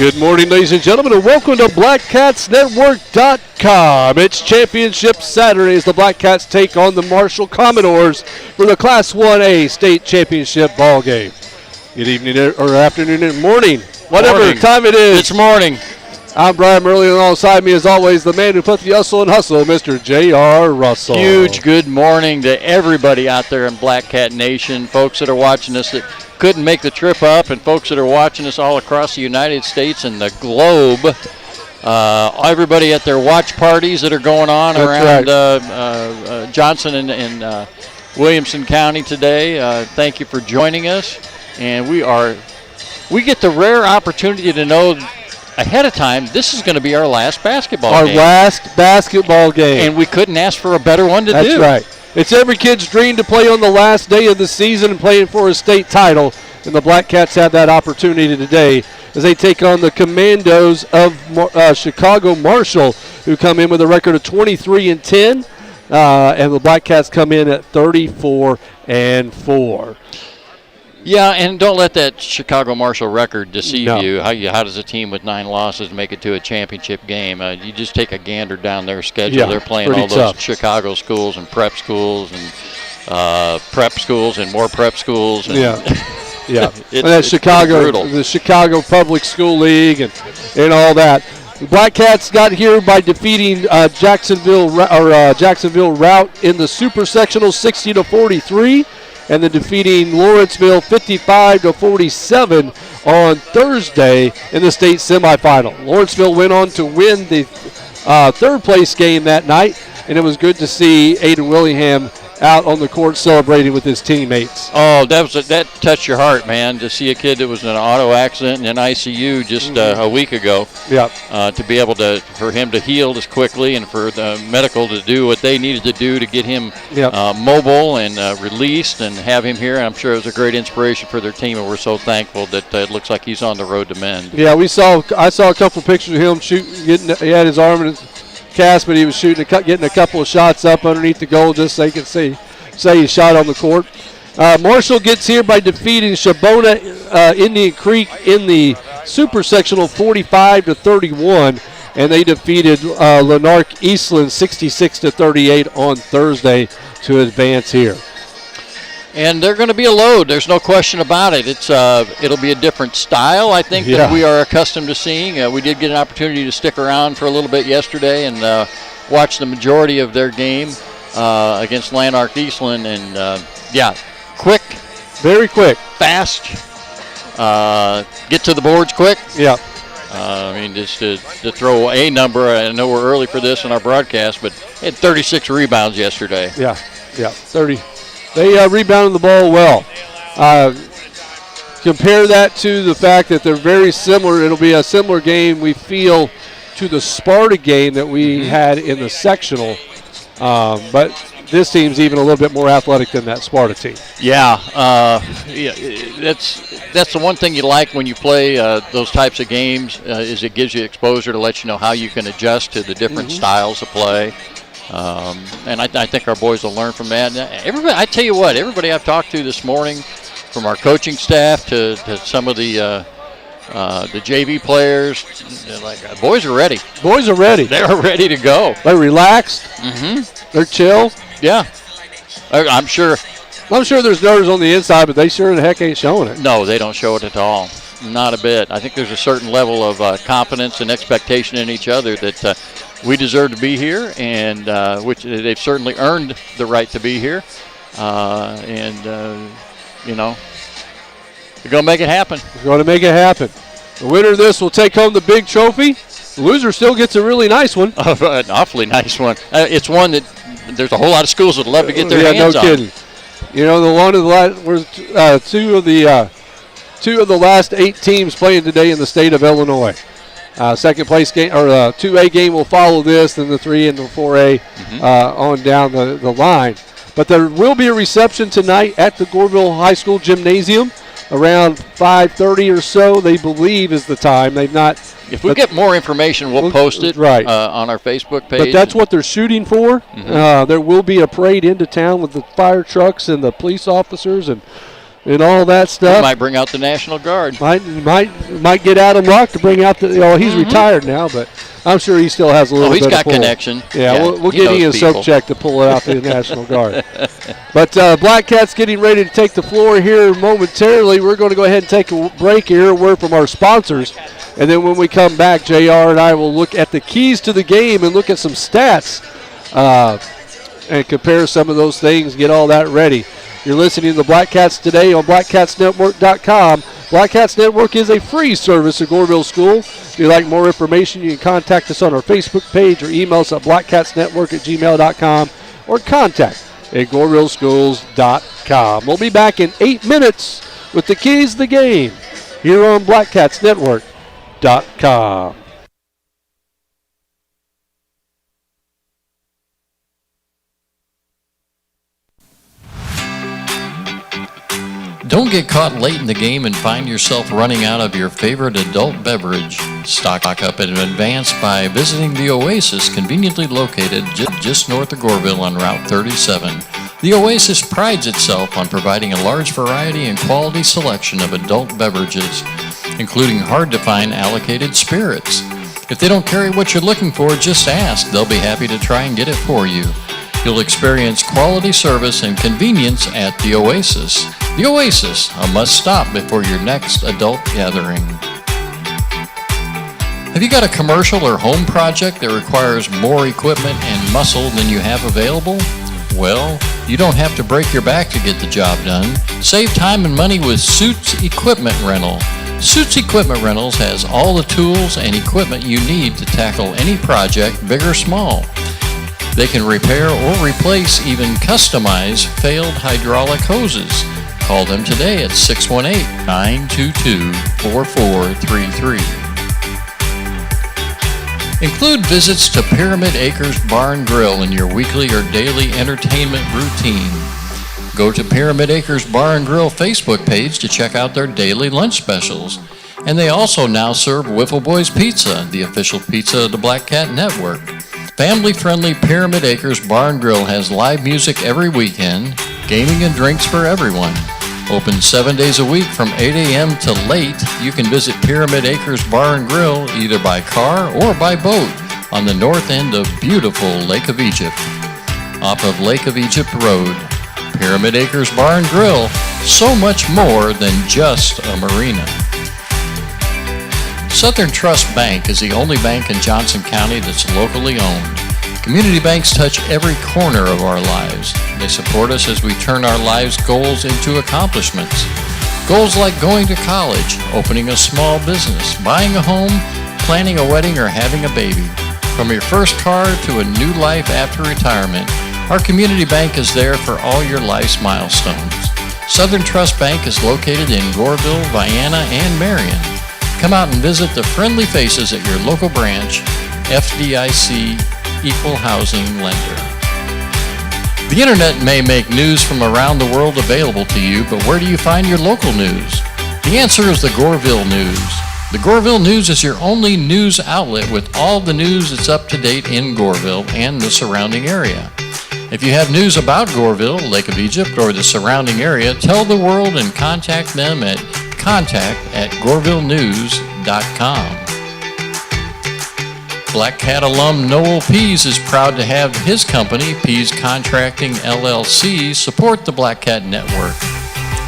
Good morning, ladies and gentlemen, and welcome to BlackcatsNetwork.com. It's Championship Saturday as the Blackcats take on the Marshall Commodores for the Class 1A State Championship ball game. Good evening or afternoon and morning, whatever time it is. It's morning. I'm Brian Murley, and alongside me, as always, the man who put the hustle and hustle, Mr. J.R. Russell. Huge good morning to everybody out there in Black Cat Nation, folks that are watching us that couldn't make the trip up, and folks that are watching us all across the United States and the globe. Everybody at their watch parties that are going on around Johnson and Williamson County today. Thank you for joining us, and we get the rare opportunity to know ahead of time this is going to be our last basketball game. Our last basketball game. And we couldn't ask for a better one to do. That's right. It's every kid's dream to play on the last day of the season and playing for a state title, and the Blackcats have that opportunity today as they take on the Commandos of Chicago Marshall, who come in with a record of 23-10, and the Blackcats come in at 34-4. Yeah, and don't let that Chicago Marshall record deceive you. How does a team with 9 losses make it to a championship game? You just take a gander down their schedule. Yeah, they're playing all those Chicago schools and prep schools and prep schools and more prep schools. And Yeah. And that's Chicago, the Chicago Public School League and all that. The Blackcats got here by defeating Jacksonville Route in the Super Sectional 60-43. And then defeating Lawrenceville 55-47 on Thursday in the state semifinal. Lawrenceville went on to win the third place game that night, and it was good to see Aiden Willingham out on the court celebrating with his teammates. Oh, that touched your heart, man, to see a kid that was in an auto accident in an ICU just a week ago. Yeah. To be able for him to heal as quickly and for the medical to do what they needed to do to get him mobile and released and have him here. And I'm sure it was a great inspiration for their team, and we're so thankful that it looks like he's on the road to mend. Yeah, I saw a couple of pictures of him shooting. He had his arm in his cast, but he was getting a couple of shots up underneath the goal just so you can say he shot on the court. Marshall gets here by defeating Shabona Indian Creek in the Super Sectional 45-31, and they defeated Lanark Eastland 66-38 on Thursday to advance here. And they're going to be a load. There's no question about it. It'll be a different style, I think, that we are accustomed to seeing. We did get an opportunity to stick around for a little bit yesterday and watch the majority of their game against Lanark Eastland. And, quick. Very quick. Fast. Get to the boards quick. Yeah. Just to throw a number, I know we're early for this in our broadcast, but they had 36 rebounds yesterday. Yeah, 30. They rebounded the ball well. Compare that to the fact that they're very similar. It'll be a similar game, we feel, to the Sparta game that we had in the sectional. But this team's even a little bit more athletic than that Sparta team. That's the one thing you like when you play those types of games is it gives you exposure to let you know how you can adjust to the different styles of play. And I think our boys will learn from that. I tell you what, everybody I've talked to this morning, from our coaching staff to some of the JV players, boys are ready. Boys are ready. They're ready to go. They're relaxed. They're chill. Yeah. I'm sure there's nerves on the inside, but they sure the heck ain't showing it. No, they don't show it at all. Not a bit. I think there's a certain level of confidence and expectation in each other that we deserve to be here, and which they've certainly earned the right to be here. They're going to make it happen. They're going to make it happen. The winner of this will take home the big trophy. The loser still gets a really nice one. An awfully nice one. It's one that there's a whole lot of schools that would love to get their hands on. Yeah, no kidding. The one of the last, two of the last 8 teams playing today in the state of Illinois. Second place game, or 2A game will follow this, then the 3 and the 4A on down the line. But there will be a reception tonight at the Goreville High School Gymnasium around 5:30 or so, they believe is the time. They've not. If we get more information, we'll post it on our Facebook page. But that's what they're shooting for. There will be a parade into town with the fire trucks and the police officers and and all that We stuff. might bring out the National Guard. Might get Adam Luck to bring out the. He's retired now, but I'm sure he still has a little bit he's got of pull. connection. Yeah, we'll get Ian Sobchak to pull it out the National Guard. But Blackcats getting ready to take the floor here momentarily. We're going to go ahead and take a break here, a word from our sponsors. And then when we come back, JR and I will look at the keys to the game and look at some stats and compare some of those things, get all that ready. You're listening to the Blackcats today on blackcatsnetwork.com. Blackcats Network is a free service at Goreville School. If you'd like more information, you can contact us on our Facebook page or email us at blackcatsnetwork@gmail.com or contact at gorevilleschools.com. We'll be back in 8 minutes with the keys to the game here on blackcatsnetwork.com. Don't get caught late in the game and find yourself running out of your favorite adult beverage. Stock up in advance by visiting the Oasis, conveniently located just north of Goreville on Route 37. The Oasis prides itself on providing a large variety and quality selection of adult beverages, including hard-to-find allocated spirits. If they don't carry what you're looking for, just ask. They'll be happy to try and get it for you. You'll experience quality service and convenience at the Oasis. The Oasis, a must-stop before your next adult gathering. Have you got a commercial or home project that requires more equipment and muscle than you have available? Well, you don't have to break your back to get the job done. Save time and money with Suits Equipment Rental. Suits Equipment Rentals has all the tools and equipment you need to tackle any project, big or small. They can repair or replace, even customize failed hydraulic hoses. Call them today at 618-922-4433. Include visits to Pyramid Acres Bar and Grill in your weekly or daily entertainment routine. Go to Pyramid Acres Bar and Grill Facebook page to check out their daily lunch specials. And they also now serve Wiffle Boys Pizza, the official pizza of the Blackcat Network. Family-friendly Pyramid Acres Bar and Grill has live music every weekend, gaming and drinks for everyone. Open 7 days a week from 8 a.m. to late. You can visit Pyramid Acres Bar and Grill either by car or by boat on the north end of beautiful Lake of Egypt. Off of Lake of Egypt Road, Pyramid Acres Bar and Grill, so much more than just a marina. Southern Trust Bank is the only bank in Johnson County that's locally owned. Community banks touch every corner of our lives. They support us as we turn our lives' goals into accomplishments. Goals like going to college, opening a small business, buying a home, planning a wedding, or having a baby. From your first car to a new life after retirement, our community bank is there for all your life's milestones. Southern Trust Bank is located in Goreville, Vienna, and Marion. Come out and visit the friendly faces at your local branch, FDIC Equal Housing Lender. The internet may make news from around the world available to you, but where do you find your local news? The answer is the Goreville News. The Goreville News is your only news outlet with all the news that's up to date in Goreville and the surrounding area. If you have news about Goreville, Lake of Egypt, or the surrounding area, tell the world and contact them at contact@gorevillenews.com. Blackcat alum Noel Pease is proud to have his company, Pease Contracting LLC, support the Blackcat Network.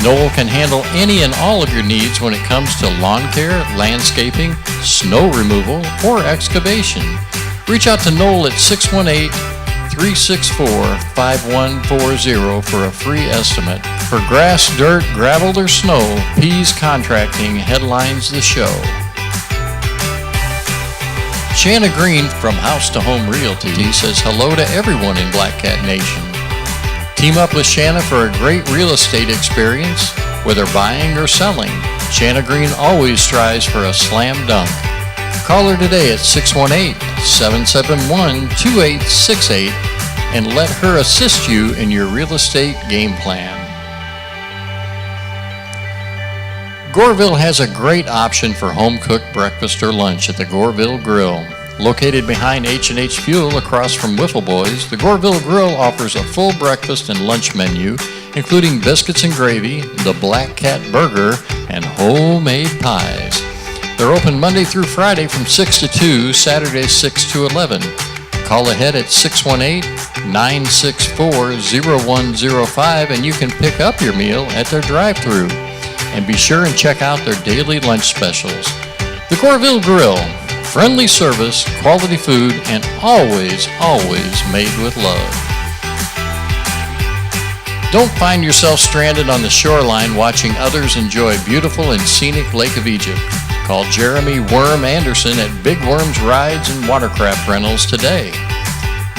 Noel can handle any and all of your needs when it comes to lawn care, landscaping, snow removal, or excavation. Reach out to Noel at 618-364-5140 for a free estimate. For grass, dirt, gravel, or snow, Pease Contracting headlines the show. Shanna Green from House to Home Realty says hello to everyone in Blackcat Nation. Team up with Shanna for a great real estate experience, whether buying or selling. Shanna Green always strives for a slam dunk. Call her today at 618-771-2868 and let her assist you in your real estate game plan. Goreville has a great option for home-cooked breakfast or lunch at the Goreville Grill. Located behind H&H Fuel across from Wiffle Boys, the Goreville Grill offers a full breakfast and lunch menu, including biscuits and gravy, the Black Cat Burger, and homemade pies. They're open Monday through Friday from 6 to 2, Saturdays 6 to 11. Call ahead at 618-964-0105 and you can pick up your meal at their drive-thru. And be sure and check out their daily lunch specials. The Goreville Grill, friendly service, quality food, and always, always made with love. Don't find yourself stranded on the shoreline watching others enjoy beautiful and scenic Lake of Egypt. Call Jeremy Worm Anderson at Big Worms Rides and Watercraft Rentals today.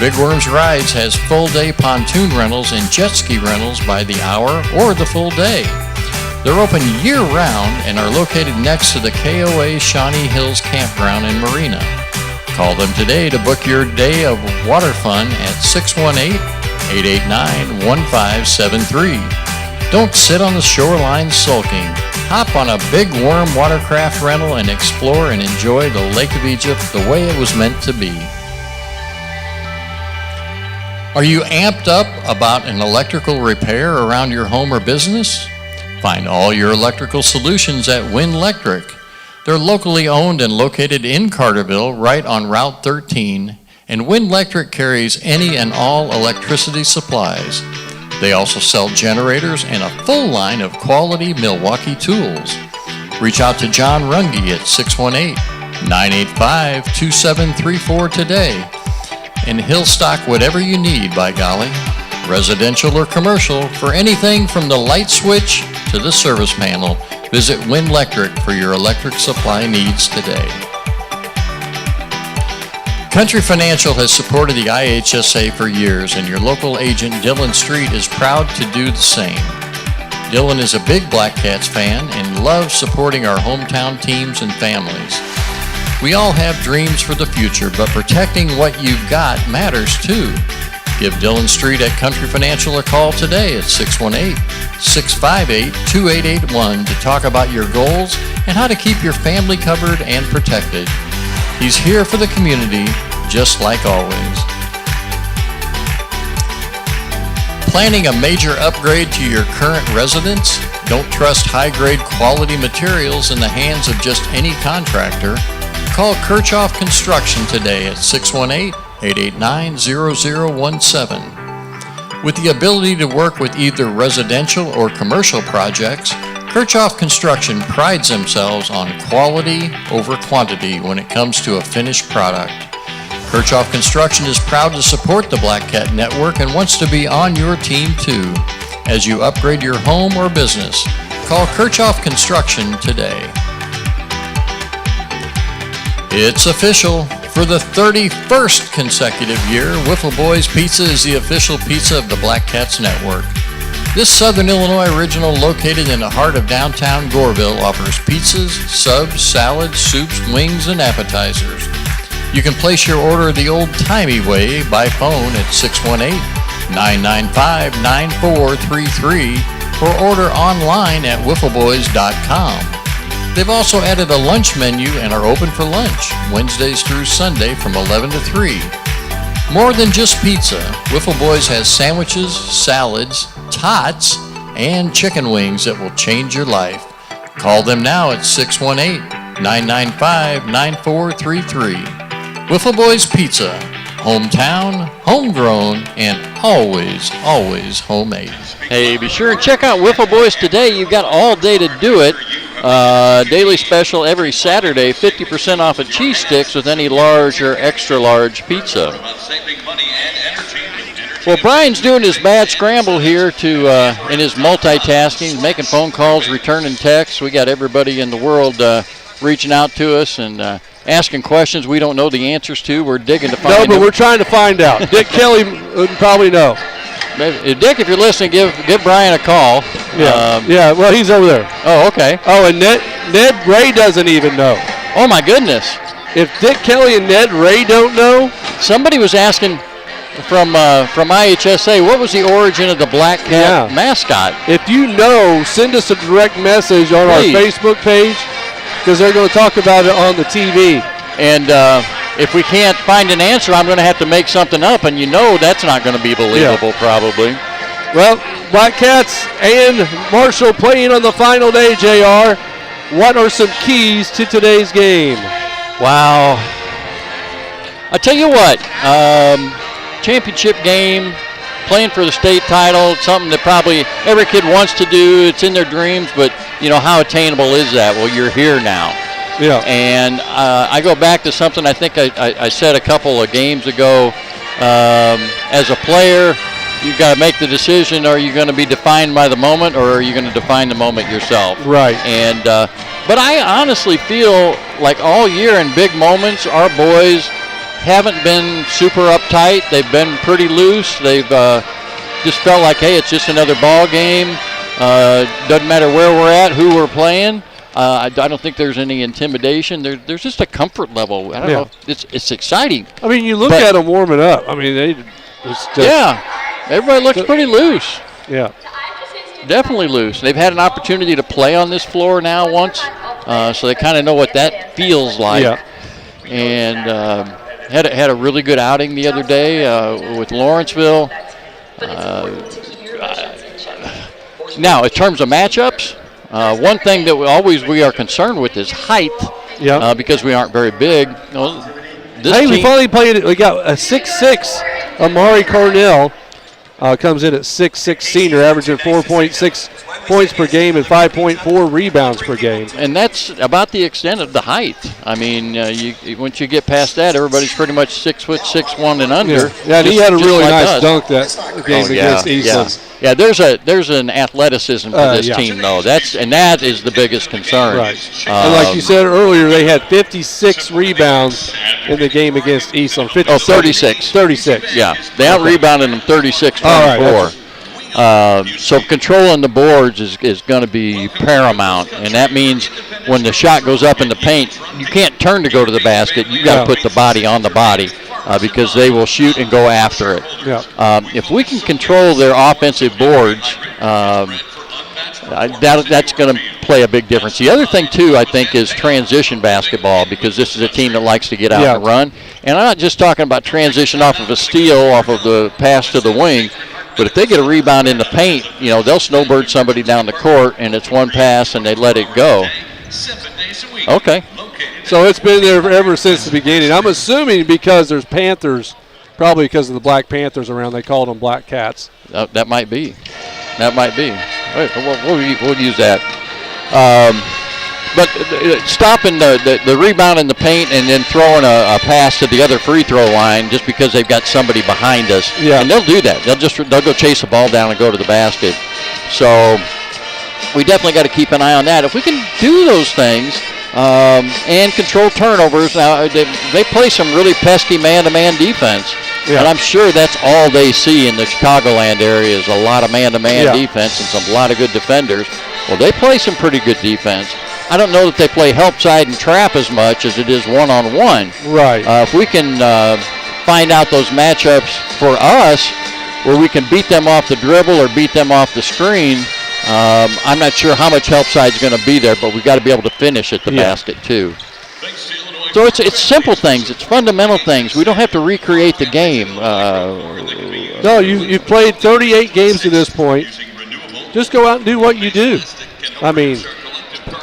Big Worms Rides has full-day pontoon rentals and jet ski rentals by the hour or the full day. They're open year-round and are located next to the KOA Shawnee Hills Campground and Marina. Call them today to book your day of water fun at 618-889-1573. Don't sit on the shoreline sulking. Hop on a Big Worm watercraft rental and explore and enjoy the Lake of Egypt the way it was meant to be. Are you amped up about an electrical repair around your home or business? Find all your electrical solutions at Win Electric. They're locally owned and located in Carterville, right on Route 13, and Win Electric carries any and all electricity supplies. They also sell generators and a full line of quality Milwaukee tools. Reach out to John Runge at 618-985-2734 today, and he'll stock whatever you need, by golly. Residential or commercial, for anything from the light switch to the service panel, visit Win Electric for your electric supply needs today. Country Financial has supported the IHSA for years, and your local agent Dylan Street is proud to do the same. Dylan is a big Blackcats fan and loves supporting our hometown teams and families. We all have dreams for the future, but protecting what you've got matters too. Give Dylan Street at Country Financial a call today at 618-658-2881 to talk about your goals and how to keep your family covered and protected. He's here for the community, just like always. Planning a major upgrade to your current residence? Don't trust high-grade quality materials in the hands of just any contractor. Call Kirchhoff Construction today at 618-889-0017. With the ability to work with either residential or commercial projects, Kirchhoff Construction prides themselves on quality over quantity when it comes to a finished product. Kirchhoff Construction is proud to support the Black Cat Network and wants to be on your team too. As you upgrade your home or business, call Kirchhoff Construction today. It's official. For the 31st consecutive year, Wiffle Boys Pizza is the official pizza of the Blackcats Network. This Southern Illinois original, located in the heart of downtown Goreville, offers pizzas, subs, salads, soups, wings, and appetizers. You can place your order the old-timey way by phone at 618-995-9433 or order online at wiffleboys.com. They've also added a lunch menu and are open for lunch Wednesdays through Sunday from 11 to 3. More than just pizza, Wiffle Boys has sandwiches, salads, tots, and chicken wings that will change your life. Call them now at 618-995-9433. Wiffle Boys Pizza, hometown, homegrown, and always, always homemade. Hey, be sure and check out Wiffle Boys today. You've got all day to do it. Daily special every Saturday, 50% off of cheese sticks with any large or extra large pizza. Well, Brian's doing his mad scramble here in his multitasking, making phone calls, returning texts. We got everybody in the world reaching out to us and asking questions we don't know the answers to. We're digging to find out. No, but we're trying to find out. Dick Kelly would probably know. Dick, if you're listening, give Brian a call. Yeah, well, he's over there. Oh, okay. Oh, and Ned Ray doesn't even know. Oh, my goodness. If Dick Kelly and Ned Ray don't know. Somebody was asking from IHSA, what was the origin of the Black Cat mascot? If you know, send us a direct message on our Facebook page, because they're going to talk about it on the TV. And if we can't find an answer, I'm going to have to make something up, and that's not going to be believable probably. Well, Blackcats and Marshall playing on the final day, JR. What are some keys to today's game? Wow. I tell you what, championship game, playing for the state title, something that probably every kid wants to do. It's in their dreams, but, how attainable is that? Well, you're here now. Yeah. And I go back to something I think I said a couple of games ago. As a player, you've got to make the decision: are you going to be defined by the moment, or are you going to define the moment yourself? Right. And but I honestly feel like all year in big moments, our boys haven't been super uptight. They've been pretty loose. They've just felt like, hey, it's just another ball game. Doesn't matter where we're at, who we're playing. I don't think there's any intimidation. There's just a comfort level. I don't know. It's exciting. I mean, you look at them warming up. I mean, everybody looks pretty loose. Yeah. Definitely loose. They've had an opportunity to play on this floor now once, so they kind of know what that feels like. Yeah. And had a really good outing the other day with Lawrenceville. Now, in terms of matchups, one thing that we are concerned with is height. Yeah. Because we aren't very big. We finally played it. We got a 6'6" Amari Cornell. Comes in at 6'6" senior, averaging 4.6 points per game and 5.4 rebounds per game. And that's about the extent of the height. I mean, once you get past that, everybody's pretty much 6'6", and under. Yeah, and he had a really like nice us. dunk that game against Eastland. Yeah, there's an athleticism to this team, though. That is the biggest concern. Right. And like you said earlier, they had 56 rebounds in the game against Eastland. 36. 36. Yeah, they out-rebounded them 36-24. So controlling the boards is going to be paramount, and that means when the shot goes up in the paint, you can't turn to go to the basket. You've got to put the body on the body. Because they will shoot and go after it. Yeah. If we can control their offensive boards, that's going to play a big difference. The other thing, too, I think, is transition basketball, because this is a team that likes to get out and run. And I'm not just talking about transition off of a steal, off of the pass to the wing, but if they get a rebound in the paint, they'll snowbird somebody down the court, and it's one pass, and they let it go. Okay. So it's been there ever since the beginning. I'm assuming because there's Panthers, probably because of the Black Panthers around, they called them Blackcats. That might be. We'll use that. But stopping the rebound in the paint and then throwing a pass to the other free throw line just because they've got somebody behind us. Yeah. And they'll do that. They'll go chase the ball down and go to the basket. So we definitely got to keep an eye on that. If we can do those things, and control turnovers. Now, they play some really pesky man-to-man defense, and I'm sure that's all they see in the Chicagoland area is a lot of man-to-man defense and a lot of good defenders. Well, they play some pretty good defense. I don't know that they play help side and trap as much as it is one-on-one. Right. If we can find out those matchups for us where we can beat them off the dribble or beat them off the screen, I'm not sure how much help side is going to be there, but we've got to be able to finish at the basket too. So it's simple things. It's fundamental things. We don't have to recreate the game. No, you've played 38 games to this point. Just go out and do what you do. I mean,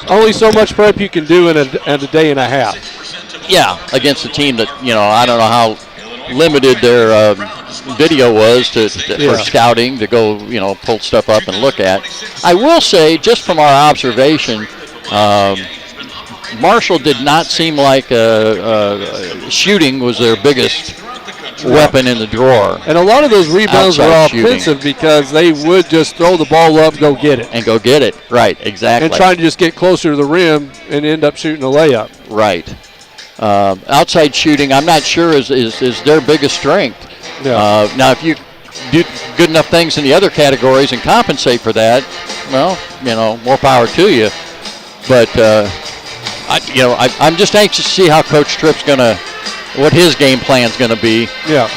only so much prep you can do in a day and a half. Yeah, against a team that, I don't know how limited their video was for scouting to go, pull stuff up and look at. I will say, just from our observation, Marshall did not seem like shooting was their biggest weapon in the drawer. And a lot of those rebounds were offensive shooting, because they would just throw the ball up, go get it. And go get it, right, exactly. And trying to just get closer to the rim and end up shooting a layup. Right. Outside shooting, I'm not sure is their biggest strength. Yeah. Now, if you do good enough things in the other categories and compensate for that, well, more power to you. But I'm just anxious to see how Coach Tripp's what his game plan's going to be. Yeah.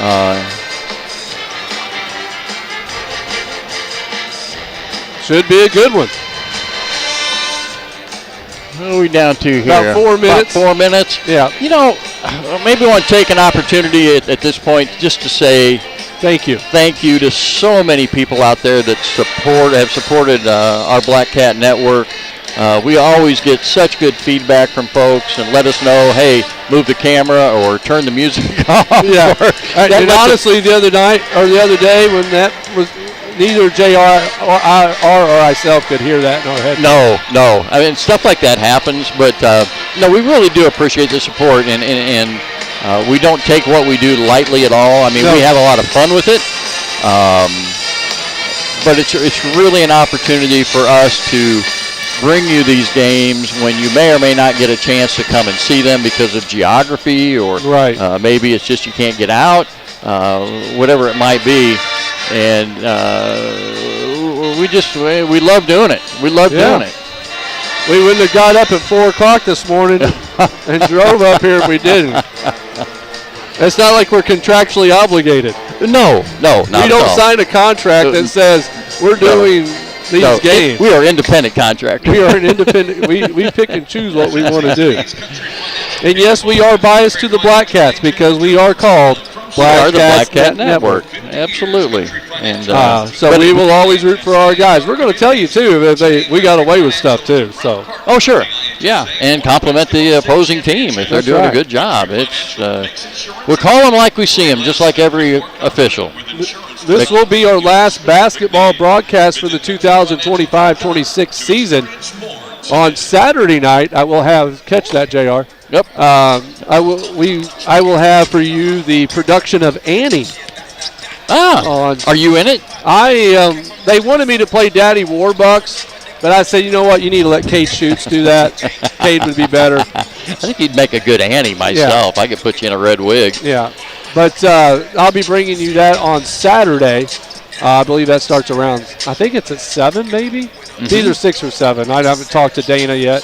Should be a good one. What are we down to here? About 4 minutes. About 4 minutes. Yeah. maybe want to take an opportunity at this point just to say thank you to so many people out there that have supported our Black Cat Network. We always get such good feedback from folks and let us know, hey, move the camera or turn the music off. Yeah. And honestly, the other day when that was, neither JR or myself could hear that in our head. No. I mean, stuff like that happens, but no, we really do appreciate the support, and we don't take what we do lightly at all. I mean, we have a lot of fun with it, but it's really an opportunity for us to bring you these games when you may or may not get a chance to come and see them because of geography, or maybe it's just you can't get out, whatever it might be. And we love doing it. We love doing it. We wouldn't have got up at 4 o'clock this morning and drove up here if we didn't. It's not like we're contractually obligated. No, not we don't sign a contract that says we're doing these games. We are independent contractors. We are an independent. we pick and choose what we want to do. And yes, we are biased to the Blackcats because we are called the Black Cat Network. Absolutely. And so we will always root for our guys. We're going to tell you too that we got away with stuff too. So. Oh sure, yeah, and compliment the opposing team if they're doing a good job. It's we call them like we see them, just like every official. This will be our last basketball broadcast for the 2025-26 season. On Saturday night, I will catch that, JR. Yep. I will have for you the production of Annie. Are you in it? They wanted me to play Daddy Warbucks, but I said, you know what, you need to let Cade Schutz do that. Cade would be better. I think he'd make a good Annie myself. Yeah. I could put you in a red wig. Yeah. But I'll be bringing you that on Saturday. I believe that starts around, I think it's at 7 maybe. Mm-hmm. It's either 6 or 7. I haven't talked to Dana yet.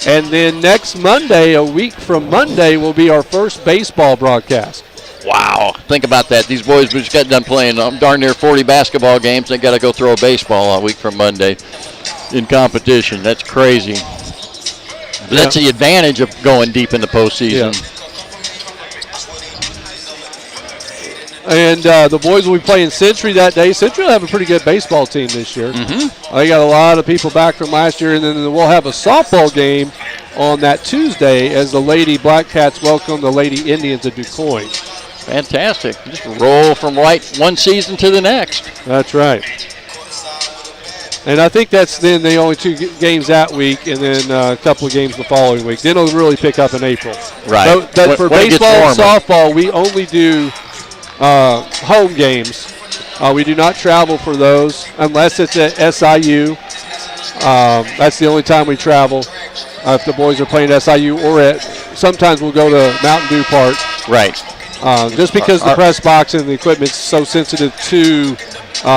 And then next Monday, a week from Monday, will be our first baseball broadcast. Wow. Think about that. These boys just got done playing darn near 40 basketball games. They got to go throw a baseball a week from Monday in competition. That's crazy. But that's the advantage of going deep in the postseason. Yeah. And the boys will be playing Century that day. Century will have a pretty good baseball team this year. Mm-hmm. They got a lot of people back from last year. And then we'll have a softball game on that Tuesday as the Lady Blackcats welcome the Lady Indians of DuQuoin. Fantastic. Just roll from one season to the next. That's right. And I think that's then the only 2 games that week, and then a couple of games the following week. Then it'll really pick up in April. Right. But for baseball and softball, we only do home games. We do not travel for those unless it's at SIU. That's the only time we travel. If the boys are playing SIU or sometimes we'll go to Mountain Dew Park. Right. Just because the press box and the equipment's so sensitive to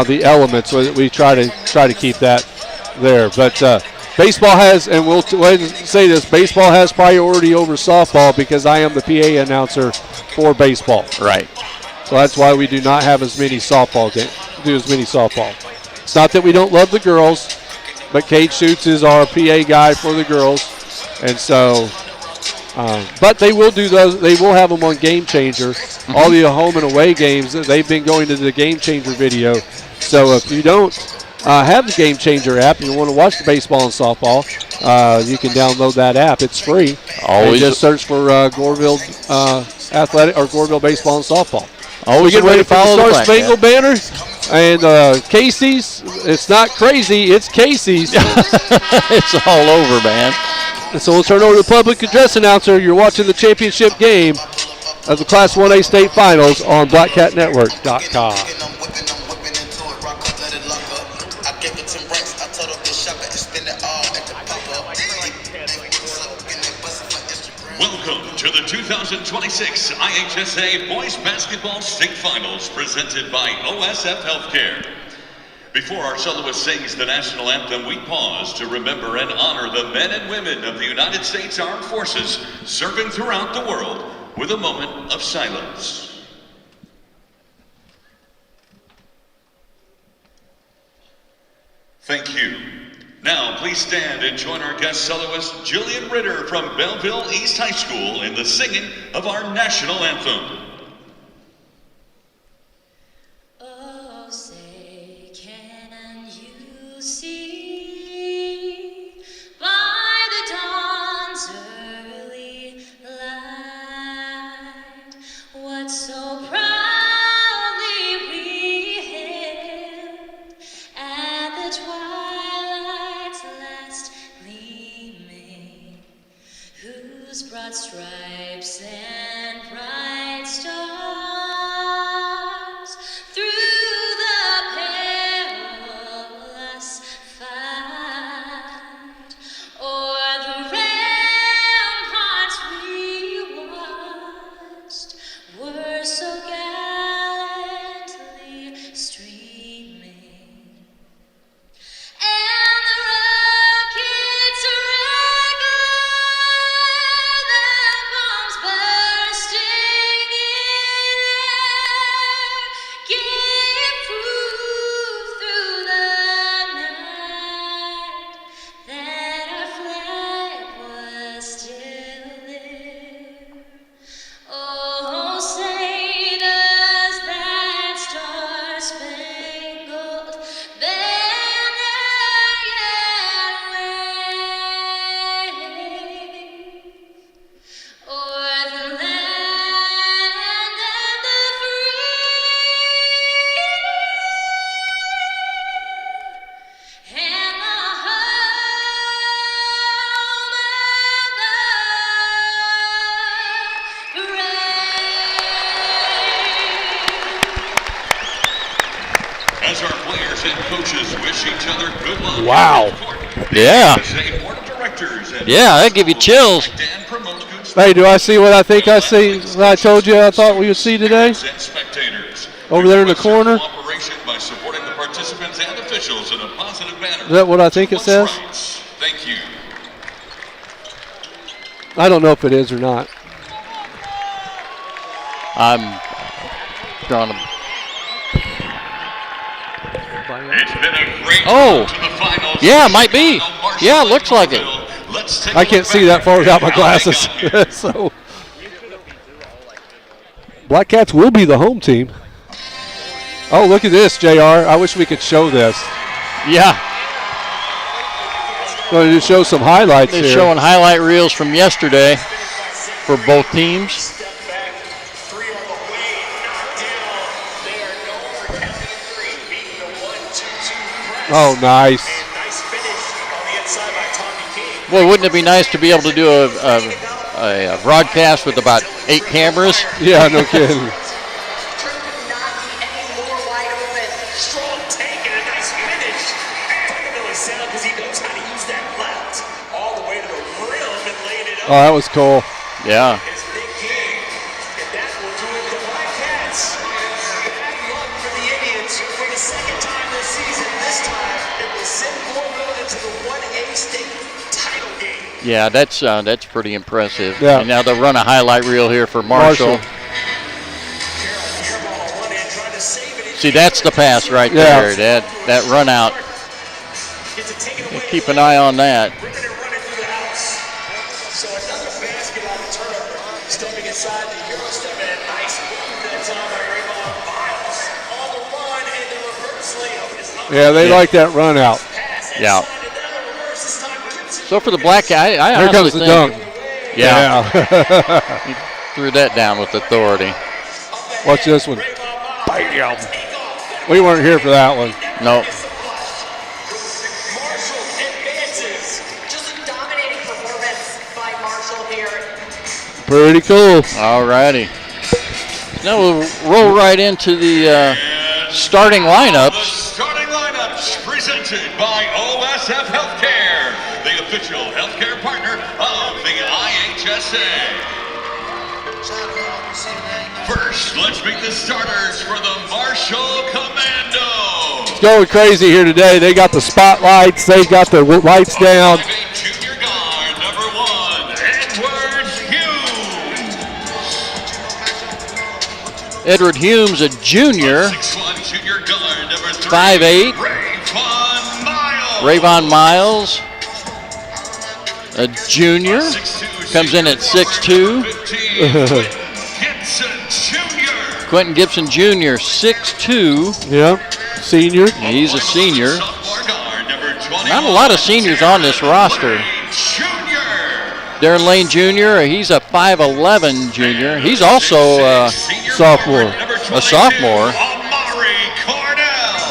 the elements, so we try to keep that there. But baseball has, and we'll say this, baseball has priority over softball because I am the PA announcer for baseball. Right. So that's why we do not have as many softball. It's not that we don't love the girls, but Cade Schutz is our PA guy for the girls, and so. But they will do those. They will have them on Game Changer. Mm-hmm. All the home and away games, they've been going to the Game Changer video. So if you don't have the Game Changer app and you want to watch the baseball and softball, you can download that app. It's free. Always just search for Goreville Athletic or Goreville Baseball and Softball. Always get ready for the Star Spangled Banner. And Casey's, it's not crazy, it's Casey's. It's all over, man. And so we'll turn over to the public address announcer. You're watching the championship game of the Class 1A state finals on BlackCatNetwork.com. Welcome to the 2026 IHSA Boys Basketball State Finals presented by OSF Healthcare. Before our soloist sings the national anthem, we pause to remember and honor the men and women of the United States Armed Forces serving throughout the world with a moment of silence. Thank you Now, please stand and join our guest soloist, Jillian Ritter from Belleville East High School in the singing of our national anthem. Oh, say, can you see by the dawn's early light what so proudly we hailed at the twilight's last gleaming, whose broad stripes and bright stars through the perilous fight o'er the ramparts we watched were so gallantly streaming, and the rockets regular, the bombs bursting in air, gave proof through the night that our flag was still there. Oh, say does that star-spangled banner yet wave o'er the land and the free, and the home of the brave? As our players and coaches wish each other good luck. Wow. Yeah. USA Board of Directors and Yeah, that give you chills. Dan promote good Hey, do I see what I think I see? What I told you I thought we would see today? and spectators. Over there in the Request your corner? cooperation by supporting the participants and officials in a positive manner. Is that what I think it says? Rights. Thank you. I don't know if it is or not. I'm drawing them. It's been a great Oh. run to the finals. Yeah, it might be. Marshall Yeah, it and looks like it. Goreville. Let's take I a can't look see back that far without my at how they glasses. got here. So, Blackcats will be the home team. Oh, look at this, JR. I wish we could show this. Yeah, Going to show some highlights they're here. showing highlight reels from yesterday for both teams. Oh, nice. Boy, wouldn't it be nice to be able to do a broadcast with about 8 cameras? Yeah, no kidding. Oh, that was cool. Yeah. Yeah, that's pretty impressive. Yeah. And now they'll run a highlight reel here for Marshall. See, that's the pass right Yeah. there. That run out. Keep an eye on that. Yeah, they like that run out. Yeah. So for the Blackcats, I Here comes honestly the think, dunk. Yeah. He threw that down with authority. Watch this one. Bam. We weren't here for that one. Nope. Pretty cool. All righty. Now we'll roll right into the starting The lineups. starting lineups presented by OSF Healthcare, the official healthcare partner of the IHSA. First, let's meet the starters for the Marshall Commandos. It's going crazy here today. They got the spotlights. They got the lights down. 5'8" junior guard, number 1, Edward Hughes. Edward Humes, a junior, 6'1" junior guard, number 3, 5'8". Rayvon Miles. Rayvon Miles, a junior, comes in at 6'2". Quentin Gibson Jr., 6'2". Yep, senior. He's a senior. Not a lot of seniors on this roster. Darren Lane Jr., he's a 5'11 junior. He's also a Sophomore. sophomore.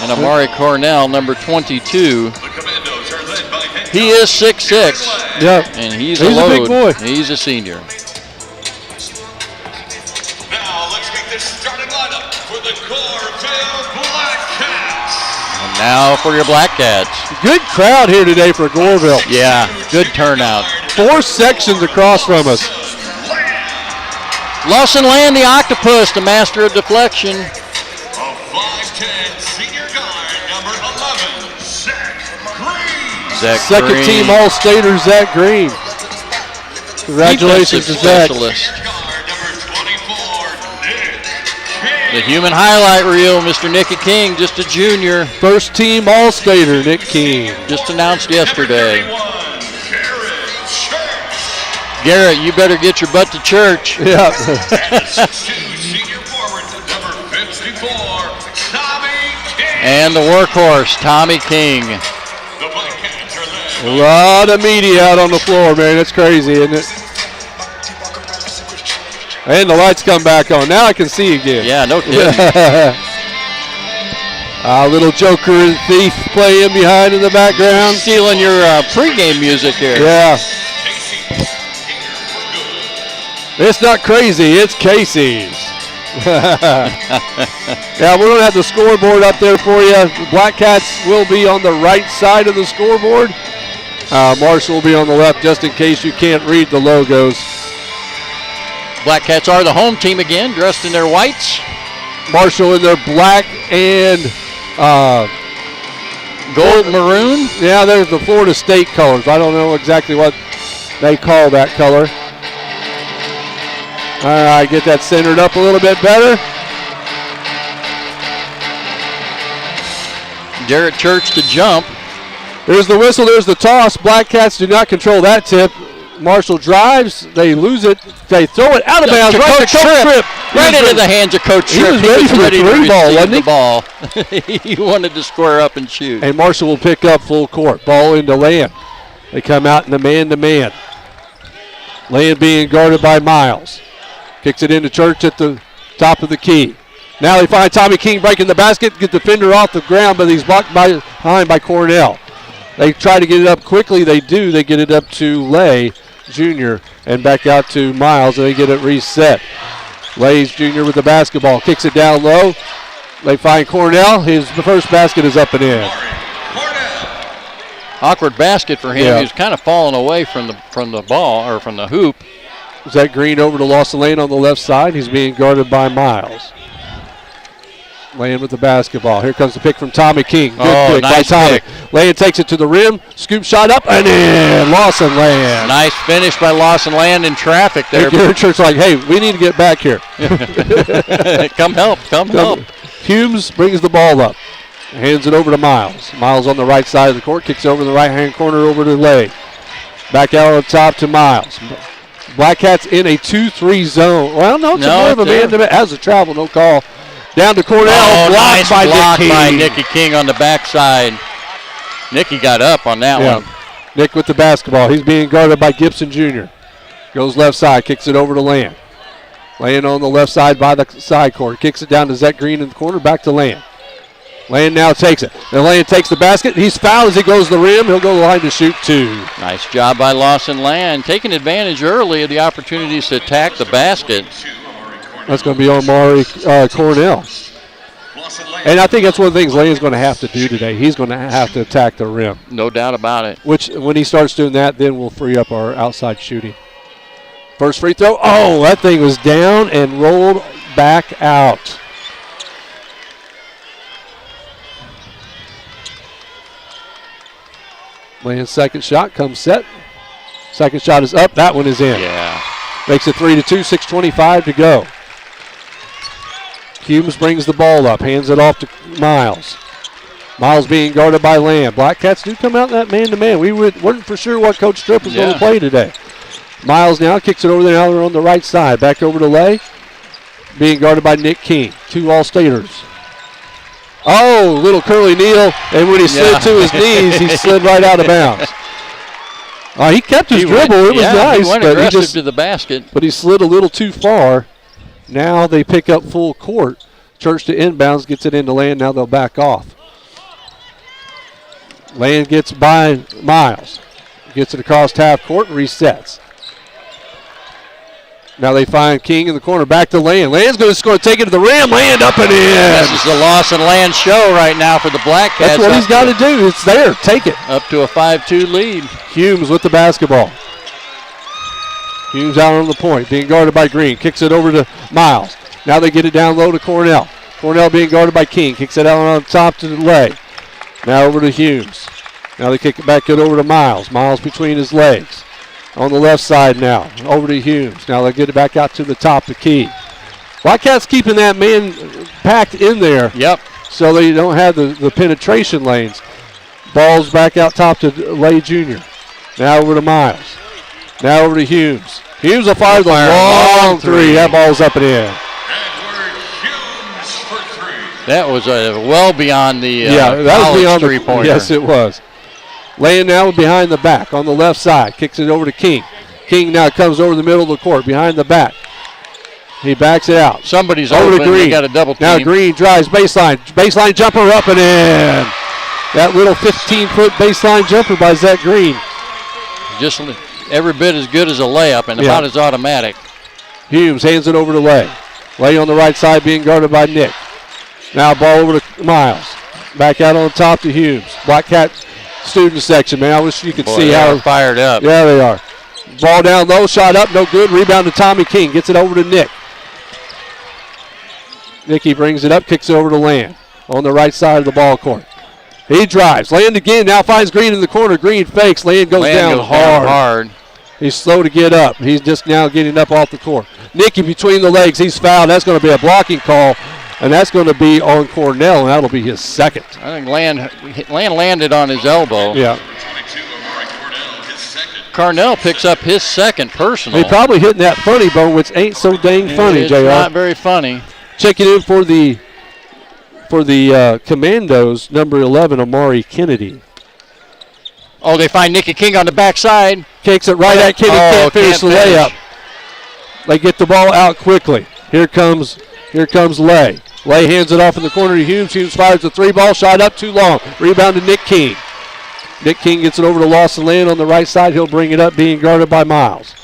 And Amari Cornell, number 22. He is 6'6". Yep. And he's a load. big boy. He's a senior. Now let's make this starting lineup for the Goreville Blackcats. And now for your Blackcats. Good crowd here today for Goreville. Yeah, good turnout. 4 sections across from us. Lawson Land, the octopus, the master of deflection. A 5'10" senior guard, number 11, Zach Green. Zach Second Green, team All-Stater, Zach Green. Congratulations to defensive Zach. specialist. Guard, number 24, Nick The King. human highlight reel, Mr. Nicky King, just a junior, First team All-Stater, Nick King. just announced yesterday. Number 31, Garrett Church. Garrett, you better get your butt to church. Yeah. And the 6'2" senior forward, number 54, Tommy King. And the workhorse, Tommy King. The Blackcats are led A lot of media out on the floor, man. That's crazy, isn't it? And the lights come back on. Now I can see again. Yeah, no kidding. Little Joker and Thief playing behind in the background. Stealing your pregame music here. Yeah. Casey here for good. It's not crazy. It's Casey's. Yeah, we don't have the scoreboard up there for you. The Blackcats will be on the right side of the scoreboard. Marshall will be on the left just in case you can't read the logos. Blackcats are the home team again, dressed in their whites. Marshall in their black and Gold maroon. yeah, there's the Florida State colors. I don't know exactly what they call that color. All right, get that centered up a little bit better. Garrett Church to jump. There's the whistle, there's the toss. Blackcats do not control that tip. Marshall drives, they lose it, they throw it out of bounds, To right Coach to Coach Tripp. Right into the hands of Coach He Tripp. was ready for the ready to three ball, receive wasn't he? the ball. He wanted to square up and shoot. And Marshall will pick up full court. Ball into Land. They come out in the man-to-man. Land being guarded by Miles. Kicks it into Church at the top of the key. Now they find Tommy King breaking the basket, get the defender off the ground, but he's blocked behind by Cornell. They try to get it up quickly. They do. They get it up to Lay Jr. and back out to Miles, and they get it reset. Lays Jr. with the basketball. Kicks it down low. They find Cornell. His first basket is up and in. Awkward basket for him. Yeah. He was kind of falling away from the ball or from the hoop. Zach Green over to Lawson Lane on the left side. He's being guarded by Miles. Lane with the basketball. Here comes the pick from Tommy King. Good pick nice by Tommy. pick. Lane takes it to the rim. Scoop shot up and in. Lawson Lane. Nice finish by Lawson Land in traffic there. Garrett Church like, hey, we need to get back here. Come help. Come help. Humes brings the ball up. Hands it over to Miles. Miles on the right side of the court. Kicks over the right-hand corner over to Lay. Back out on top to Miles. Blackcats in a 2-3 zone. Well, no, it's more of a man-to-man. As a travel, no call. Down to Cornell. Nice block by Nicky King on the backside. Nicky got up on that one. Nick with the basketball. He's being guarded by Gibson Jr. Goes left side. Kicks it over to Land. Land on the left side by the side court. Kicks it down to Zach Green in the corner. Back to Land. Land now takes it. And Land takes the basket. He's fouled as he goes to the rim. He'll go to the line to shoot two. Nice job by Lawson Land, taking advantage early of the opportunities to attack the basket. That's going to be on Amari Cornell. And I think that's one of the things Land's going to have to do today. He's going to have to attack the rim. No doubt about it. Which, when he starts doing that, then we'll free up our outside shooting. First free throw. Oh, that thing was down and rolled back out. Land's second shot comes set. Second shot is up. That one is in. Yeah. Makes it 3-2, 6:25 to go. Humes brings the ball up, hands it off to Miles. Miles being guarded by Lamb. Blackcats do come out in that man-to-man. We weren't for sure what Coach Tripp was going to play today. Miles now kicks it over there. Now they're on the right side. Back over to Lay. Being guarded by Nick King. 2 All-Staters. Oh, little curly kneel. And when he slid to his knees, he slid right out of bounds. He kept his dribble. It was nice. He went aggressive to the basket. But he slid a little too far. Now they pick up full court. Church to inbounds, gets it into Land. Now they'll back off. Land gets by Miles. Gets it across half court and resets. Now they find King in the corner. Back to Land. Land's going to score. Take it to the rim. Land up and in. This is the Loss and Land show right now for the Blackcats. That's what he's got to do. It's there. Take it. Up to a 5-2 lead. Humes with the basketball. Humes out on the point. Being guarded by Green. Kicks it over to Miles. Now they get it down low to Cornell. Cornell being guarded by King. Kicks it out on top to the Lay. Now over to Humes. Now they kick it back over to Miles. Miles between his legs. On the left side now. Over to Humes. Now they get it back out to the top, the key. Blackcats keeping that man packed in there. Yep. So they don't have the penetration lanes. Ball's back out top to Lay Jr. Now over to Miles. Now over to Humes. Humes will fire the long three. That ball's up and in. That was well beyond the that was beyond the three-pointer. Yes, it was. Laying now behind the back on the left side. Kicks it over to King. King now comes over the middle of the court behind the back. He backs it out. Somebody's over open. to Green. They got a double team. Now Green drives baseline. Baseline jumper up and in. That little 15-foot baseline jumper by Zach Green. Just every bit as good as a layup and about as automatic. Humes hands it over to Lay. Lay on the right side being guarded by Nick. Now ball over to Miles. Back out on top to Humes. Blackcat student section, man. I wish you could see how they're fired up. Yeah, they are. Ball down low, shot up, no good. Rebound to Tommy King. Gets it over to Nick. Nicky brings it up, kicks it over to Land on the right side of the ball court. He drives. Land again, now finds Green in the corner. Green fakes. Land goes down hard. He's slow to get up. He's just now getting up off the court. Nicky between the legs. He's fouled. That's going to be a blocking call, and that's going to be on Cornell, and that'll be his second. I think Land landed on his elbow. Yeah. Cornell picks up his second personal. He probably hitting that funny bone, which ain't so dang funny, it's JR. Not very funny. Checking in for the Commandos, number 11, Amari Kennedy. Oh, they find Nicky King on the backside. Kicks it right at Kennedy. Can't finish the layup. They get the ball out quickly. Here comes Lay. Lay hands it off in the corner to Humes. Humes fires the three ball. Shot up too long. Rebound to Nick King. Nick King gets it over to Lawson Land on the right side. He'll bring it up, being guarded by Miles.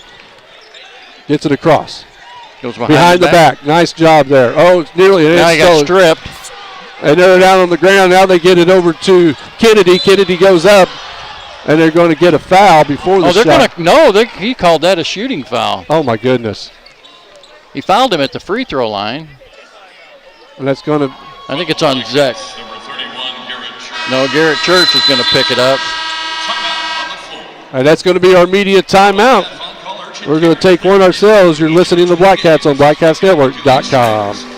Gets it across. Goes behind the back. Nice job there. Oh, it's nearly. Now he got stripped. And they're down on the ground. Now they get it over to Kennedy. Kennedy goes up, and they're going to get a foul before the shot. He called that a shooting foul. Oh, my goodness. He fouled him at the free throw line. And that's going to. I think it's on Zach. No, Garrett Church is going to pick it up. And that's going to be our media timeout. We're going to take one ourselves. You're listening to Blackcats on BlackcatsNetwork.com.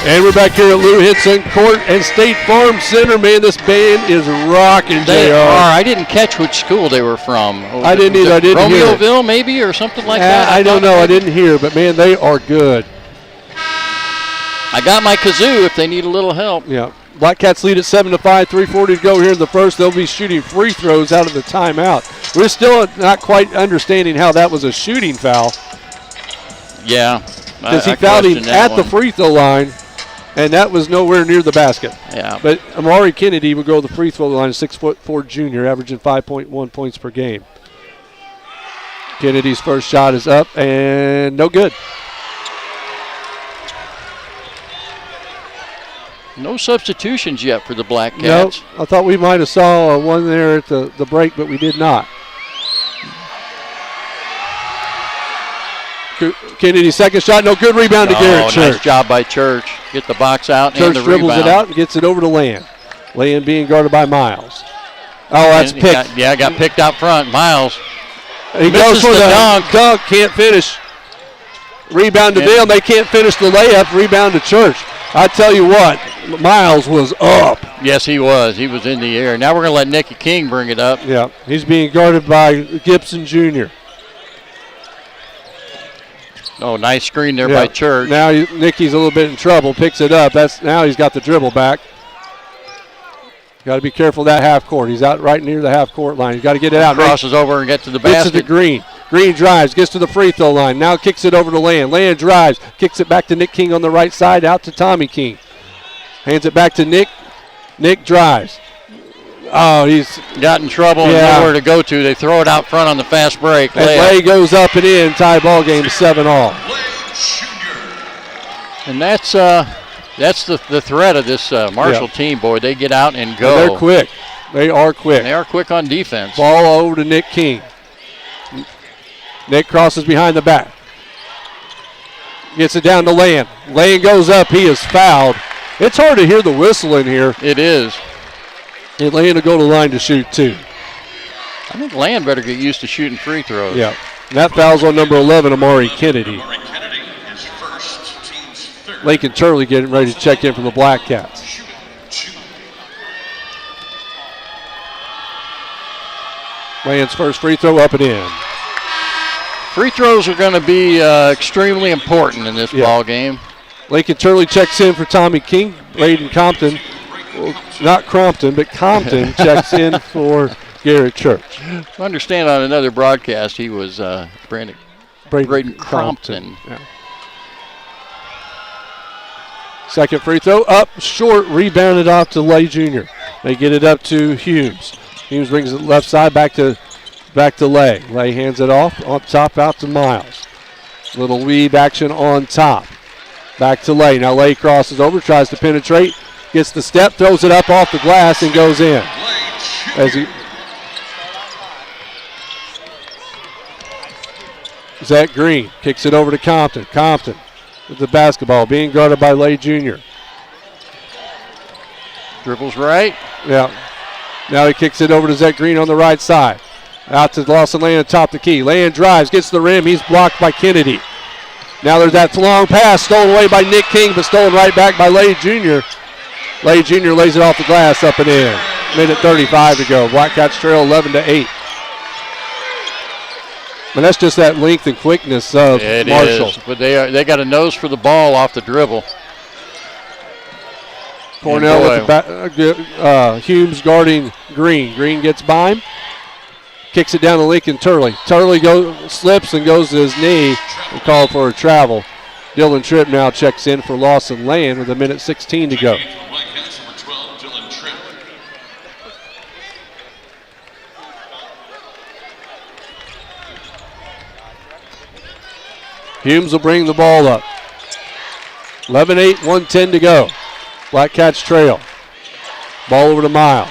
And we're back here at Lou Hitson Court and State Farm Center. Man, this band is rocking, They JR. are. I didn't catch which school they were from. I didn't either. I didn't hear it. Romeoville, maybe, or something like that. I don't thought know. I maybe. didn't hear, but man, they are good. I got my kazoo if they need a little help. Yeah. Blackcats lead at 7-5, 3:40 to go here in the first. They'll be shooting free throws out of the timeout. We're still not quite understanding how that was a shooting foul, Yeah. because he I fouled him questioned that at the one. free throw line, and that was nowhere near the basket. Yeah. But Amari Kennedy would go to the free throw line, 6'4" junior, averaging 5.1 points per game. Kennedy's first shot is up and no good. No substitutions yet for the Blackcats. No, I thought we might have saw one there at the break, but we did not. Kennedy's second shot, no good. Rebound to Garrett Church. Nice job by Church. Get the box out Church and the dribbles rebound. it out and gets it over to Land. Land being guarded by Miles. Oh, that's And picked. got picked out front. Miles. He goes misses for the the dunk. can't finish. Rebound to Yeah. Dale. They can't finish the layup. Rebound to Church. I tell you what, Miles was up. Yes, he was. He was in the air. Now we're going to let Nicky King bring it up. Yeah, he's being guarded by Gibson Jr. Oh, nice screen there Yeah. by Church. Now Nicky's a little bit in trouble. Picks it up. Now he's got the dribble back. Got to be careful of that half court. He's out right near the half court line. He's got to get it out. Crosses over and get to the Gets basket. it to Green. Green drives, gets to the free throw line. Now kicks it over to Land. Land drives, kicks it back to Nick King on the right side, out to Tommy King. Hands it back to Nick. Nick drives. Oh, he's Got in trouble and Yeah. nowhere to go to. They throw it out front on the fast break. and Layup. Lay goes up and in. Tie ball game 7-all. Lay Jr. And that's the threat of this Marshall team, boy. They get out and go. And they're quick. They are quick. They are quick on defense. Ball over to Nick King. Nick crosses behind the back. Gets it down to Land. Land goes up. He is fouled. It's hard to hear the whistle in here. It is. And Land will go to the line to shoot two. I think Land better get used to shooting free throws. Yeah. And that foul's on number 11, Amari Kennedy. Amari Kennedy is first, team's third. Lincoln Turley getting ready to check in for the Blackcats. Shooting two. Land's first free throw up and in. Free throws are going to be extremely important in this Yeah. ball game. Lincoln Turley checks in for Tommy King. Braden Compton, well, not Crompton, but Compton checks in for Garrett Church. I understand on another broadcast he was Braden Crompton. Yeah. Second free throw up short, rebounded off to Lay Jr. They get it up to Humes. Humes brings it left side back to Lay. Lay hands it off on top out to Miles. Little weave action on top. Back to Lay. Now Lay crosses over, tries to penetrate, gets the step, throws it up off the glass and goes in. Lay As Jr. he Zach Green kicks it over to Compton. Compton with the basketball being guarded by Lay Jr. Dribbles right. Yeah. Now he kicks it over to Zach Green on the right side. Out to Lawson Land atop the key. Land drives, gets the rim. He's blocked by Kennedy. Now there's that long pass stolen away by Nick King, but stolen right back by Lay Jr. Lay Jr. lays it off the glass, up and in. Minute 35 to go. Blackcats trail 11-8. And that's just that length and quickness of It Marshall. is. But they got a nose for the ball off the dribble. Cornell And with the Humes guarding Green. Green gets by him. Kicks it down to Lincoln Turley. Turley slips and goes to his knee and called for a travel. Dylan Tripp now checks in for Lawson Land with a minute 16 to go. For Blackcats, number 12, Dylan Tripp. Humes will bring the ball up. 11-8, 1:10 to go. Blackcats trail. Ball over to Miles.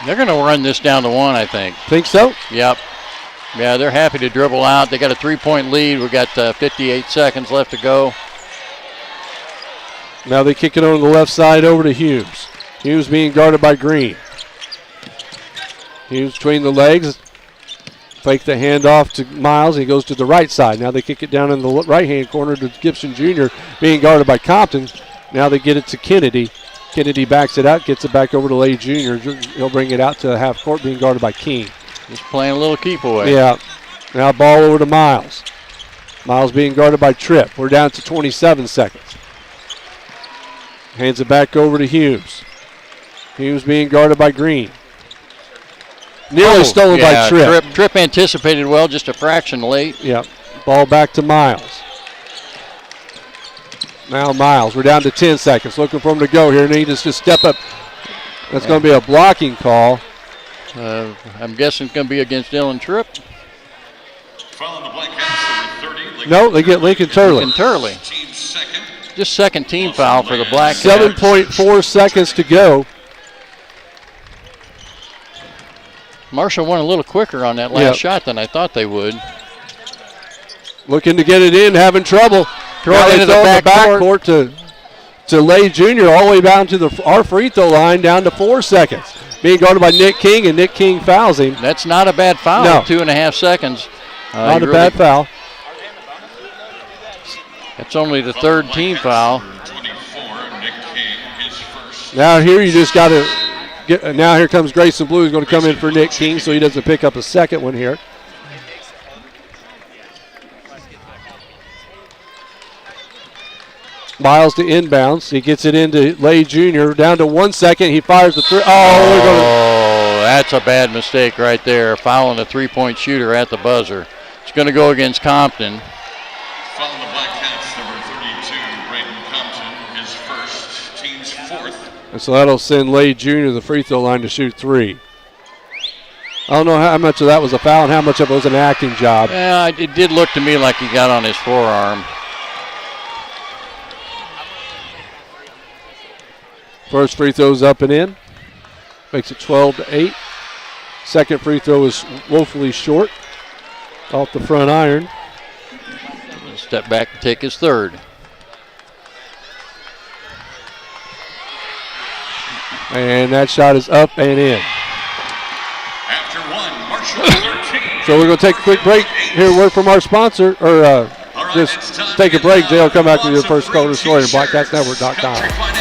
They're going to run this down to one, I think. Think so? Yep. Yeah, they're happy to dribble out. They got a 3-point lead. We've got 58 seconds left to go. Now they kick it on the left side over to Humes. Humes being guarded by Green. Humes between the legs. Fake the handoff to Miles. He goes to the right side. Now they kick it down in the right-hand corner to Gibson Jr. being guarded by Compton. Now they get it to Kennedy. Kennedy backs it out, gets it back over to Lay Jr. He'll bring it out to the half court, being guarded by King. Just playing a little keep away. Yeah. Now ball over to Miles. Miles being guarded by Tripp. We're down to 27 seconds. Hands it back over to Humes. Humes being guarded by Green. Nearly stolen by Tripp. Tripp anticipated well, just a fraction late. Yep. Ball back to Miles. Now Miles. We're down to 10 seconds. Looking for him to go here. Need us to step up. That's going to be a blocking call. I'm guessing it's going to be against Dylan Tripp. Following the Blackcats, number 30. No, they get Lincoln Turley. Lincoln Turley. Team second. Just second team foul for the Blackcats. 7.4 seconds to go. Marshall went a little quicker on that last shot than I thought they would. Looking to get it in, having trouble. Throw it into the backcourt to Lay Jr. all the way down to our free throw line, down to 4 seconds. Being guarded by Nick King, and Nick King fouls him. That's not a bad foul. No. 2.5 seconds. Not a bad foul. It's only the third team foul. 24, Nick King, his first. Now here you just got to get. Now here comes Grayson Blue, who's going to come in for Nick King, so he doesn't pick up a second one here. Miles to inbounds. He gets it into Lay Jr. Down to 1 second. He fires the three. Oh, that's a bad mistake right there. Fouling a three-point shooter at the buzzer. It's going to go against Compton. Following the Blackcats, number 32, Braden Compton, his first, team's fourth. And so that'll send Lay Jr. to the free throw line to shoot three. I don't know how much of that was a foul and how much of it was an acting job. Yeah, it did look to me like he got on his forearm. First free throw's up and in. Makes it 12-8. Second free throw is woefully short. Off the front iron. Step back to take his third. And that shot is up and in. After one, Marshall 13. So we're going to take a quick break. Here, word from our sponsor, or just take a break. Jay will come back with your first quarter story at BlackcatsNetwork.com.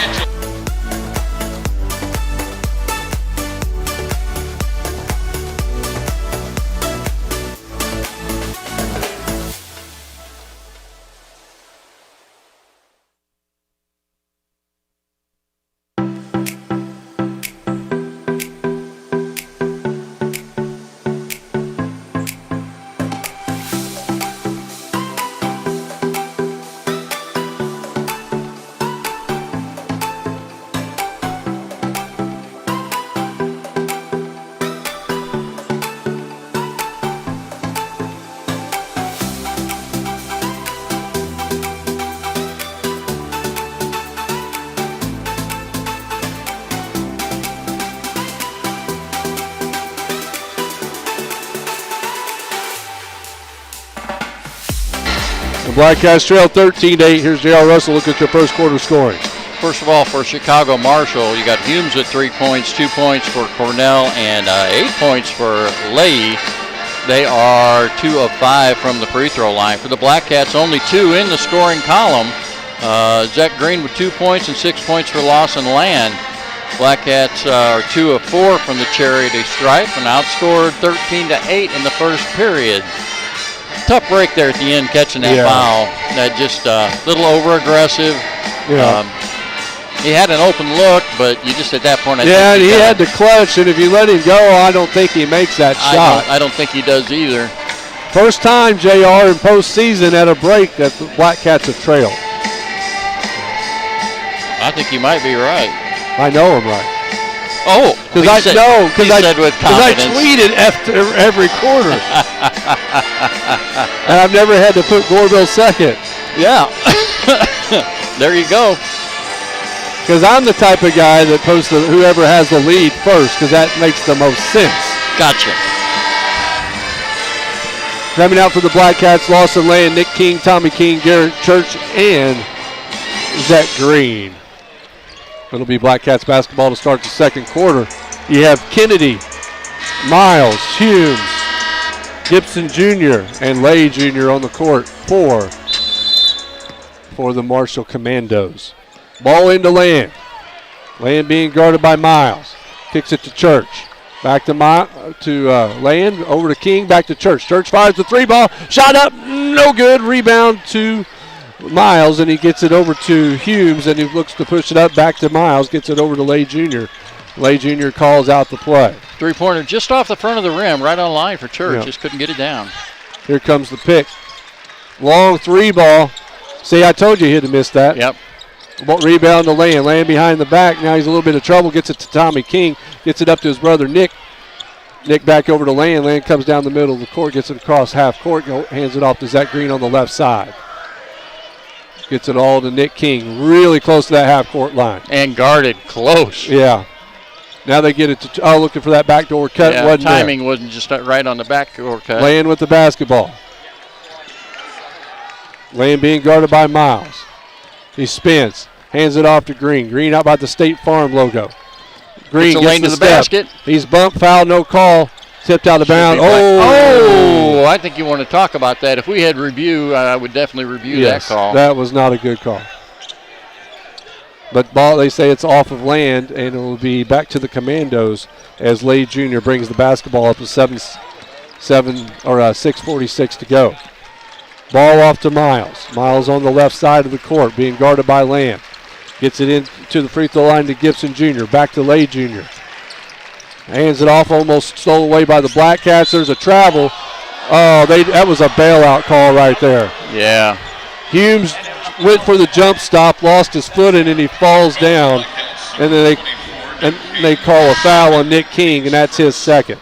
Blackcats trail 13-8. Here's J.R. Russell. Look at your first quarter scoring. First of all, for Chicago Marshall, you got Humes at 3 points, 2 points for Cornell, and 8 points for Leahy. They are 2 of 5 from the free throw line. For the Blackcats, only 2 in the scoring column. Zach Green with 2 points and 6 points for Lawson Land. Blackcats are 2 of 4 from the Charity Stripe and outscored 13-8 in the first period. Tough break there at the end, catching that foul. That just a little over-aggressive. Yeah. He had an open look, but you just at that point. He had to clutch, and if you let him go, I don't think he makes that shot. I don't think he does either. First time, JR, in postseason at a break that the Blackcats have trailed. I think you might be right. I know I'm right. Oh, because I tweeted after every quarter, and I've never had to put Goreville second. Yeah, there you go. Because I'm the type of guy that posts whoever has the lead first, because that makes the most sense. Gotcha. Coming out for the Blackcats, Lawson Land, Nick King, Tommy King, Garrett Church, and Zach Green. It'll be Blackcats basketball to start the second quarter. You have Kennedy, Miles, Humes, Gibson Jr., and Lay Jr. on the court for the Marshall Commandos. Ball into Land. Land being guarded by Miles. Kicks it to Church. Back to Land. Over to King. Back to Church. Church fires the three ball. Shot up. No good. Rebound to Miles, and he gets it over to Humes, and he looks to push it up. Back to Miles. Gets it over to Lay Jr. Lay Jr. calls out the play. Three-pointer just off the front of the rim, right on line for Church. Yep. Just couldn't get it down. Here comes the pick. Long three ball. See, I told you he'd have missed that. Yep. Rebound to Land. Land behind the back. Now he's a little bit of trouble. Gets it to Tommy King. Gets it up to his brother Nick. Nick back over to Land. Land comes down the middle of the court. Gets it across half court. Hands it off to Zach Green on the left side. Gets it all to Nick King. Really close to that half court line. And guarded close. Yeah. Now they get it to, looking for that backdoor cut. Yeah, wasn't timing there. wasn't just right on the backdoor cut. Land with the basketball. Land being guarded by Miles. He spins. Hands it off to Green. Green out by the State Farm logo. Green Gets a gets lane the to the step. basket. He's bumped, foul, no call. Tipped out of bounds. Oh, I think you want to talk about that. If we had review, I would definitely review that call. That was not a good call. But ball, they say it's off of Land, and it will be back to the Commandos as Lay Jr. brings the basketball up to 6:46 to go. Ball off to Miles. Miles on the left side of the court, being guarded by Land. Gets it into the free throw line to Gibson Jr. Back to Lay Jr. Hands it off, almost stolen away by the Blackcats. There's a travel. Oh, that was a bailout call right there. Yeah. Humes went for the jump stop, lost his footing, and he falls down. And then they call a foul on Nick King, and that's his second.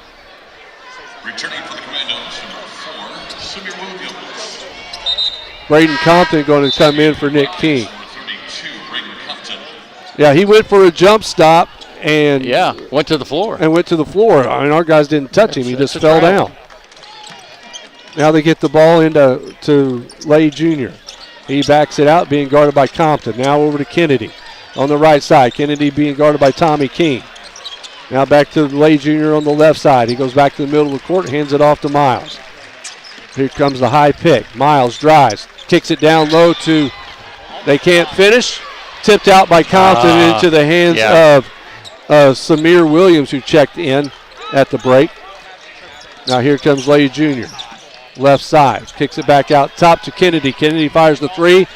Returning for the Commandos, number 4, Samir Williams. Braden Compton going to come in for Nick King. Number 32, Braden Compton. Yeah, he went for a jump stop and went to the floor. I mean, our guys didn't touch him. He just fell down. Now they get the ball to Lay Jr. He backs it out, being guarded by Compton. Now over to Kennedy on the right side. Kennedy being guarded by Tommy King. Now back to Lay Jr. on the left side. He goes back to the middle of the court, hands it off to Miles. Here comes the high pick. Miles drives, kicks it down low to, they can't finish. Tipped out by Compton into the hands of Samir Williams, who checked in at the break. Now here comes Lay Jr. Left side, kicks it back out top to Kennedy. Kennedy fires the three.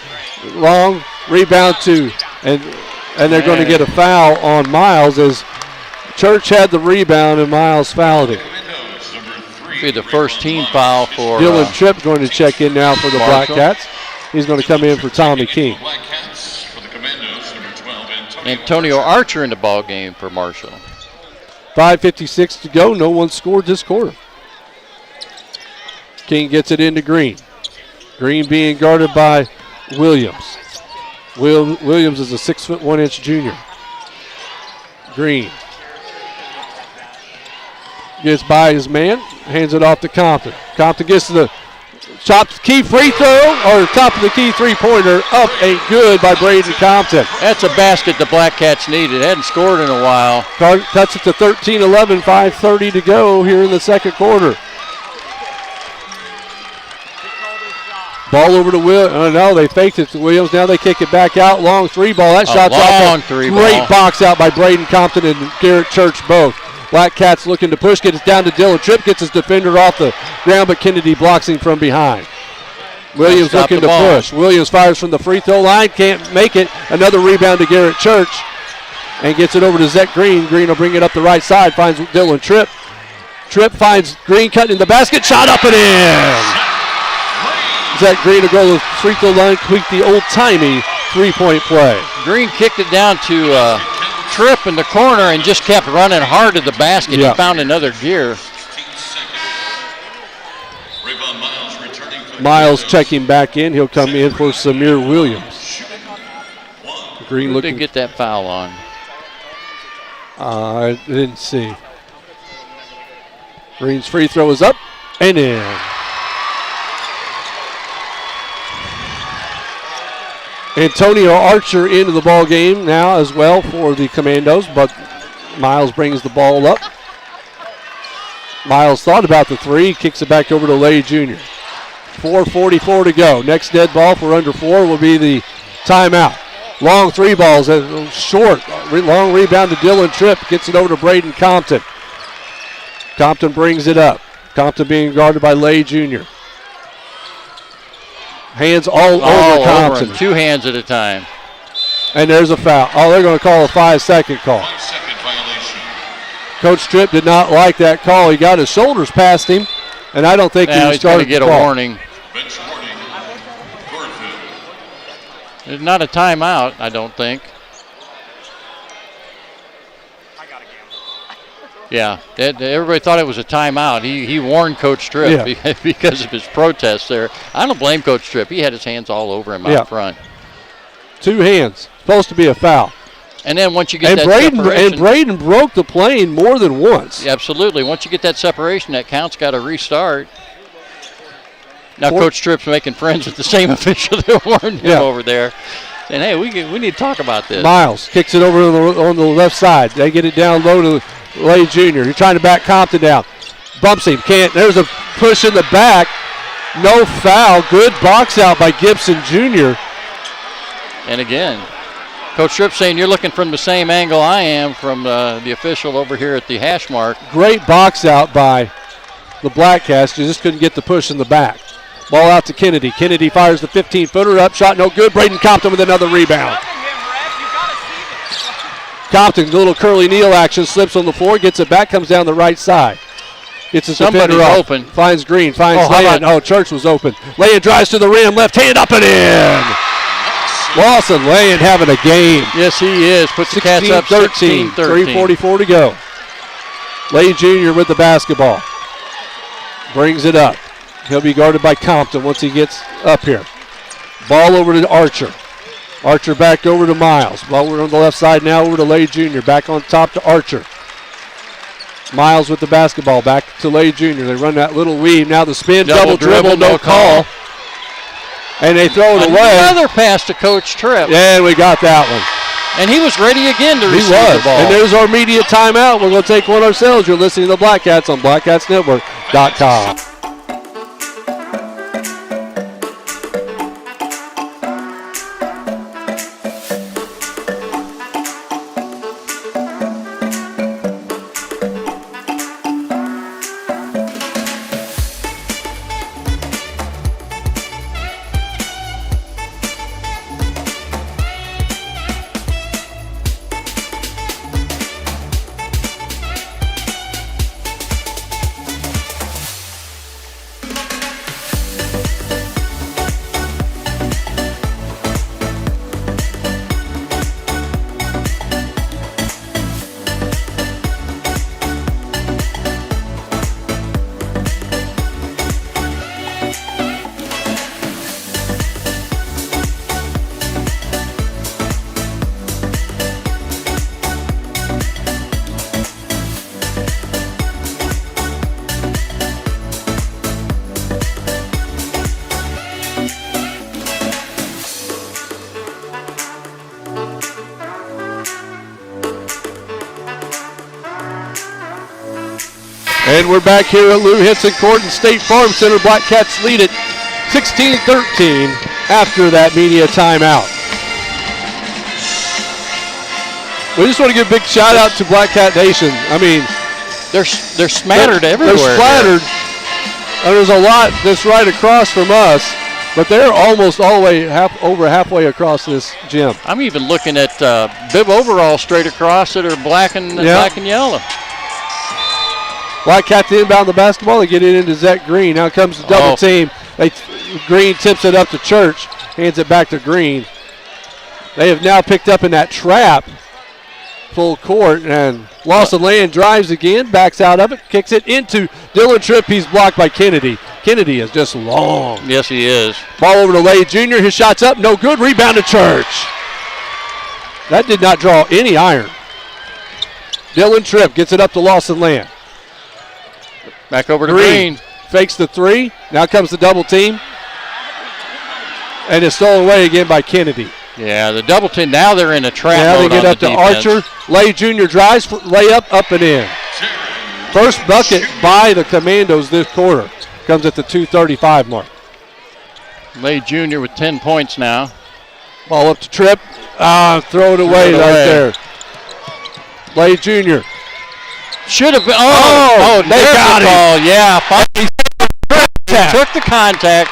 Long rebound and they're going to get a foul on Miles as Church had the rebound and Miles fouled him. Be the first team foul for Dylan Tripp going to check in now for the Blackcats. He's going to come in for Tommy King. Antonio Archer in the ball game for Marshall. 5:56 to go. No one scored this quarter. King gets it into Green. Green being guarded by Williams. Williams is a 6'1" junior. Green gets by his man, hands it off to Compton. Compton gets to the key free throw, or top of the key three-pointer, up and good by Braden Compton. That's a basket the Blackcats needed. Hadn't scored in a while. Cuts it to 13-11, 5:30 to go here in the second quarter. Ball over to Williams. Oh, no, they faked it to Williams. Now they kick it back out. Long three ball. That shot's off. Great box out by Braden Compton and Garrett Church both. Blackcats looking to push. Gets it down to Dylan Tripp. Gets his defender off the ground, but Kennedy blocks him from behind. Williams looking to push. Williams fires from the free throw line. Can't make it. Another rebound to Garrett Church. And gets it over to Zach Green. Green will bring it up the right side. Finds Dylan Tripp. Tripp finds Green cutting in the basket. Shot up and in. Zach Green will go to the free throw line, tweak the old-timey three-point play. Green kicked it down to Tripp in the corner and just kept running hard to the basket. Yeah. He found another gear. Miles checking back in. He'll come in for Samir Williams. Green Who looking. did get that foul on? I didn't see. Green's free throw is up and in. Antonio Archer into the ball game now as well for the Commandos, but Miles brings the ball up. Miles thought about the three, kicks it back over to Lay Jr. 4:44 to go. Next dead ball for under 4 will be the timeout. Long three balls, short. Long rebound to Dylan Tripp. Gets it over to Braden Compton. Compton brings it up. Compton being guarded by Lay Jr. Hands all over Compton. Over him. 2 hands at a time. And there's a foul. Oh, they're going to call a 5-second call. 5-second violation. Coach Tripp did not like that call. He got his shoulders past him, and I don't think he was he's going to get a call. warning. Bench warning. Goreville. It's not a timeout, I don't think. Yeah, everybody thought it was a timeout. He warned Coach Tripp because of his protest there. I don't blame Coach Tripp. He had his hands all over him out front. 2 hands. Supposed to be a foul. And then once you get Braden, separation. And Braden broke the plane more than once. Yeah, absolutely. Once you get that separation, that count's got to restart. Now Coach Tripp's making friends with the same official that warned him over there. And, hey, we need to talk about this. Miles kicks it over on the left side. They get it down low to Lay Jr. He's trying to back Compton down. Bumps him. Can't. There's a push in the back. No foul. Good box out by Gibson Jr. And again, Coach Tripp saying you're looking from the same angle I am from the official over here at the hash mark. Great box out by the Blackcats. You just couldn't get the push in the back. Ball out to Kennedy. Kennedy fires the 15-footer up. Shot no good. Braden Compton with another rebound. Compton, a little curly kneel action, slips on the floor, gets it back, comes down the right side. Gets his defender off. Open. Finds Green, finds Land. Oh, Church was open. Land drives to the rim, left hand up and in. Lawson Land having a game. Yes, he is. Puts the Cats up 16-13. 3:44 to go. Lay Jr. with the basketball. Brings it up. He'll be guarded by Compton once he gets up here. Ball over to Archer. Archer back over to Miles. Ball over on the left side now over to Lay Jr. Back on top to Archer. Miles with the basketball back to Lay Jr. They run that little weave. Now the spin, double dribble, no call. And they throw it away. Another pass to Coach Tripp. And we got that one. And he was ready again to receive the ball. And there's our media timeout. We're going to take one ourselves. You're listening to the Blackcats on BlackcatsNetwork.com. And we're back here at Lou Henson Court and State Farm Center. Blackcats lead it 16-13 after that media timeout. We just want to give a big shout out to Blackcat Nation. I mean, they're smattered everywhere. They're splattered. And there's a lot that's right across from us, but they're almost all the way halfway across this gym. I'm even looking at bib overalls straight across that are black and yellow. Blackcat to inbound the basketball. They get it into Zach Green. Now comes the double team. Green tips it up to Church. Hands it back to Green. They have now picked up in that trap. Full court. And Lawson Land drives again. Backs out of it. Kicks it into Dylan Tripp. He's blocked by Kennedy. Kennedy is just long. Yes, he is. Ball over to Lay Jr. His shot's up. No good. Rebound to Church. That did not draw any iron. Dylan Tripp gets it up to Lawson Land. Back over to Green. Fakes the three. Now comes the double team. And it's stolen away again by Kennedy. Yeah, the double team. Now they're in a trap mode. Now they get up to defense. Archer. Lay Jr. drives. Layup up and in. First bucket by the Commandos this quarter. Comes at the 2:35 mark. Lay Jr. with 10 points now. Ball up to Tripp. Throw it away right there. Lay Jr. Should have been. They there's got the him. call. Yeah, he took the contact.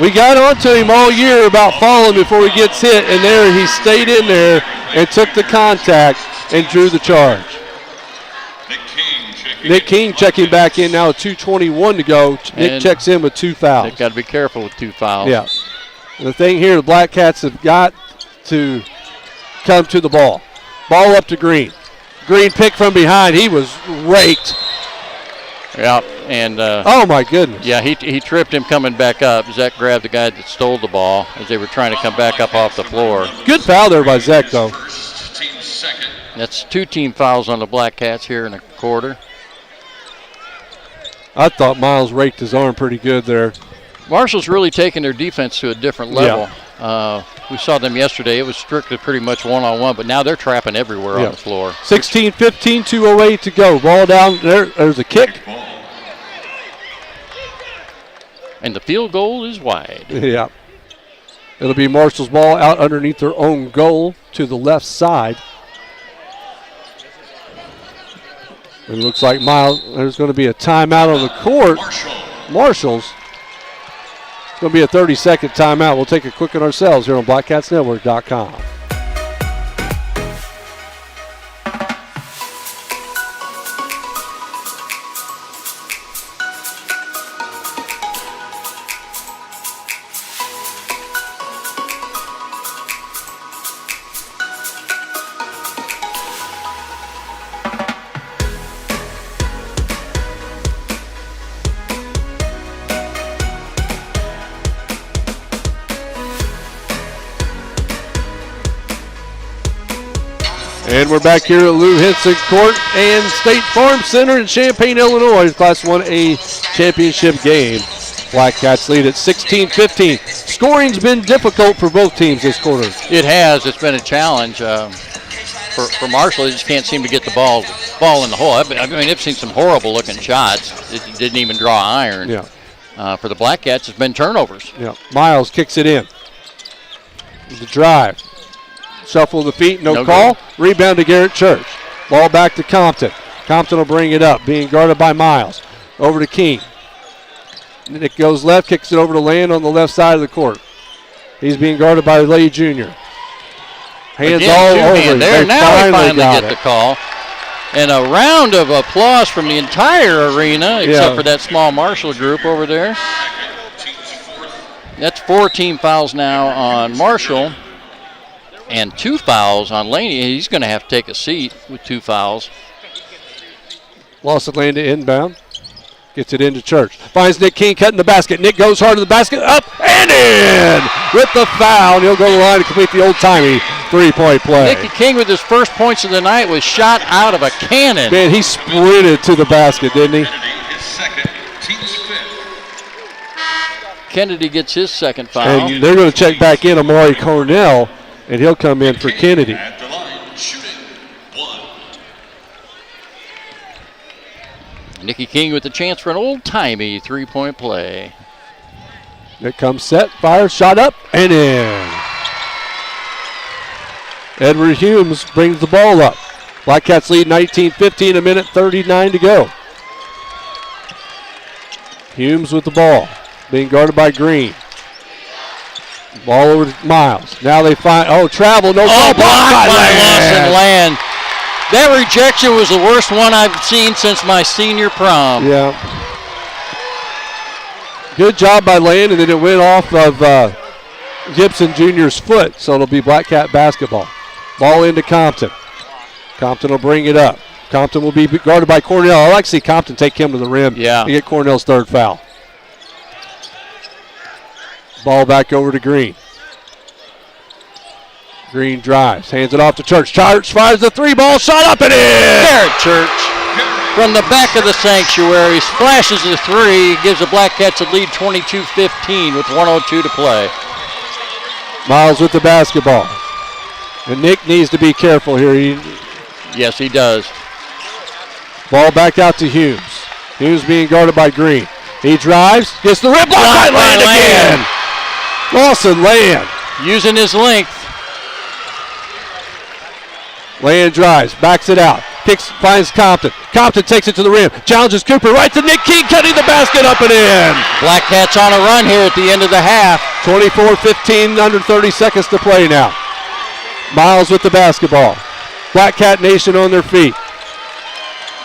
We got onto him all year about falling before he gets hit, and there he stayed in there and took the contact and drew the charge. Nick King checking back in now, 2:21 to go. Nick checks in with 2 fouls. They've got to be careful with 2 fouls. Yeah. And the thing here, the Blackcats have got to come to the ball. Ball up to Green. Green picked from behind. He was raked. Yeah, and oh my goodness. Yeah, he tripped him coming back up. Zach grabbed the guy that stole the ball as they were trying to come back up off the floor. Good foul there by Zach, though. That's 2 team fouls on the Blackcats here in a quarter. I thought Miles raked his arm pretty good there. Marshall's really taking their defense to a different level. Yeah. We saw them yesterday. It was strictly pretty much one-on-one, but now they're trapping everywhere on the floor. 16-15, 2:08 to go. Ball down there. There's a kick. And the field goal is wide. Yeah. It'll be Marshall's ball out underneath their own goal to the left side. It looks like Miles, there's going to be a timeout on the court. Marshall's. It's going to be a 30-second timeout. We'll take a quick one ourselves here on BlackcatsNetwork.com. And we're back here at Lou Henson Court and State Farm Center in Champaign, Illinois. Class 1A championship game. Blackcats lead at 16-15. Scoring's been difficult for both teams this quarter. It has. It's been a challenge. For Marshall, they just can't seem to get the ball in the hole. I mean, they've seen some horrible-looking shots. It didn't even draw iron. Yeah. For the Blackcats, it's been turnovers. Yeah. Miles kicks it in. The drive. Shuffle of the feet, no call. Good. Rebound to Garrett Church. Ball back to Compton. Compton will bring it up, being guarded by Miles. Over to King. Nick goes left, kicks it over to Land on the left side of the court. He's being guarded by Lay Jr. Hands all over. There. Now we finally get the call. And a round of applause from the entire arena, except for that small Marshall group over there. That's 4 team fouls now on Marshall. And 2 fouls on Laney. He's going to have to take a seat with 2 fouls. Lost it lane to inbound. Gets it into Church. Finds Nick King cutting the basket. Nick goes hard to the basket. Up and in with the foul. And he'll go to the line to complete the old-timey 3-point play. Nicky King with his first points of the night was shot out of a cannon. Man, he sprinted to the basket, didn't he? Kennedy gets his second foul. And they're going to check back in Amari Cornell. And he'll come in for Kennedy. At the line, shooting 1. Nicky King with the chance for an old-timey 3-point play. It comes set, fires, shot up, and in. Edward Humes brings the ball up. Blackcats lead 19-15, a minute 39 to go. Humes with the ball, being guarded by Green. Ball over to Miles. Now they find, travel, no ball. Blocked by Lawson Land. That rejection was the worst one I've seen since my senior prom. Yeah. Good job by Land, and then it went off of Gibson Jr.'s foot, so it'll be Blackcat basketball. Ball into Compton. Compton will bring it up. Compton will be guarded by Cornell. I like to see Compton take him to the rim and get Cornell's 3rd foul. Ball back over to Green. Green drives, hands it off to Church. Church fires the 3-ball, shot up and in! Garrett Church from the back of the sanctuary splashes the 3, gives the Blackcats a lead 22-15 with 1:02 to play. Miles with the basketball. And Nick needs to be careful here. Yes, he does. Ball back out to Humes. Humes being guarded by Green. He drives, gets the rip, blocked by Land again! Lawson Land. Using his length. Land drives, backs it out. Kicks, finds Compton. Compton takes it to the rim. Challenges Cooper right to Nick King, cutting the basket up and in. Blackcats on a run here at the end of the half. 24-15, under 30 seconds to play now. Miles with the basketball. Blackcat Nation on their feet.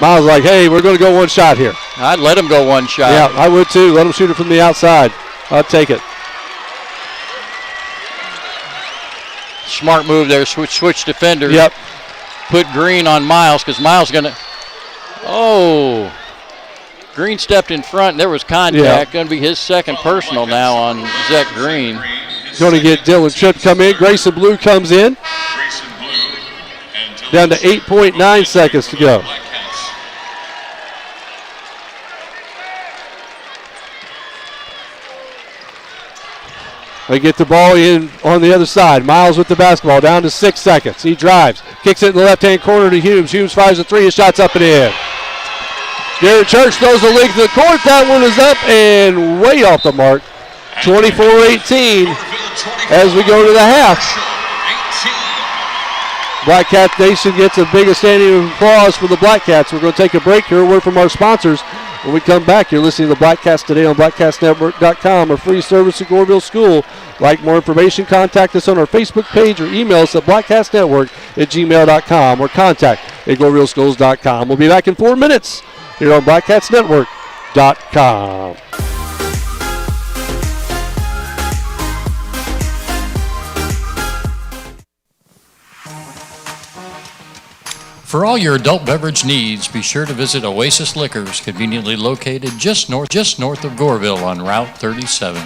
Miles like, hey, we're going to go one shot here. I'd let him go one shot. Yeah, I would too. Let him shoot it from the outside. I'll take it. Smart move there, switch defenders. Yep. Put Green on Miles because Miles going to. Oh. Green stepped in front. And there was contact. Yeah. Going to be his second personal now on Zach Green. Going to get Dylan Tripp come in. Grayson Blue comes in. Down to 8.9 seconds to go. They get the ball in on the other side. Miles with the basketball, down to 6 seconds. He drives, kicks it in the left-hand corner to Humes. Humes fires a three, his shot's up and in. Jared Church throws the length of the court. That one is up and way off the mark. 24-18 as we go to the half. Blackcat Nation gets a big standing applause for the Blackcats. We're going to take a break here. A word from our sponsors. When we come back, you're listening to Blackcats Today on blackcatsnetwork.com, a free service at Goreville School. Like more information, contact us on our Facebook page or email us at blackcatsnetwork@gmail.com or contact at gorevilleschools.com. We'll be back in 4 minutes here on blackcatsnetwork.com. For all your adult beverage needs, be sure to visit Oasis Liquors, conveniently located just north of Goreville on Route 37.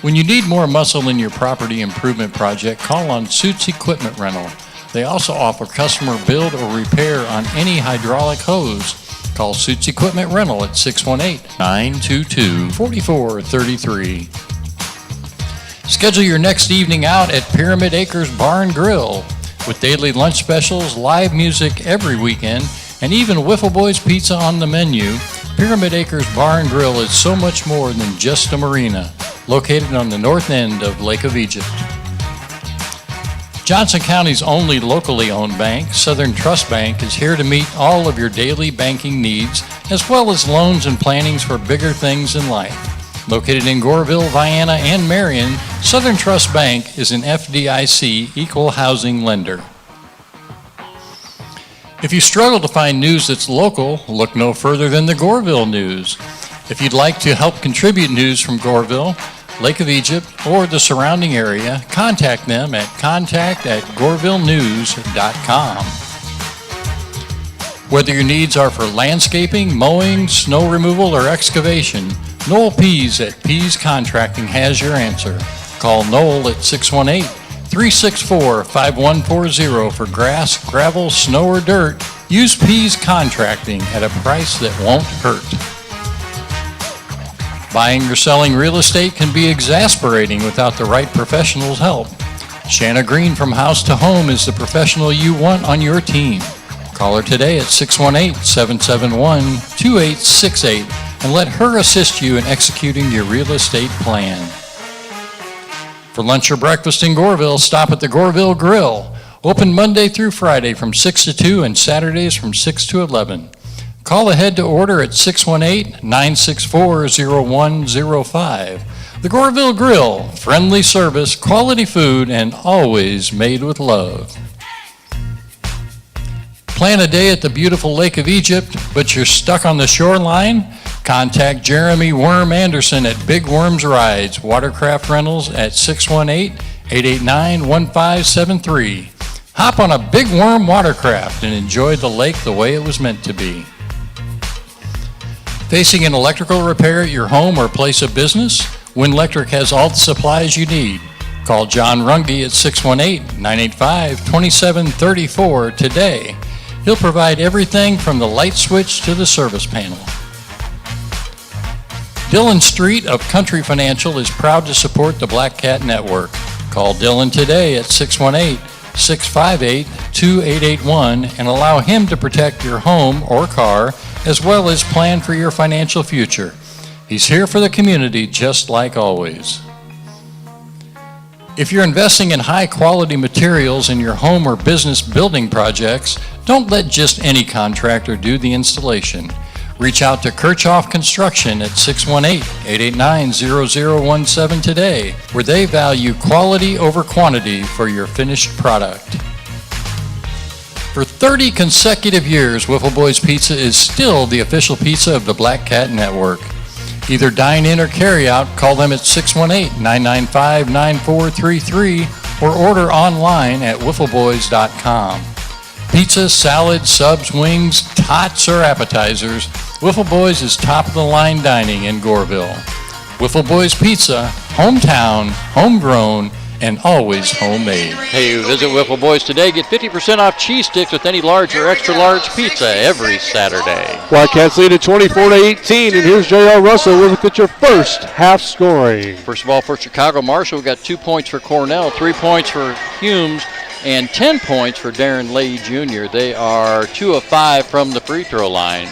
When you need more muscle in your property improvement project, call on Suits Equipment Rental. They also offer customer build or repair on any hydraulic hose. Call Suits Equipment Rental at 618-922-4433. Schedule your next evening out at Pyramid Acres Bar and Grill. With daily lunch specials, live music every weekend, and even Wiffle Boys Pizza on the menu, Pyramid Acres Bar and Grill is so much more than just a marina, located on the north end of Lake of Egypt. Johnson County's only locally owned bank, Southern Trust Bank, is here to meet all of your daily banking needs, as well as loans and plannings for bigger things in life. Located in Goreville, Vienna, and Marion, Southern Trust Bank is an FDIC equal housing lender. If you struggle to find news that's local, look no further than the Goreville News. If you'd like to help contribute news from Goreville, Lake of Egypt, or the surrounding area, contact them at contact@gorevillenews.com. Whether your needs are for landscaping, mowing, snow removal, or excavation, Noel Pease at Pease Contracting has your answer. Call Noel at 618-364-5140 for grass, gravel, snow, or dirt. Use Pease Contracting at a price that won't hurt. Buying or selling real estate can be exasperating without the right professional's help. Shanna Green from House to Home is the professional you want on your team. Call her today at 618-771-2868 and let her assist you in executing your real estate plan. For lunch or breakfast in Goreville, stop at the Goreville Grill. Open Monday through Friday from 6 to 2 and Saturdays from 6 to 11. Call ahead to order at 618-964-0105. The Goreville Grill, friendly service, quality food, and always made with love. Plan a day at the beautiful Lake of Egypt, but you're stuck on the shoreline? Contact Jeremy Worm Anderson at Big Worms Rides, Watercraft Rentals at 618-889-1573. Hop on a Big Worm watercraft and enjoy the lake the way it was meant to be. Facing an electrical repair at your home or place of business? Win Electric has all the supplies you need. Call John Runge at 618-985-2734 today. He'll provide everything from the light switch to the service panel. Dylan Street of Country Financial is proud to support the Blackcat Network. Call Dylan today at 618-658-2881 and allow him to protect your home or car as well as plan for your financial future. He's here for the community just like always. If you're investing in high-quality materials in your home or business building projects, don't let just any contractor do the installation. Reach out to Kirchhoff Construction at 618-889-0017 today, where they value quality over quantity for your finished product. For 30 consecutive years, Wiffle Boys Pizza is still the official pizza of the Black Cat Network. Either dine in or carry out, call them at 618-995-9433 or order online at wiffleboys.com. Pizza, salad, subs, wings, tots, or appetizers, Wiffle Boys is top-of-the-line dining in Goreville. Wiffle Boys Pizza, hometown, homegrown, and always homemade. Hey, visit Wiffle Boys today. Get 50% off cheese sticks with any large or extra large pizza every Saturday. Blackcats lead at 24-18, and here's J.R. Russell with your first half scoring. First of all, for Chicago Marshall, we got 2 points for Cornell, 3 points for Humes, and 10 points for Darren Leahy Jr. They are 2 of 5 from the free throw line.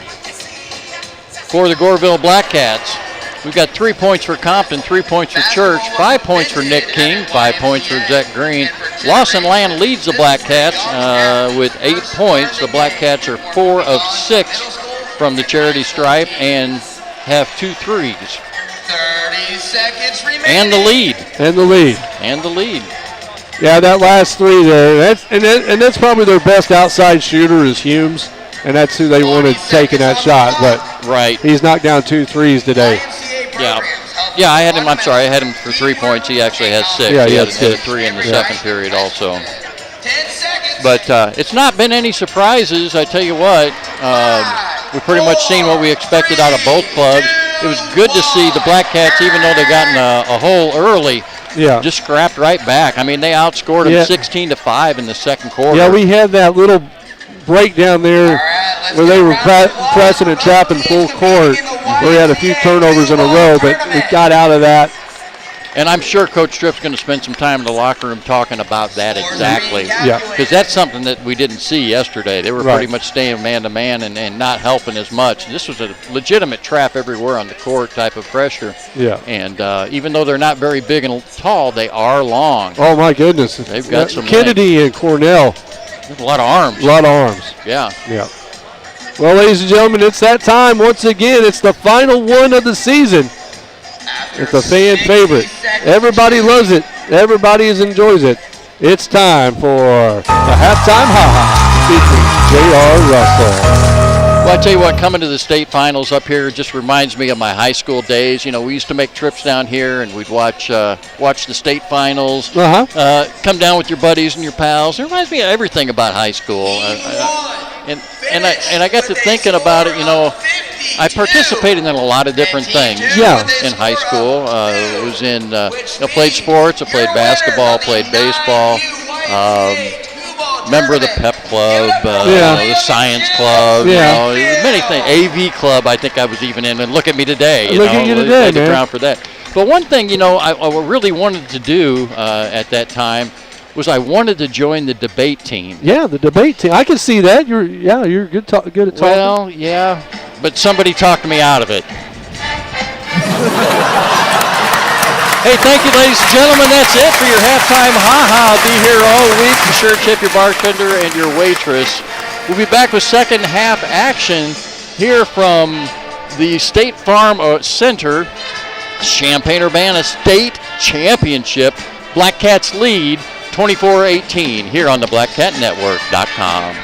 For the Goreville Blackcats, we've got 3 points for Compton, 3 points for Church, 5 points for Nick King, 5 points for Zach Green. Lawson Land leads the Blackcats with 8 points. The Blackcats are 4 of 6 from the charity stripe and have 2 threes. 30 seconds remaining. And the lead. And the lead. And the lead. Yeah, that last three there, that's probably their best outside shooter is Humes, and that's who they wanted taking that shot. But right, he's knocked down 2 threes today. Yeah, I had him. I'm sorry, I had him for 3 points. He actually has 6. Yeah, he had 6. a 3 in the second period also. But it's not been any surprises. I tell you what, we've pretty much seen what we expected out of both clubs. It was good to see the Blackcats, even though they got in a hole early, just scrapped right back. I mean, they outscored them 16-5 in the second quarter. Yeah, we had that little breakdown there where they were pressing and trapping full court, where we had a few turnovers in a row, but we got out of that. And I'm sure Coach Tripp's going to spend some time in the locker room talking about that exactly. Yeah. Because that's something that we didn't see yesterday. They were pretty much staying man-to-man and not helping as much. This was a legitimate trap everywhere on the court type of pressure. Yeah. And even though they're not very big and tall, they are long. Oh, my goodness. They've got some Kennedy length. and Cornell. A lot of arms. A lot of arms. Yeah. Yeah. Well, ladies and gentlemen, it's that time once again. It's the final one of the season. It's a fan favorite. Everybody loves it. Everybody enjoys it. It's time for the halftime ha-ha featuring J.R. Russell. Well, I tell you what, coming to the state finals up here just reminds me of my high school days. You know, we used to make trips down here and we'd watch the state finals. Come down with your buddies and your pals. It reminds me of everything about high school. And I got to thinking about it. You know, I participated in a lot of different things. In high school, I was in. I played sports. I played basketball. Played baseball. Member of the pep club. The science club. You know, many things. AV club. I think I was even in. And look at me today. Look at you today, man. Ground for that. But one thing, you know, I really wanted to do at that time was I wanted to join the debate team. Yeah, the debate team. I can see that. You're good at talking. Well, yeah, but somebody talked me out of it. Hey, thank you, ladies and gentlemen. That's it for your halftime ha-ha. I'll be here all week. Be sure to tip your bartender and your waitress. We'll be back with second half action here from the State Farm Center. Champaign-Urbana State Championship. Blackcats lead 24-18 here on the BlackCatNetwork.com.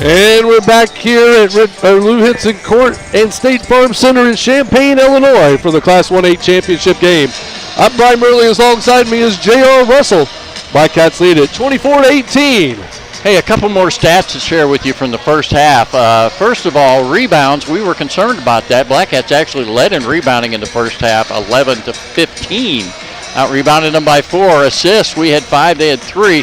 And we're back here at Lou Henson Court and State Farm Center in Champaign, Illinois for the Class 1A championship game. I'm Brian Murley. Alongside me is J.R. Russell. Blackcats lead at 24-18. Hey, a couple more stats to share with you from the first half. First of all, rebounds, we were concerned about that. Blackcats actually led in rebounding in the first half, 11-15. Out-rebounded them by 4. Assists, we had 5, they had 3.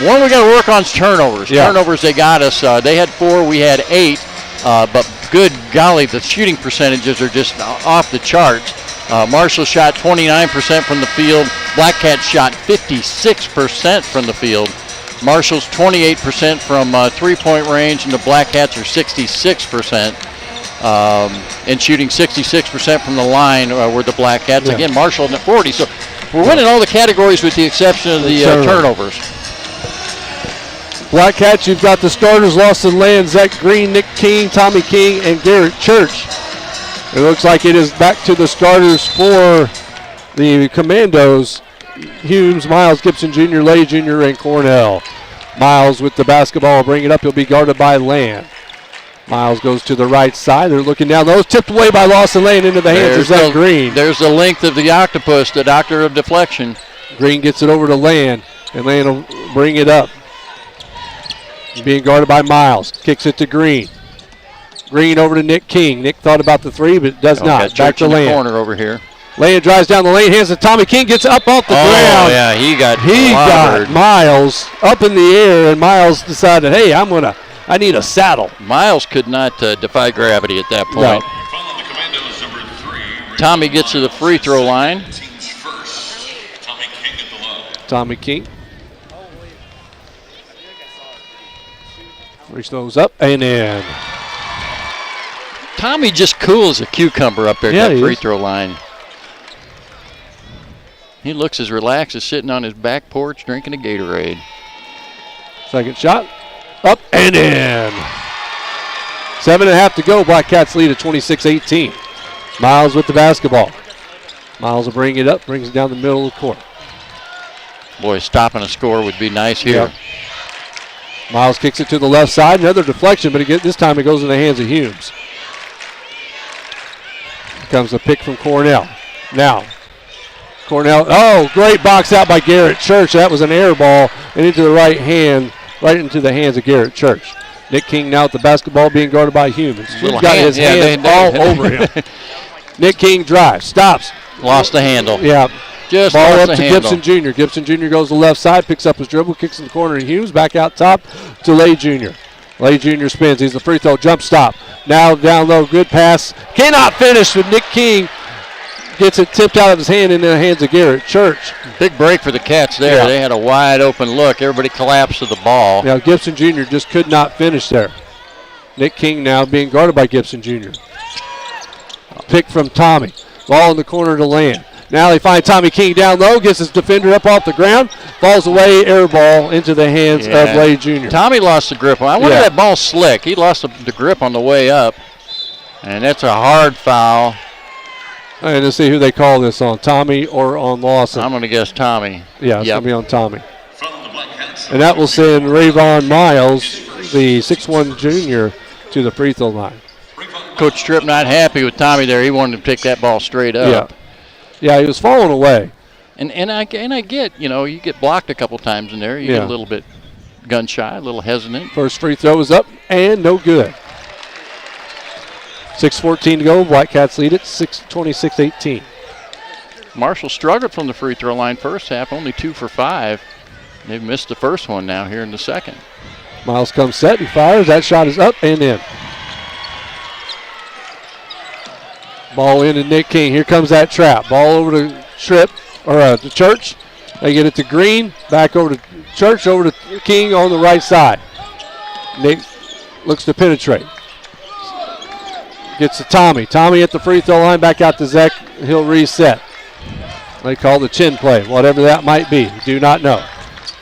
One we got to work on is turnovers. Yeah. Turnovers, they got us. They had 4, we had 8. But good golly, the shooting percentages are just off the charts. Marshall shot 29% from the field. Blackcats shot 56% from the field. Marshall's 28% from three-point range, and the Blackcats are 66%. And shooting 66% from the line were the Blackcats. Yeah. Again, Marshall at 40. So we're winning all the categories with the exception of the turnovers. Blackcats, you've got the starters: Lawson Land, Zach Green, Nick King, Tommy King, and Garrett Church. It looks like it is back to the starters for the Commandos: Humes, Miles, Gibson Jr., Lay Jr., and Cornell. Miles with the basketball, bring it up. He'll be guarded by Land. Miles goes to the right side. They're looking down. Those tipped away by Lawson Land into the hands of Zach Green. There's the length of the octopus, the doctor of deflection. Green gets it over to Land, and Land will bring it up. Being guarded by Miles. Kicks it to Green. Green over to Nick King. Nick thought about the three, but does not. Back to Land. Corner over here. Land drives down the lane, hands to Tommy King, gets up off the ground. Oh, yeah, he got Miles up in the air, and Miles decided, hey, I need a saddle. Miles could not defy gravity at that point. No. Tommy gets to the free throw line. Tommy King. Reach those up and in. Tommy just cool as a cucumber up there at that free throw line. He looks as relaxed as sitting on his back porch drinking a Gatorade. Second shot. Up and in. 7.5 to go. Blackcats lead at 26-18. Miles with the basketball. Miles will bring it up, brings it down the middle of the court. Boy, stopping a score would be nice here. Yeah. Miles kicks it to the left side. Another deflection, but this time it goes in the hands of Humes. Here comes a pick from Cornell. Now, Cornell, great box out by Garrett Church. That was an air ball and into the right into the hands of Garrett Church. Nick King now with the basketball being guarded by Humes. He's got his hands all over him. Nick King drives, stops. Lost the handle. Yeah. Just ball lost up the to handle. Gibson Jr. Gibson Jr. goes to the left side, picks up his dribble, kicks in the corner, and Humes back out top to Lay Jr. Lay Jr. spins. He's the free throw jump stop. Now down low, good pass. Cannot finish, but Nick King gets it tipped out of his hand into the hands of Garrett Church. Big break for the Cats there. Yeah. They had a wide open look. Everybody collapsed to the ball. Now Gibson Jr. just could not finish there. Nick King now being guarded by Gibson Jr. Pick from Tommy. Ball in the corner to Land. Now they find Tommy King down low, gets his defender up off the ground, falls away, air ball into the hands of Lay Jr. Tommy lost the grip. I wonder if that ball slick. He lost the grip on the way up, and that's a hard foul. And let's see who they call this on, Tommy or on Lawson. I'm going to guess Tommy. Yeah, it's going to be on Tommy. And that will send Rayvon Miles, the 6'1 junior, to the free throw line. Coach Tripp not happy with Tommy there. He wanted to pick that ball straight up. Yeah, he was falling away. And I get, you get blocked a couple times in there. You get a little bit gun shy, a little hesitant. First free throw is up and no good. 6:14 to go. Blackcats lead it 26-18. Marshall struggled from the free throw line first half, only 2 for 5. They've missed the first one now here in the second. Miles comes set, he fires. That shot is up and in. Ball in to Nick King. Here comes that trap. Ball over to to Church. They get it to Green. Back over to Church. Over to King on the right side. Nick looks to penetrate. Gets to Tommy. Tommy at the free throw line. Back out to Zach. He'll reset. They call the chin play. Whatever that might be. We do not know.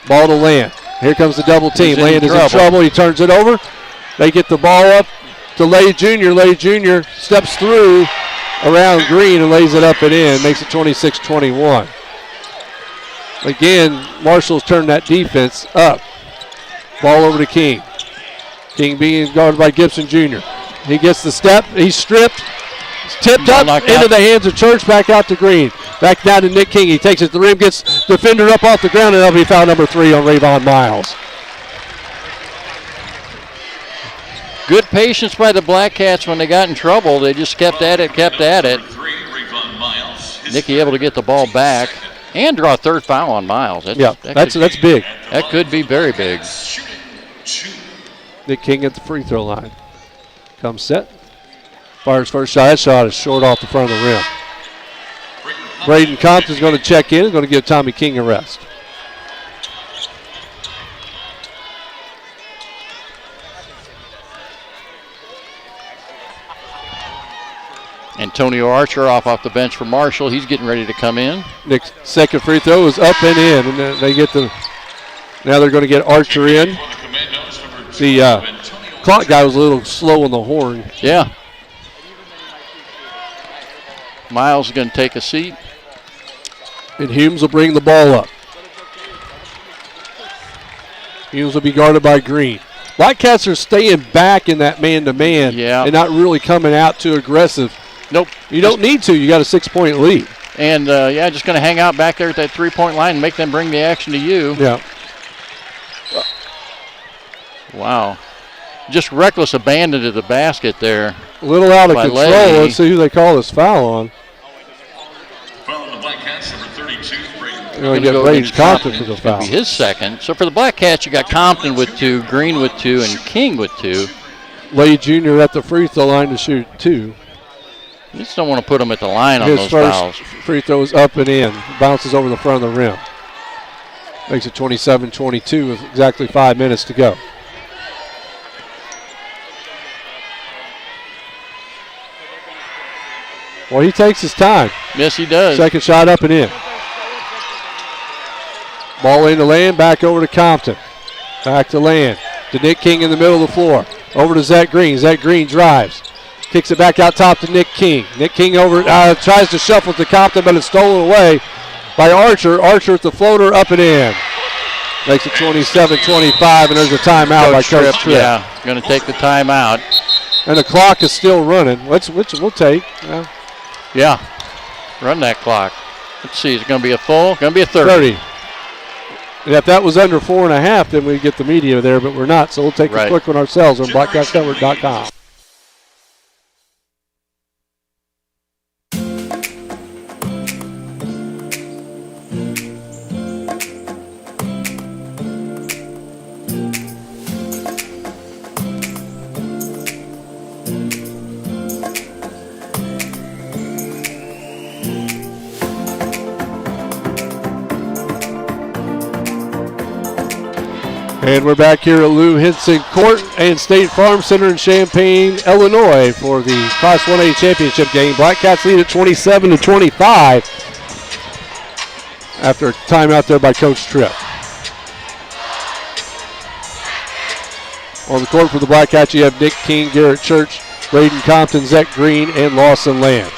Ball to Land. Here comes the double team. Land is in trouble. He turns it over. They get the ball up to Lay Jr. Lay Jr. steps through around Green and lays it up and in. Makes it 26-21. Again, Marshall's turned that defense up. Ball over to King. King being guarded by Gibson Jr. He gets the step. He's stripped. Tipped up into the hands of Church, back out to Green. Back down to Nick King. He takes it to the rim, gets defender up off the ground, and that'll be foul number 3 on Rayvon Miles. Good patience by the Blackcats when they got in trouble. They just kept at it. Nicky able to get the ball back and draw a third foul on Miles. That's big. That could be very big. Nick King at the free throw line. Comes set. Fires first shot. That shot is short off the front of the rim. Braden Compton's going to check in. Going to give Tommy King a rest. Antonio Archer off the bench for Marshall. He's getting ready to come in. Nick's second free throw is up and in. And they get now they're going to get Archer in. The clock guy was a little slow on the horn. Yeah. Miles is going to take a seat. And Humes will bring the ball up. Humes will be guarded by Green. Blackcats are staying back in that man-to-man and not really coming out too aggressive. Nope. You don't need to. You got a 6-point lead. And, just going to hang out back there at that three-point line and make them bring the action to you. Yeah. Wow. Just reckless abandon to the basket there. A little out of control. Leahy. Let's see who they call this foul on. Foul on the Blackcats, number 32, Braden. You're going to get Braden Compton for the foul. Be his second. So for the Blackcats, you got Compton with 2, Green with 2, and King with 2. Lay Jr. at the free throw line to shoot 2. You just don't want to put him at the line on His those first fouls. free throw is up and in. Bounces over the front of the rim. Makes it 27-22 with exactly 5 minutes to go. Well, he takes his time. Yes, he does. Second shot up and in. Ball into Land, back over to Compton. Back to Land. To Nick King in the middle of the floor. Over to Zach Green. Zach Green drives. Kicks it back out top to Nick King. Nick King over tries to shuffle to Compton, but it's stolen away by Archer. Archer with the floater up and in. Makes it 27-25, and there's a timeout by Coach Tripp. Yeah, going to take the timeout. And the clock is still running, which we'll take. Yeah, run that clock. Let's see, is it going to be a full? Going to be a 30. And if that was under 4.5, then we'd get the media there, but we're not, so we'll take a quick one ourselves on blackcatscovered.com. And we're back here at Lou Henson Court and State Farm Center in Champaign, Illinois for the Class 1A championship game. Blackcats lead at 27-25 after a timeout there by Coach Tripp. On the court for the Blackcats, you have Nick King, Garrett Church, Braden Compton, Zach Green, and Lawson Land.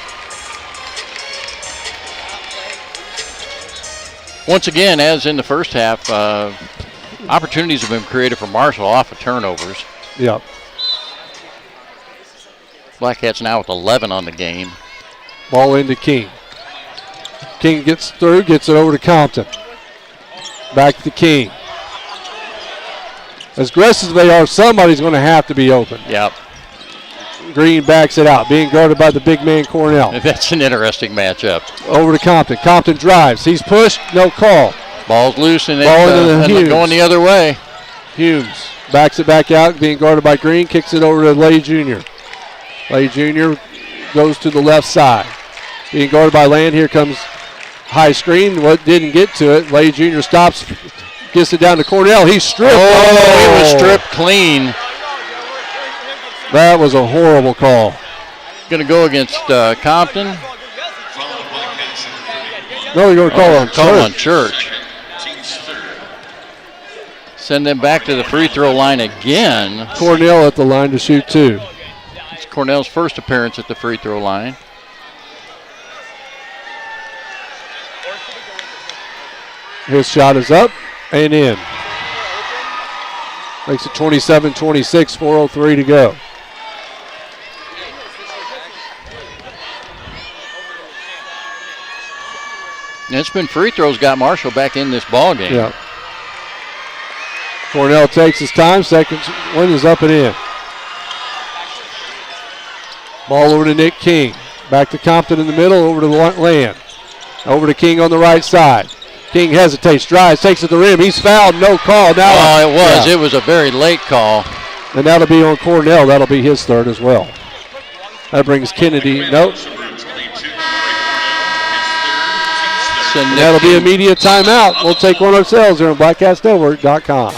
Once again, as in the first half, opportunities have been created for Marshall off of turnovers. Yep. Blackcats now with 11 on the game. Ball into King. King gets through, gets it over to Compton. Back to King. As aggressive as they are, somebody's going to have to be open. Yep. Green backs it out, being guarded by the big man Cornell. That's an interesting matchup. Over to Compton. Compton drives. He's pushed, no call. Ball's loose and it's going the other way. Humes backs it back out, being guarded by Green, kicks it over to Lay Jr. Lay Jr. goes to the left side. Being guarded by Land, here comes high screen. What didn't get to it. Lay Jr. stops, gets it down to Cornell. He's stripped. Oh, he was stripped clean. That was a horrible call. Going to go against Compton. No, you're going to call on Church. Send them back to the free throw line again. Cornell at the line to shoot 2. It's Cornell's first appearance at the free throw line. His shot is up and in. Makes it 27-26, 4:03 to go. And it's been free throws got Marshall back in this ball game. Yeah. Cornell takes his time. Second one is up and in. Ball over to Nick King. Back to Compton in the middle, over to Land. Over to King on the right side. King hesitates, drives, takes it to the rim. He's fouled, no call. Now, it was. Yeah. It was a very late call. And that'll be on Cornell. That'll be his third as well. That brings Kennedy. Nope. And that'll be immediate timeout. We'll take one ourselves here on BlackcatsNetwork.com.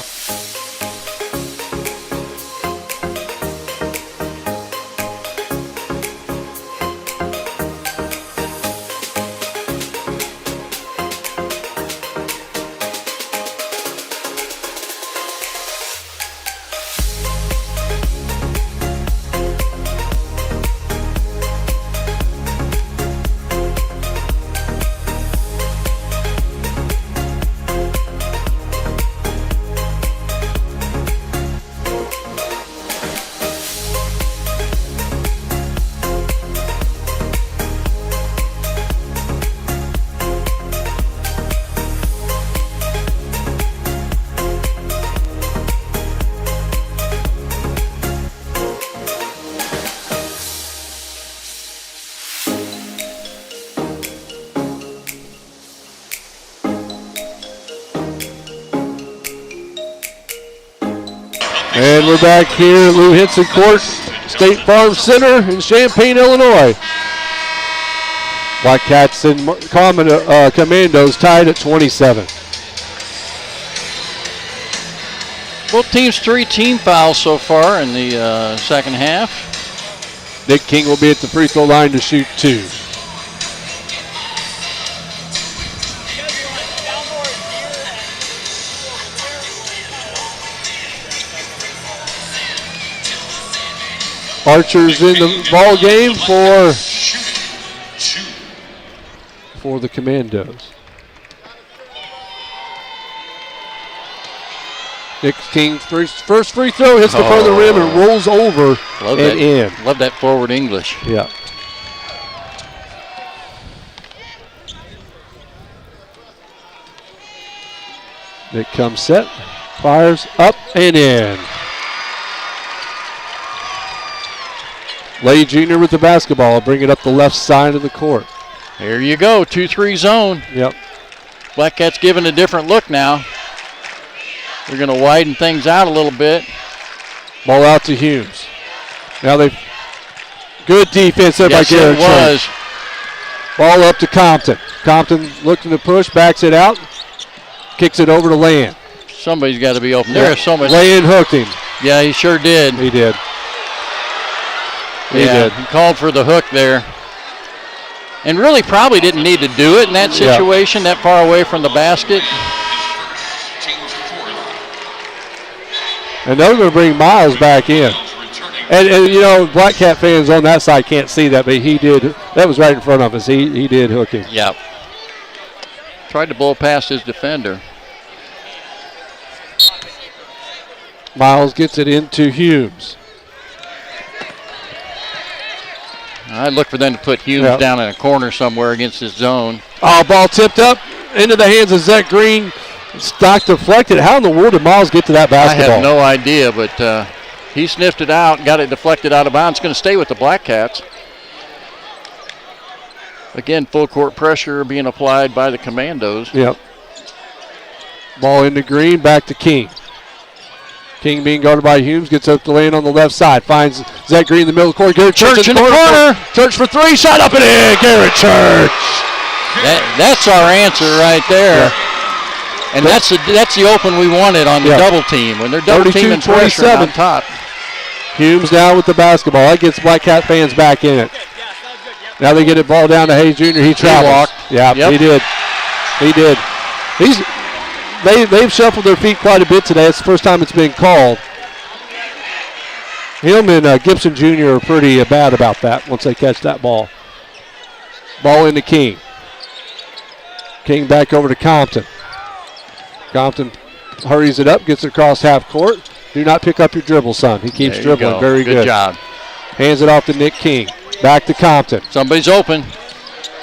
And we're back here at Lou Henson Court, State Farm Center in Champaign, Illinois. Blackcats and Commandos tied at 27. Both teams 3 team fouls so far in the second half. Nick King will be at the free throw line to shoot 2. Archer's in the ball game for the Commandos. Nick King first free throw hits the front of the rim and rolls over in. Love that forward English. Yeah. Nick comes set, fires up and in. Lay Jr. with the basketball. Bring it up the left side of the court. Here you go, 2-3 zone. Yep. Blackcats giving a different look now. They're going to widen things out a little bit. Ball out to Humes. Now good defense there by Garrett. Yes, it was. Ball up to Compton. Compton looking to push, backs it out, kicks it over to Land. Somebody's got to be open. There's so much. Land hooked him. Yeah, he sure did. He did. He called for the hook there. And really probably didn't need to do it in that situation, that far away from the basket. And they're going to bring Miles back in. And you know, Blackcat fans on that side can't see that, but he did. That was right in front of us. He did hook him. Yep. Tried to blow past his defender. Miles gets it into Humes. I'd look for them to put Humes down in a corner somewhere against his zone. Oh, ball tipped up into the hands of Zach Green. Stock deflected. How in the world did Miles get to that basketball? I have no idea, but he sniffed it out, got it deflected out of bounds. It's going to stay with the Blackcats. Again, full court pressure being applied by the Commandos. Yep. Ball into Green, back to King. King being guarded by Humes, gets up the lane on the left side, finds Zach Green in the middle of the court. Garrett Church in the corner. Church for 3, shot up and in. Garrett Church. That's our answer right there. Yeah. And that's the open we wanted on the double team. When they're double teaming pressure on top. Humes now with the basketball. That gets Blackcat fans back in it. Now they get it ball down to Hayes Jr. He travels. Yeah, he did. He did. They've shuffled their feet quite a bit today. It's the first time it's been called. Him and Gibson Jr. are pretty bad about that once they catch that ball. Ball into King. King back over to Compton. Compton hurries it up, gets it across half court, Do not pick up your dribble, son. He keeps There you dribbling. go. Very good. Good job. Hands it off to Nick King. Back to Compton. Somebody's open.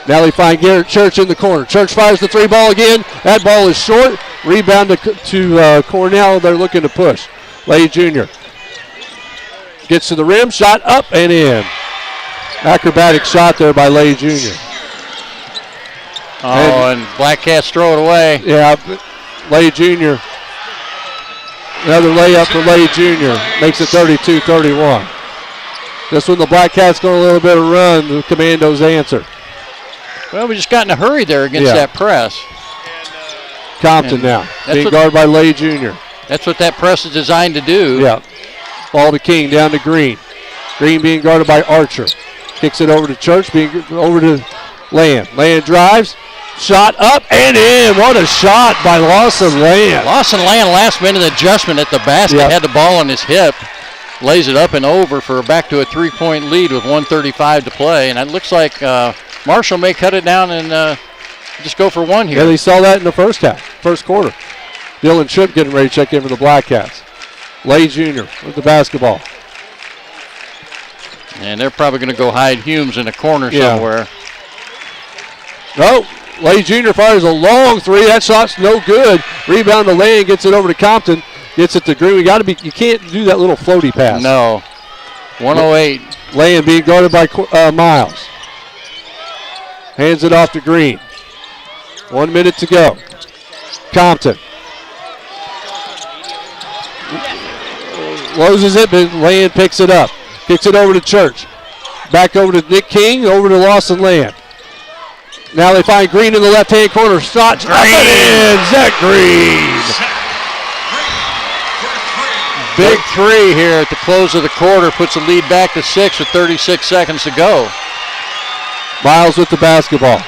Now they find Garrett Church in the corner. Church fires the 3 ball again. That ball is short. Rebound to Cornell. They're looking to push. Lay Jr. gets to the rim. Shot up and in. Acrobatic shot there by Lay Jr. And Blackcats throw it away. Yeah, Lay Jr. Another layup for Lay Jr. Makes it 32-31. Just when the Blackcats going a little bit of run, the Commandos answer. Well, we just got in a hurry there against that press. Compton now, being guarded by Lay Jr. That's what that press is designed to do. Yeah. Ball to King, down to Green. Green being guarded by Archer. Kicks it over to Church, being over to Land. Land drives. Shot up and in. What a shot by Lawson Land. Lawson Land, last minute adjustment at the basket. Yep. Had the ball on his hip. Lays it up and over for back to a 3-point lead with 1:35 to play. And it looks like Marshall may cut it down and just go for one here. Yeah, they saw that in the first quarter. Dylan Tripp getting ready to check in for the Blackcats. Lay Jr. with the basketball. And they're probably going to go hide Humes in a corner somewhere. No, Lay Jr. fires a long 3. That shot's no good. Rebound to Lay and gets it over to Compton. Gets it to Green. You can't do that little floaty pass. No. 108. Lay being guarded by Miles. Hands it off to Green. 1 minute to go. Compton. Loses it, but Land picks it up. Kicks it over to Church. Back over to Nick King, over to Lawson Land. Now they find Green in the left-hand corner. Shot up and in. Zach Green. Big 3 here at the close of the quarter. Puts the lead back to 6 with 36 seconds to go. Miles with the basketball.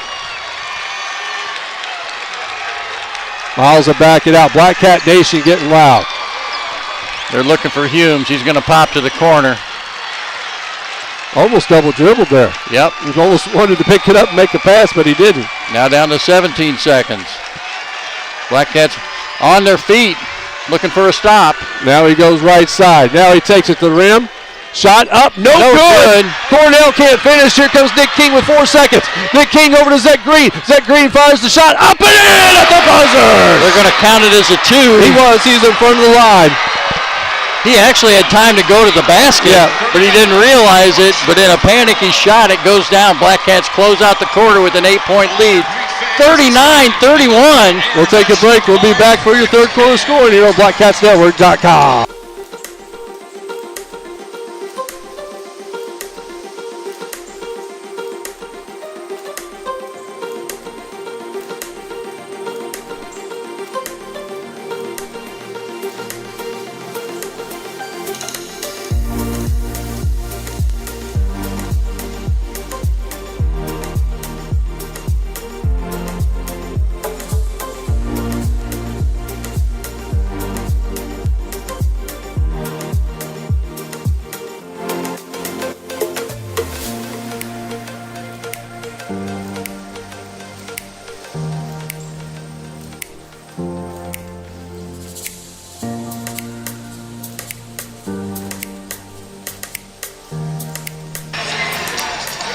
Miles will back it out. Blackcat Nation getting loud. They're looking for Humes. He's going to pop to the corner. Almost double dribbled there. Yep. He almost wanted to pick it up and make a pass, but he didn't. Now down to 17 seconds. Blackcats on their feet, looking for a stop. Now he goes right side. Now he takes it to the rim. Shot up, no good. Cornell can't finish. Here comes Nick King with 4 seconds. Nick King over to Zach Green. Zach Green fires the shot up and in at the buzzer. They're going to count it as a 2. He's in front of the line. He actually had time to go to the basket, but he didn't realize it. But in a panic, he shot. It goes down. Blackcats close out the quarter with an 8-point lead. 39-31. We'll take a break. We'll be back for your third quarter scoring here on BlackcatsNetwork.com.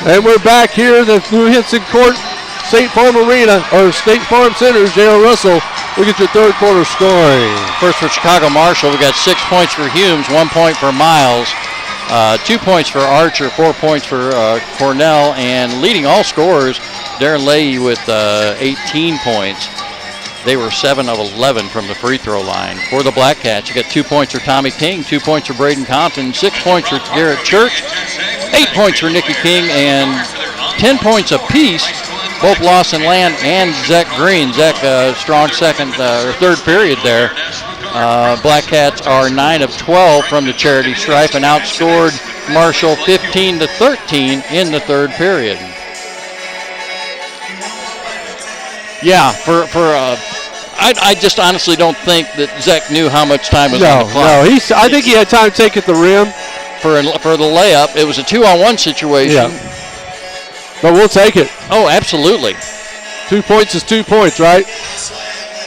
And we're back here in the New Henson Court, State Farm Arena, or State Farm Center. J.R. Russell, look at your third quarter scoring. First for Chicago Marshall, we got 6 points for Humes, 1 point for Miles, 2 points for Archer, 4 points for Cornell, and leading all scorers, Darren Leahy with 18 points. They were 7 of 11 from the free throw line. For the Blackcats, you got 2 points for Tommy King, 2 points for Braden Compton, 6 points for Garrett Church, 8 points for Nicky King, and 10 points apiece, both Lawson Land and Zach Green. Zach, strong third period there. Blackcats are 9 of 12 from the charity stripe and outscored Marshall 15-13 in the third period. Yeah, I just honestly don't think that Zach knew how much time was on the clock. No, I think he had time to take it to the rim. For the layup, it was a 2-on-1 situation. Yeah. But we'll take it. Oh, absolutely. 2 points is 2 points, right?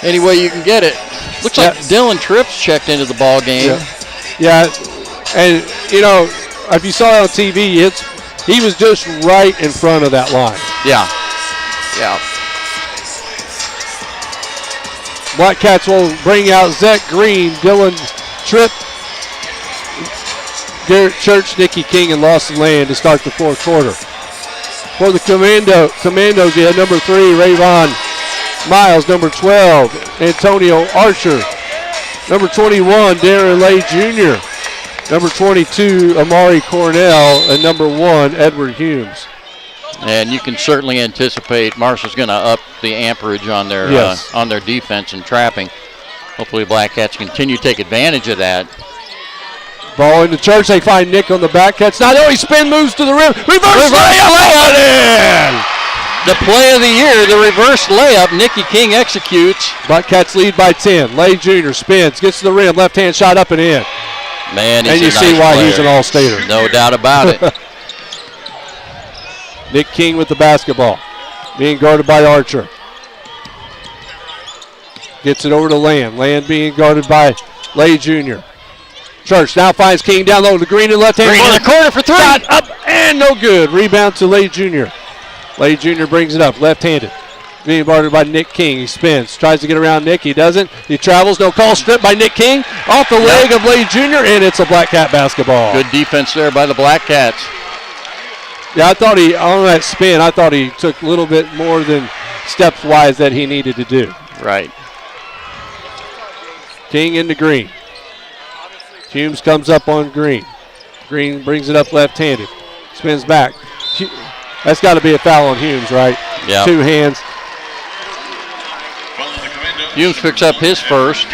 Any way you can get it. Looks like Dylan Tripp's checked into the ball game. Yeah, and you know, if you saw it on TV, he was just right in front of that line. Yeah. Yeah. Blackcats will bring out Zach Green, Dylan Tripp, Garrett Church, Nikki King, and Lawson Land to start the fourth quarter. For the Commandos, you had number 3, Rayvon Miles, number 12, Antonio Archer, number 21, Darren Lay Jr., number 22, Amari Cornell, and number 1, Edward Humes. And you can certainly anticipate Marshall's going to up the amperage on their defense and trapping. Hopefully Blackcats continue to take advantage of that. Ball into Church. They find Nick on the back. Catch. Now he spin moves to the rim. Reverse layup. In. The play of the year, the reverse layup. Nikki King executes. Blackcats lead by 10. Lay Jr. spins, gets to the rim, left hand shot up and in. Man, and you see why he's an all-stater. No doubt about it. Nick King with the basketball, being guarded by Archer. Gets it over to Land. Land being guarded by Lay Jr. Church now finds King down low to Green in left hand. Green in the corner for 3. Shot up and no good. Rebound to Lay Jr. Lay Jr. brings it up left-handed. Being guarded by Nick King. He spins, tries to get around Nick. He doesn't. He travels. No call. Stripped by Nick King. Off the leg of Lay Jr. and it's a Blackcat basketball. Good defense there by the Blackcats. Yeah, I thought on that spin, I thought he took a little bit more than steps-wise that he needed to do. Right. King into Green. Humes comes up on Green. Green brings it up left-handed. Spins back. That's got to be a foul on Humes, right? Yeah. 2 hands. Humes picks up his first.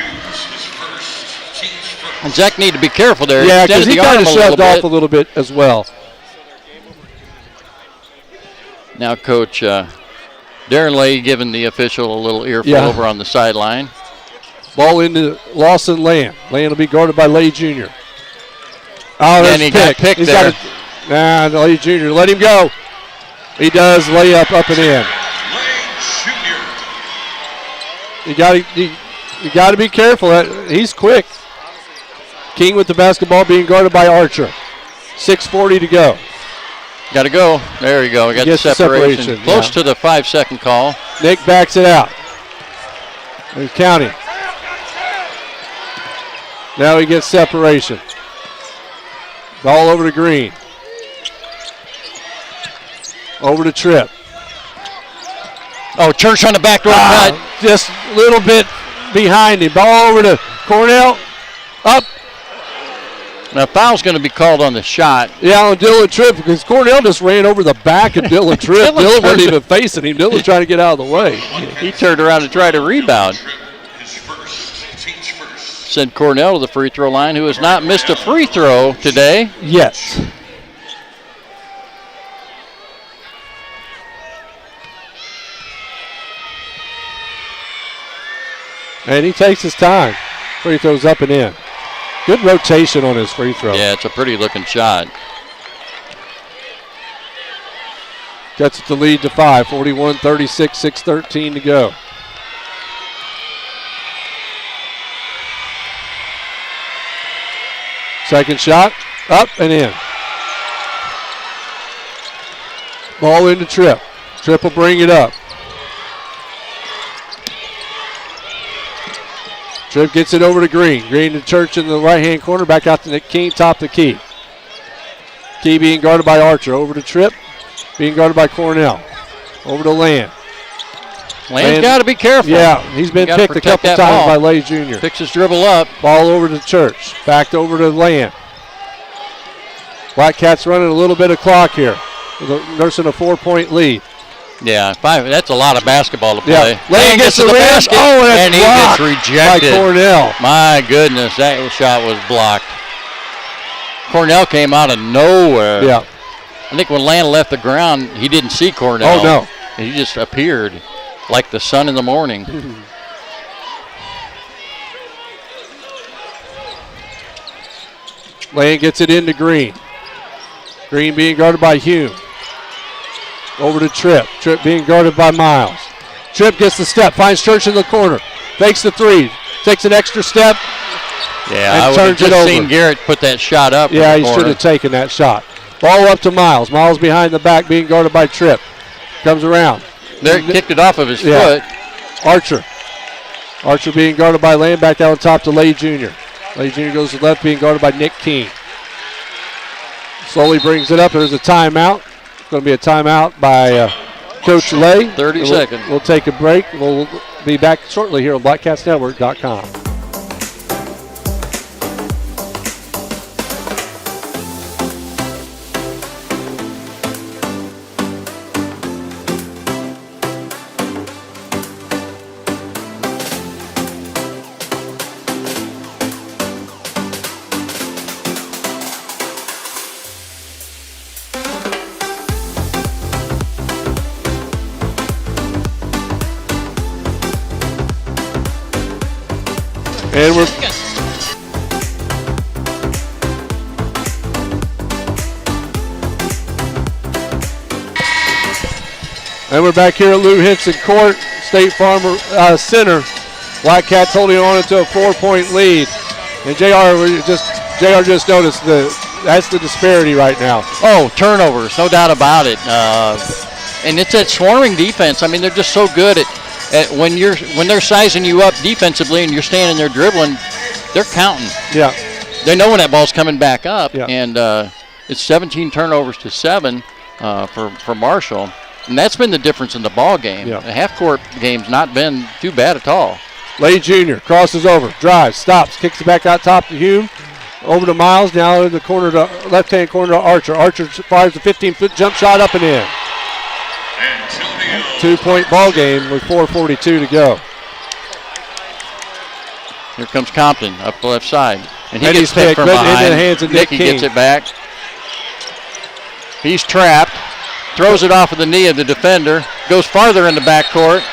And Zach need to be careful there. Yeah, because he kind of shoved off a little bit as well. Now Coach Darren Lay giving the official a little earful over on the sideline. Ball into Lawson Land. Land will be guarded by Lay Jr. Oh, and he got picked there. Lay Jr. Let him go. He does lay up and in. You got to be careful. He's quick. King with the basketball being guarded by Archer. 6:40 to go. Got to go. There you go. We got the separation. Close to the 5-second call. Nick backs it out. He's counting. Now he gets separation. Ball over to Green. Over to Tripp. Oh, Church on the backdoor cut. Just a little bit behind him. Ball over to Cornell. Up. Now, foul's going to be called on the shot. Yeah, on Dylan Tripp, because Cornell just ran over the back of Dylan Tripp. Dylan wasn't even facing him. Dylan trying to get out of the way. He turned around to try to rebound. Sent Cornell to the free throw line, who has not missed a free throw today. Yes. And he takes his time. Free throws up and in. Good rotation on his free throw. Yeah, it's a pretty looking shot. Gets it to lead to 5. 41-36, 6:13 to go. Second shot, up and in. Ball into Tripp. Tripp will bring it up. Tripp gets it over to Green. Green to Church in the right-hand corner. Back out to Nick King, top the key. Key being guarded by Archer. Over to Tripp, being guarded by Cornell. Over to Land. Land's got to be careful. Yeah, he's been picked a couple times by Lay Jr. Picks his dribble up. Ball over to Church. Back over to Land. Blackcats running a little bit of clock here. Nursing a 4-point lead. Yeah, 5. That's a lot of basketball to play. Yeah. Land gets to the basket. Oh, and he gets rejected. By Cornell. My goodness, that shot was blocked. Cornell came out of nowhere. Yeah. I think when Land left the ground, he didn't see Cornell. Oh, no. He just appeared like the sun in the morning. Land gets it into Green. Green being guarded by Hume. Over to Tripp. Tripp being guarded by Miles. Tripp gets the step, finds Church in the corner. Fakes the 3. Takes an extra step. Yeah, and I would have turns it just over. seen Garrett put that shot up. Yeah, in he the should corner. have taken that shot. Ball up to Miles. Miles behind the back, being guarded by Tripp. Comes around. There, kicked it off of his Yeah. foot. Archer. Archer being guarded by Lamb, back down top to Lay Jr. Lay Jr. goes to the left, being guarded by Nick King. Slowly brings it up. There's a timeout. It's going to be a timeout by Coach Lay. 30 And seconds. We'll take a break. We'll be back shortly here on BlackcatsNetwork.com. And we're back here at Lou Henson Court, State Farm Center. Blackcats holding on to a 4-point lead. And JR just noticed that's the disparity right now. Oh, turnovers, no doubt about it. And it's that swarming defense. I mean, they're just so good at when they're sizing you up defensively and you're standing there dribbling, they're counting. Yeah. They know when that ball's coming back up. Yeah. And it's 17 turnovers to 7 for Marshall. And that's been the difference in the ball game. Yeah. The half-court game's not been too bad at all. Lay Jr. crosses over, drives, stops, kicks it back out top to Hume. Over to Miles, now in the corner to left-hand corner to Archer. Archer fires a 15-foot jump shot up and in. 2-point ball game with 4:42 to go. Here comes Compton up the left side. And he And gets he's picked picked from right into behind. the hands of Nick Nicky King. gets it back. He's trapped. Throws it off of the knee of the defender. Goes farther in the backcourt.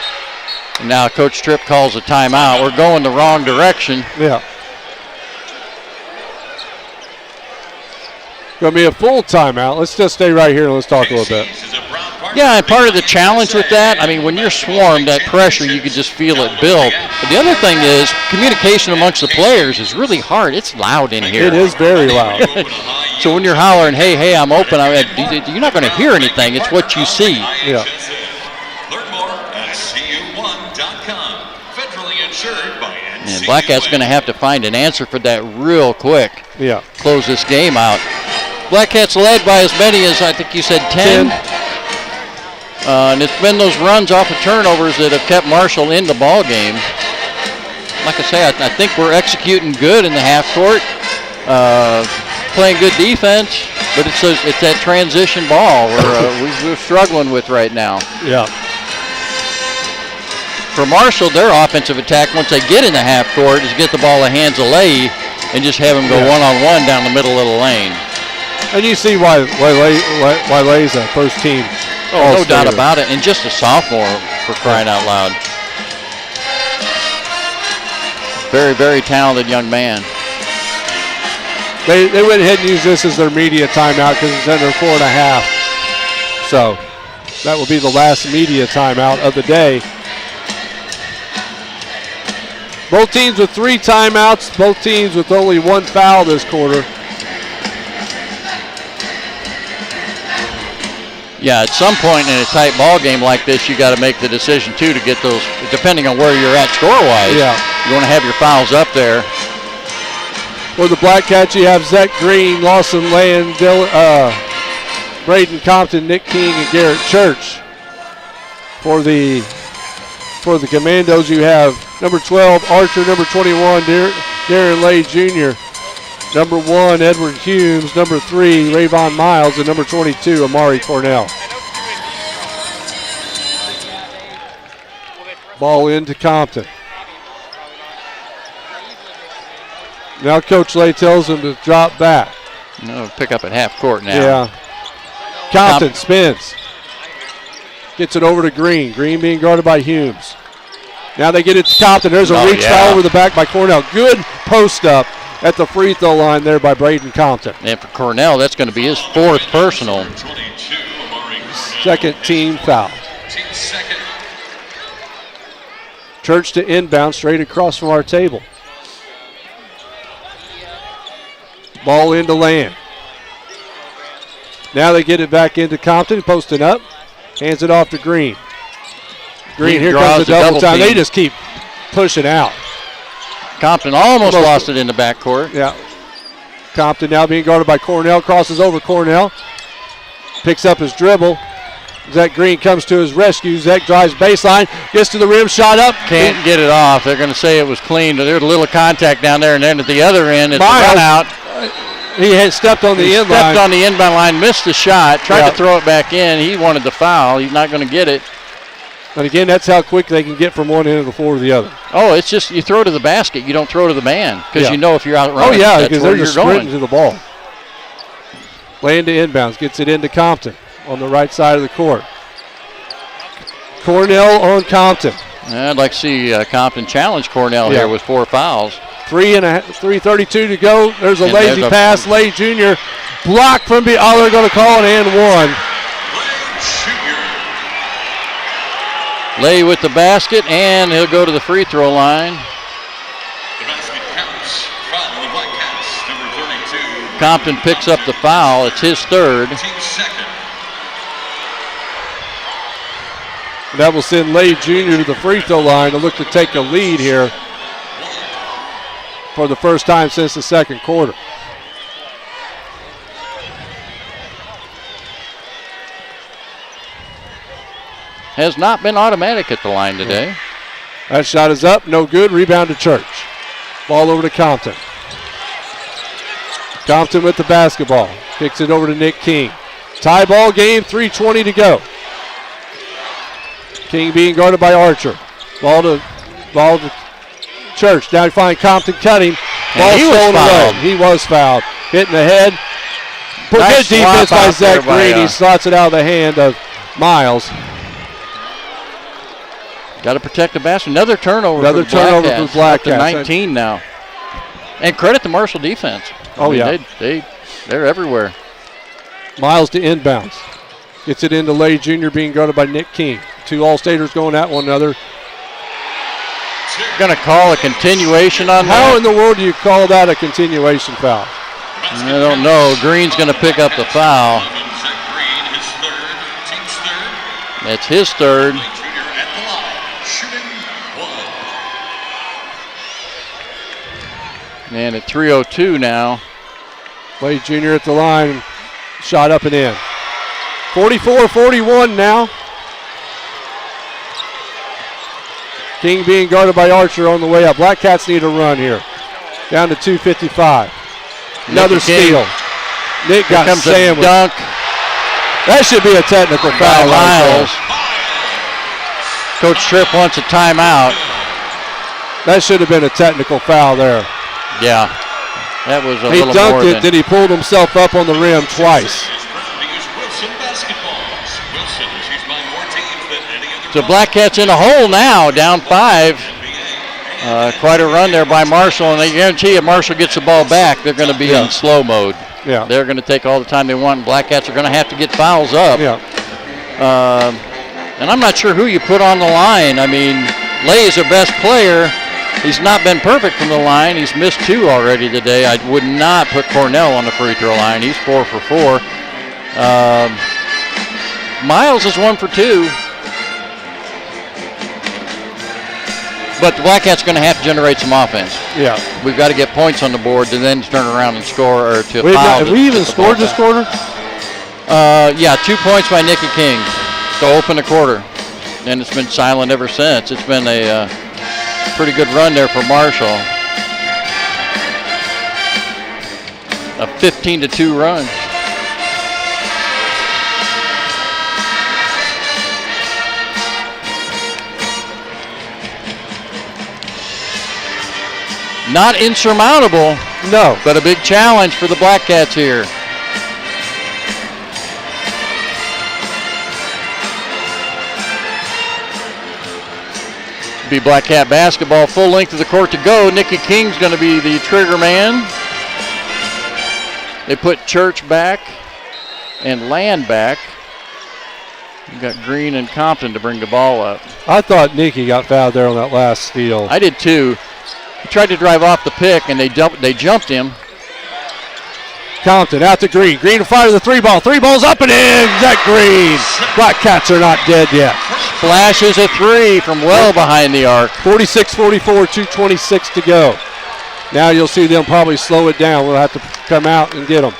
And now Coach Tripp calls a timeout. We're going the wrong direction. Yeah. Going to be a full timeout. Let's just stay right here and let's talk a little bit. Yeah, and part of the challenge with that, I mean, when you're swarmed, that pressure, you can just feel it build. But the other thing is, communication amongst the players is really hard. It's loud in here. It is very loud. So when you're hollering, hey, I'm open, you're not going to hear anything. It's what you see. Yeah. Learn more at cu1.com. Federally insured by NCUA. And Blackcats going to have to find an answer for that real quick. Yeah. Close this game out. Blackcats led by as many as, I think you said 10. And it's been those runs off of turnovers that have kept Marshall in the ball game. Like I say, I think we're executing good in the half court, playing good defense, but it's that transition ball we're struggling with right now. Yeah. For Marshall, their offensive attack, once they get in the half court, is get the ball in the hands of Lay and just have him go one-on-one down the middle of the lane. And you see why Lay's a first team. Oh, no doubt about it. And just a sophomore, for crying out loud. Very, very talented young man. They went ahead and used this as their media timeout because it's under 4.5. So that will be the last media timeout of the day. Both teams with 3 timeouts, both teams with only 1 foul this quarter. Yeah, at some point in a tight ball game like this, you got to make the decision too to get those, depending on where you're at score-wise. Yeah. You want to have your fouls up there. For the Blackcats, you have Zach Green, Lawson Land, Braden Compton, Nick King, and Garrett Church. For the Commandos, you have number 12, Archer, number 21, Darren Lay Jr., number 1, Edward Humes, number 3, Rayvon Miles, and number 22, Amari Cornell. Ball into Compton. Now Coach Lay tells him to drop back. No, pick up at half court now. Yeah. Compton spins. Gets it over to Green. Green being guarded by Humes. Now they get it to Compton. There's a reach foul over the back by Cornell. Good post up at the free throw line there by Braden Compton. And for Cornell, that's going to be his 4th personal. 22, Amari Cornell. Second team foul. Team second. Church to inbound straight across from our table. Ball into Land. Now they get it back into Compton, posting up. Hands it off to Green. Green, here comes the double time. They just keep pushing out. Compton almost lost it in the backcourt. Yeah. Compton now being guarded by Cornell. Crosses over Cornell. Picks up his dribble. Zach Green comes to his rescue. Zach drives baseline. Gets to the rim. Shot up. Can't get it off. They're going to say it was clean. There's a little contact down there. And then at the other end, it's a run out. He had stepped on the inbound. Stepped on the inbound line. Missed the shot. Tried to throw it back in. He wanted the foul. He's not going to get it. And again, that's how quick they can get from one end of the floor to the other. Oh, it's just you throw to the basket. You don't throw to the man because you know if you're out running. Oh, yeah, that's because where they're just you're sprinting going. to the ball. Land to inbounds. Gets it into Compton on the right side of the court. Cornell on Compton. I'd like to see Compton challenge Cornell here with 4 fouls. 3:32 to go. There's a And lazy there's pass. Lay Jr. blocked from behind. They're going to call it and one. Lay with the basket, and he'll go to the free throw line. The basket counts. Foul on the Blackcats, number 32. Compton picks up the foul. It's his third. Team second. That will send Lay Jr. to the free throw line to look to take a lead here for the first time since the second quarter. Has not been automatic at the line today. That shot is up, no good. Rebound to Church. Ball over to Compton. Compton with the basketball. Kicks it over to Nick King. Tie ball game, 3:20 to go. King being guarded by Archer. Ball to Church. Now you find Compton cutting. Ball stolen away. He was fouled. Hitting the head. Nice Good defense by out Zach there Green. He slots it out of the hand of Miles. Got to protect the basket. Another turnover. Another for the turnover Blackcats. for the Blackcats. Up to 19 now. And credit the Marshall defense. They're everywhere. Miles to inbounds. Gets it into Lay Jr. being guarded by Nick King. Two All-Staters going at one another. Going to call a continuation on that. How in the world do you call that a continuation foul? I don't know. Green's going to pick up the foul. Zach Green, his third, team's third. It's his third. Lay Jr. at the line, shooting one. And at 3:02 now. Lay Jr. at the line. Shot up and in. 44-41 now. King being guarded by Archer on the way up. Blackcats need a run here. Down to 2:55. Another steal. Nick got sandwiched. Dunk. That should be a technical foul. Miles. Coach Tripp wants a timeout. That should have been a technical foul there. Yeah. That was a He little more dunked it, than. then he pulled himself up on the rim twice. Wilson basketballs. Wilson is used by more teams than any other. So Blackcats in a hole now, down 5. Quite a run there by Marshall, and I guarantee you Marshall gets the ball back, they're going to be in slow mode. Yeah. They're going to take all the time they want, and Blackcats are going to have to get fouls up. Yeah. And I'm not sure who you put on the line. I mean, Lay is their best player. He's not been perfect from the line. He's missed 2 already today. I would not put Cornell on the free throw line. He's 4 for 4. Miles is 1 for 2. But the Blackcats going to have to generate some offense. Yeah. We've got to get points on the board to then turn around and score or to foul. Have we even scored this quarter? Yeah, 2 points by Nicky King to open the quarter. And it's been silent ever since. It's been a pretty good run there for Marshall. A 15-2 run. Not insurmountable, No. but a big challenge for the Blackcats here. Be Blackcat basketball, full length of the court to go. Nicky King's going to be the trigger man. They put Church back and Land back. We've got Green and Compton to bring the ball up. I thought Nicky got fouled there on that last steal. I did too. He tried to drive off the pick and they jumped him. Compton out to Green. Green to fire the three ball. Three ball's up and in. Zach Green. Blackcats are not dead yet. Flashes a three from well behind the arc. 46-44, 2:26 to go. Now you'll see them probably slow it down. We'll have to come out and get them.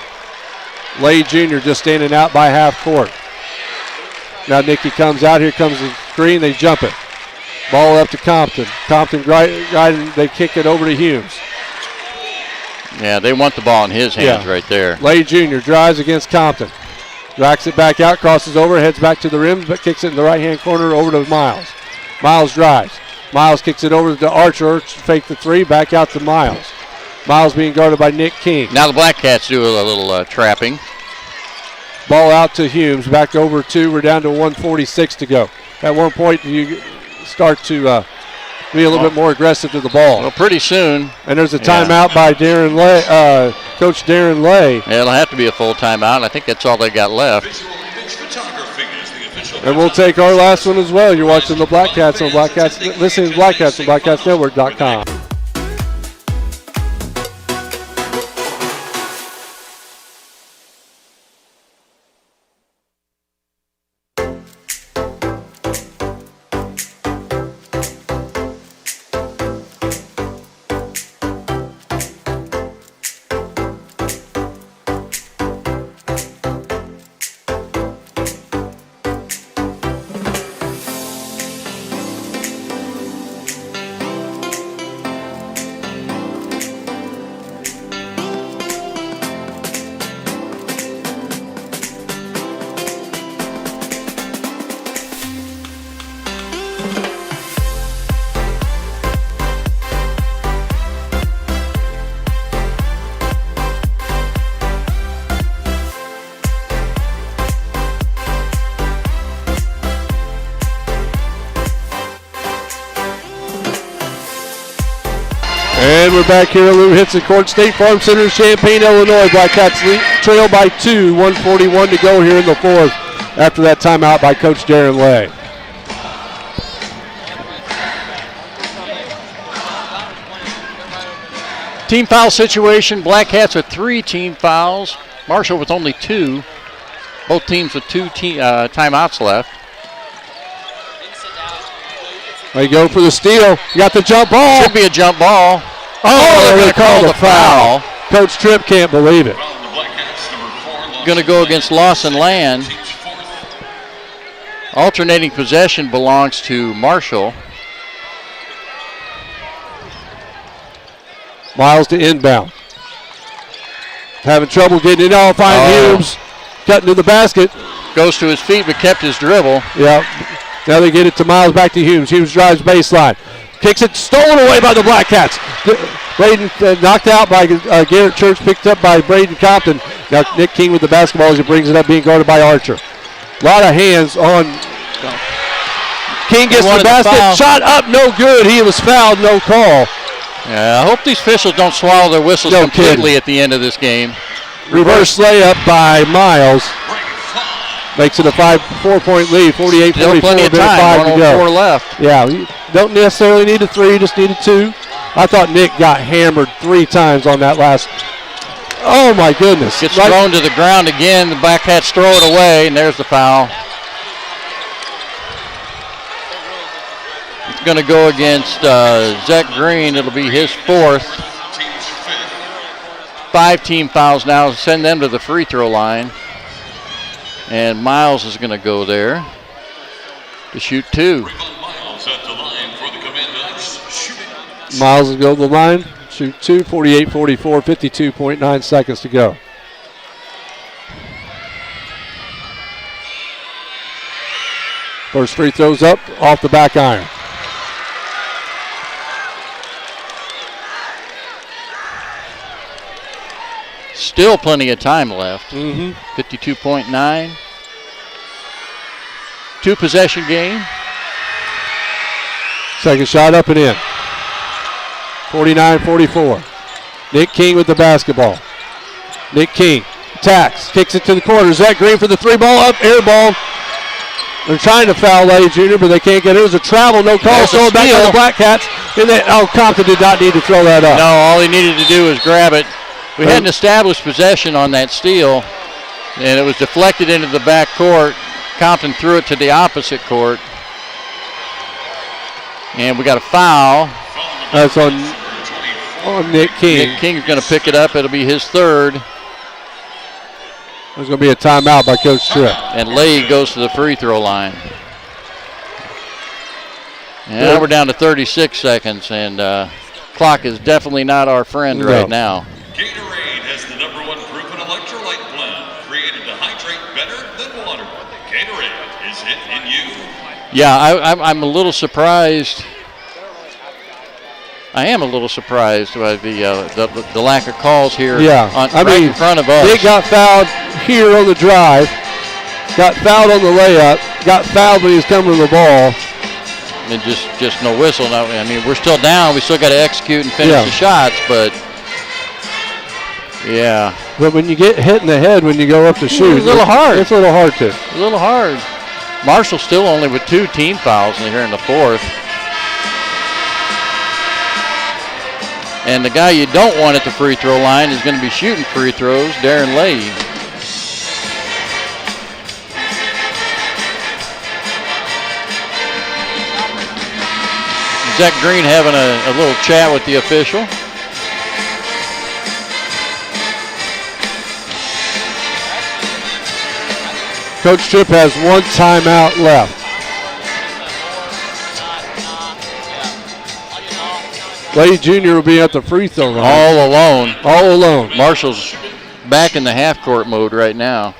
Lay Jr. just standing out by half court. Now Nicky comes out. Here comes the screen. They jump it. Ball up to Compton. Compton, they kick it over to Humes. Yeah, they want the ball in his hands right there. Lay Jr. drives against Compton. Racks it back out, crosses over, heads back to the rim, but kicks it in the right-hand corner over to Miles. Miles drives. Miles kicks it over to Archer. Archer fake the three, back out to Miles. Miles being guarded by Nick King. Now the Blackcats do a little trapping. Ball out to Humes, back over two. We're down to 1:46 to go. At one point, you start to be a little bit more aggressive to the ball. Well, pretty soon. And there's a timeout by Darren Lay, Coach Darren Lay. Yeah, it'll have to be a full timeout. I think that's all they got left. And we'll take our last one as well. You're watching the Blackcats on Blackcats, listening to Blackcats on BlackcatsNetwork.com. And we're back here at Lou Hitson Court, State Farm Center, Champaign, Illinois. Blackcats trail by 2, 1:41 to go here in the fourth after that timeout by Coach Darren Lay. Team foul situation. Blackcats with 3 team fouls. Marshall with only 2. Both teams with 2 timeouts left. They go for the steal. You got the jump ball. Should be a jump ball. Oh, they're going to call the foul. Coach Tripp can't believe it. Going to go against Lawson Land. Alternating possession belongs to Marshall. Miles to inbound. Having trouble getting it off. Find Humes. Cutting to the basket. Goes to his feet but kept his dribble. Yeah. Now they get it to Miles, back to Humes. Humes drives baseline. Kicks it, stolen away by the Blackcats. Braden knocked out by Garrett Church, picked up by Braden Compton. Now Nick King with the basketball as he brings it up, being guarded by Archer. A lot of hands on. King gets the basket, shot up, no good. He was fouled, no call. Yeah, I hope these officials don't swallow their whistles completely at the end of this game. Reverse layup by Miles. Makes it a 4-point lead, 48-44. Still plenty of time, 1:04 left. Yeah, you don't necessarily need a 3, just need a 2. I thought Nick got hammered 3 times on that last. Oh, my goodness. Gets thrown to the ground again. The Blackcats throw it away, and there's the foul. It's going to go against Zach Green. It'll be his 4th. 5 team fouls now. Send them to the free throw line. And Miles is going to go there to shoot 2. Miles will go to the line, shoot 2, 48-44, 52.9 seconds to go. First free throws up, off the back iron. Still plenty of time left. 52.9. 2 possession game. Second shot up and in. 49-44. Nick King with the basketball. Nick King attacks, kicks it to the corner. Zach Green for the 3 ball, up, air ball. They're trying to foul Lay Jr., but they can't get it. It was a travel, no call. So back to the Blackcats. And Compton did not need to throw that up. No, all he needed to do was grab it. We had an established possession on that steal, and it was deflected into the back court. Compton threw it to the opposite court. And we got a foul. That's on Nick King. Nick King's going to pick it up. It'll be his third. There's going to be a timeout by Coach Tripp. And Lay goes to the free throw line. And now we're down to 36 seconds, and clock is definitely not our friend right now. Gatorade has the #1 proven electrolyte blend created to hydrate better than water. Gatorade, is it in you? Yeah, I'm a little surprised. I am a little surprised by the lack of calls here. Yeah, right in front of us. They got fouled here on the drive, got fouled on the layup, got fouled when he was coming to the ball. And just no whistle. Now, I mean, we're still down. We still got to execute and finish the shots, but yeah. But when you get hit in the head when you go up to shoot, it's a little hard. It's a little hard to. A little hard. Marshall still only with 2 team fouls here in the fourth. And the guy you don't want at the free throw line is going to be shooting free throws, Darren Lay. Zach Green having a little chat with the official. Coach Tripp has 1 timeout left. Lay Jr. will be at the free throw line. All alone. All alone. Marshall's back in the half-court mode right now.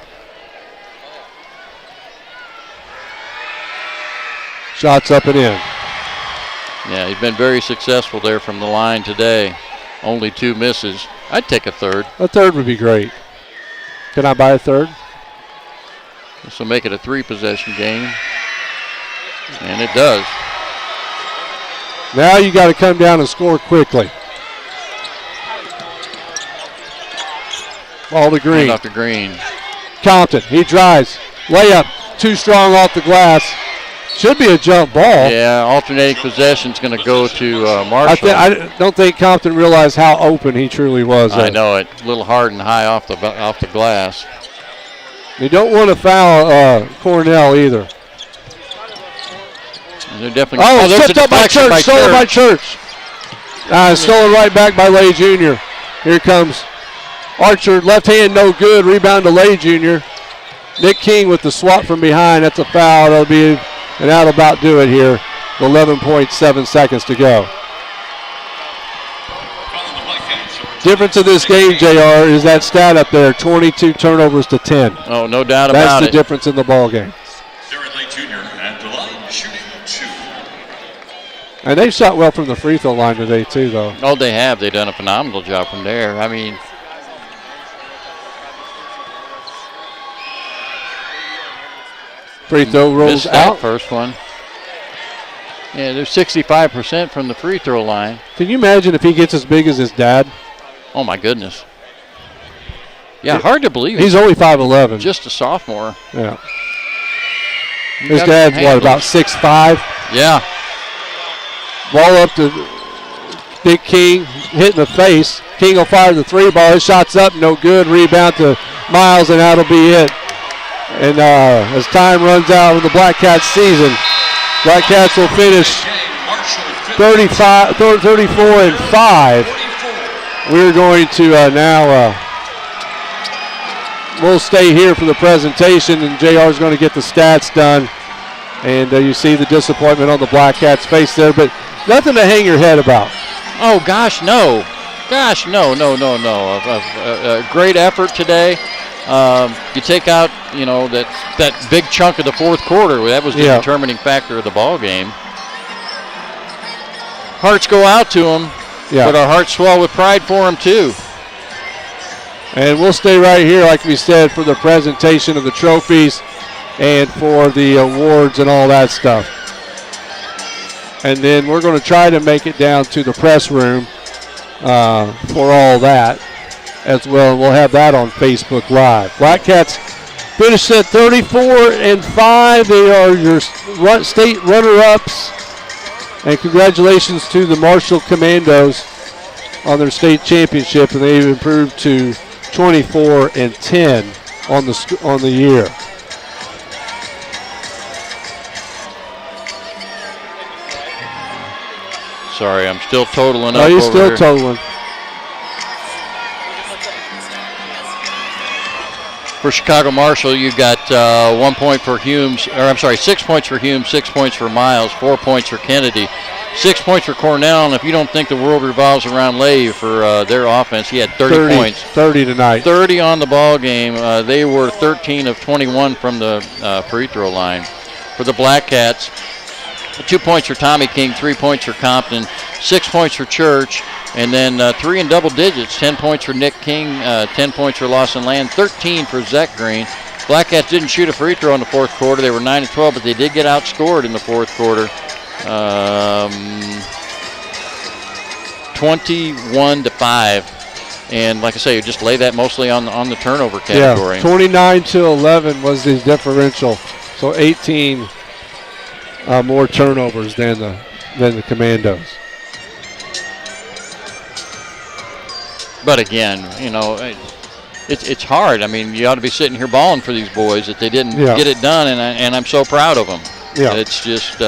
Shots up and in. Yeah, he's been very successful there from the line today. Only 2 misses. I'd take a third. A third would be great. Can I buy a third? This will make it a 3-possession game. And it does. Now you got to come down and score quickly. Ball to Green. Off to Green. Compton, he drives. Layup, too strong off the glass. Should be a jump ball. Yeah, alternating possession's going to go to Marshall. I don't think Compton realized how open he truly was. I know it. A little hard and high off the glass. You don't want to foul Cornell either. They're definitely. Stepped up by Church. Stolen by Church. Stolen right back by Lay Jr. Here comes Archer. Left hand, no good. Rebound to Lay Jr. Nick King with the swat from behind. That's a foul. And that'll about do it here. 11.7 seconds to go. Difference of this game, JR, is that stat up there, 22 turnovers to 10. Oh, no doubt about it. That's the difference in the ball game. Darren Lay Jr. at the line, shooting 2. And they've shot well from the free throw line today, too, though. Oh, they have. They've done a phenomenal job from there. I mean, free throw rolls missed that out. First one. Yeah, they're 65% from the free throw line. Can you imagine if he gets as big as his dad? Oh, my goodness. Yeah, hard to believe. He's only 5'11". Just a sophomore. Yeah. His dad's, what, about 6'5"? Yeah. Ball up to Nick King, hit in the face. King will fire the 3 ball. His shot's up, no good. Rebound to Miles, and that'll be it. And as time runs out of the Blackcats season, Blackcats will finish 34-5. We're going to now, we'll stay here for the presentation, and JR is going to get the stats done. And you see the disappointment on the Blackcats' face there, but nothing to hang your head about. Oh, gosh, no. Gosh, no. A great effort today. You take out, that big chunk of the fourth quarter. That was the determining factor of the ball game. Hearts go out to them, but our hearts swell with pride for them too. And we'll stay right here, like we said, for the presentation of the trophies and for the awards and all that stuff. And then we're going to try to make it down to the press room for all that as well. We'll have that on Facebook Live. Blackcats finished at 34-5. They are your state runner-ups. And congratulations to the Marshall Commandos on their state championship, and they've improved to 24-10 on the year. Sorry, I'm still totaling Oh, up you're over still here. totaling. For Chicago Marshall, you got 1 point for Humes, or I'm sorry, 6 points for Humes, 6 points for Miles, 4 points for Kennedy, 6 points for Cornell. And if you don't think the world revolves around Lave for their offense, he had 30 points. 30 tonight. 30 on the ball game. They were 13 of 21 from the free throw line. For the Blackcats, 2 points for Tommy King, 3 points for Compton, 6 points for Church, and then 3 in double digits, 10 points for Nick King, 10 points for Lawson Land, 13 for Zach Green. Blackcats didn't shoot a free throw in the fourth quarter. They were 9 of 12, but they did get outscored in the fourth quarter. 21-5. And like I say, you just lay that mostly on the turnover category. Yeah, 29-11 was the differential. So 18 more turnovers than the Commandos. But again, you know, it's hard. I mean, you ought to be sitting here balling for these boys that they didn't get it done, and I'm so proud of them. Yeah. It's just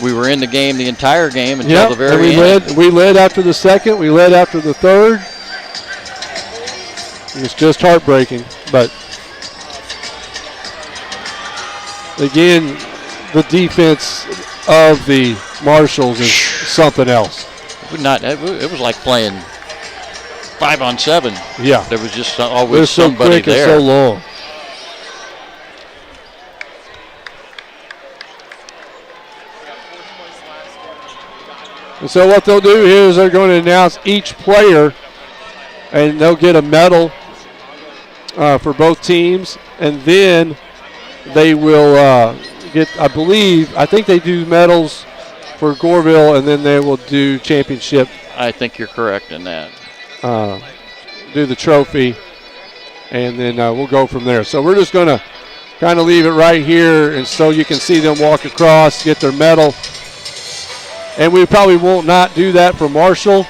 we were in the game the entire game until the very end. We led after the second. We led after the third. It's just heartbreaking, but again, the defense of the Marshalls is something else. It was like playing 5-on-7. Yeah. There was just always They're so somebody quick there. and so long. And so what they'll do here is they're going to announce each player, and they'll get a medal for both teams, and then they will get, I think they do medals for Goreville, and then they will do championship. I think you're correct in that. Do the trophy, and then we'll go from there. So we're just going to kind of leave it right here, and so you can see them walk across, get their medal. And we probably won't not do that for Marshall.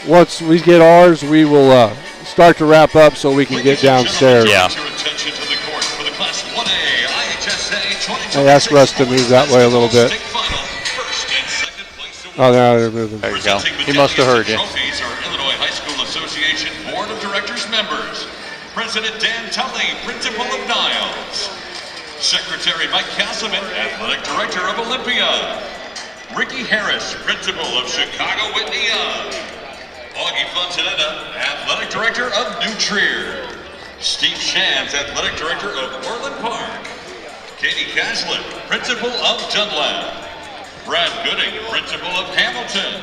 Once we get ours, we will start to wrap up so we can get downstairs. Yeah. I asked Russ to move that way a little bit. Oh, now they're moving. There you go. He must have heard you. Trophies are Illinois High School Association Board of Directors members. President Dan Tully, Principal of Niles. Secretary Mike Castleman, Athletic Director of Olympia. Ricky Harris, Principal of Chicago Whitney Young. Augie Fontanetta, Athletic Director of New Trier. Steve Shams, Athletic Director of Orland Park. Katie Caslin, Principal of Dunlap. Brad Gooding, Principal of Hamilton.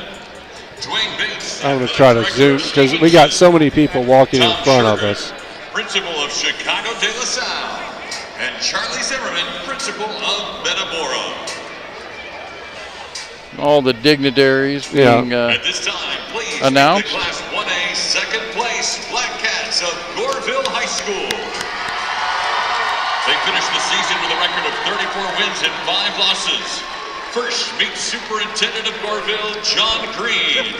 Dwayne Bates. I'm going to try to zoom because we got so many people walking in front of us. Principal of Chicago de La Salle. And Charlie Zimmerman, Principal of Metamora. All the dignitaries being At this time, please announced. The Class 1A second place Blackcats of Goreville High School. They finished the season with a record of 34 wins and 5 losses. First, meet Superintendent of Goreville, John Green.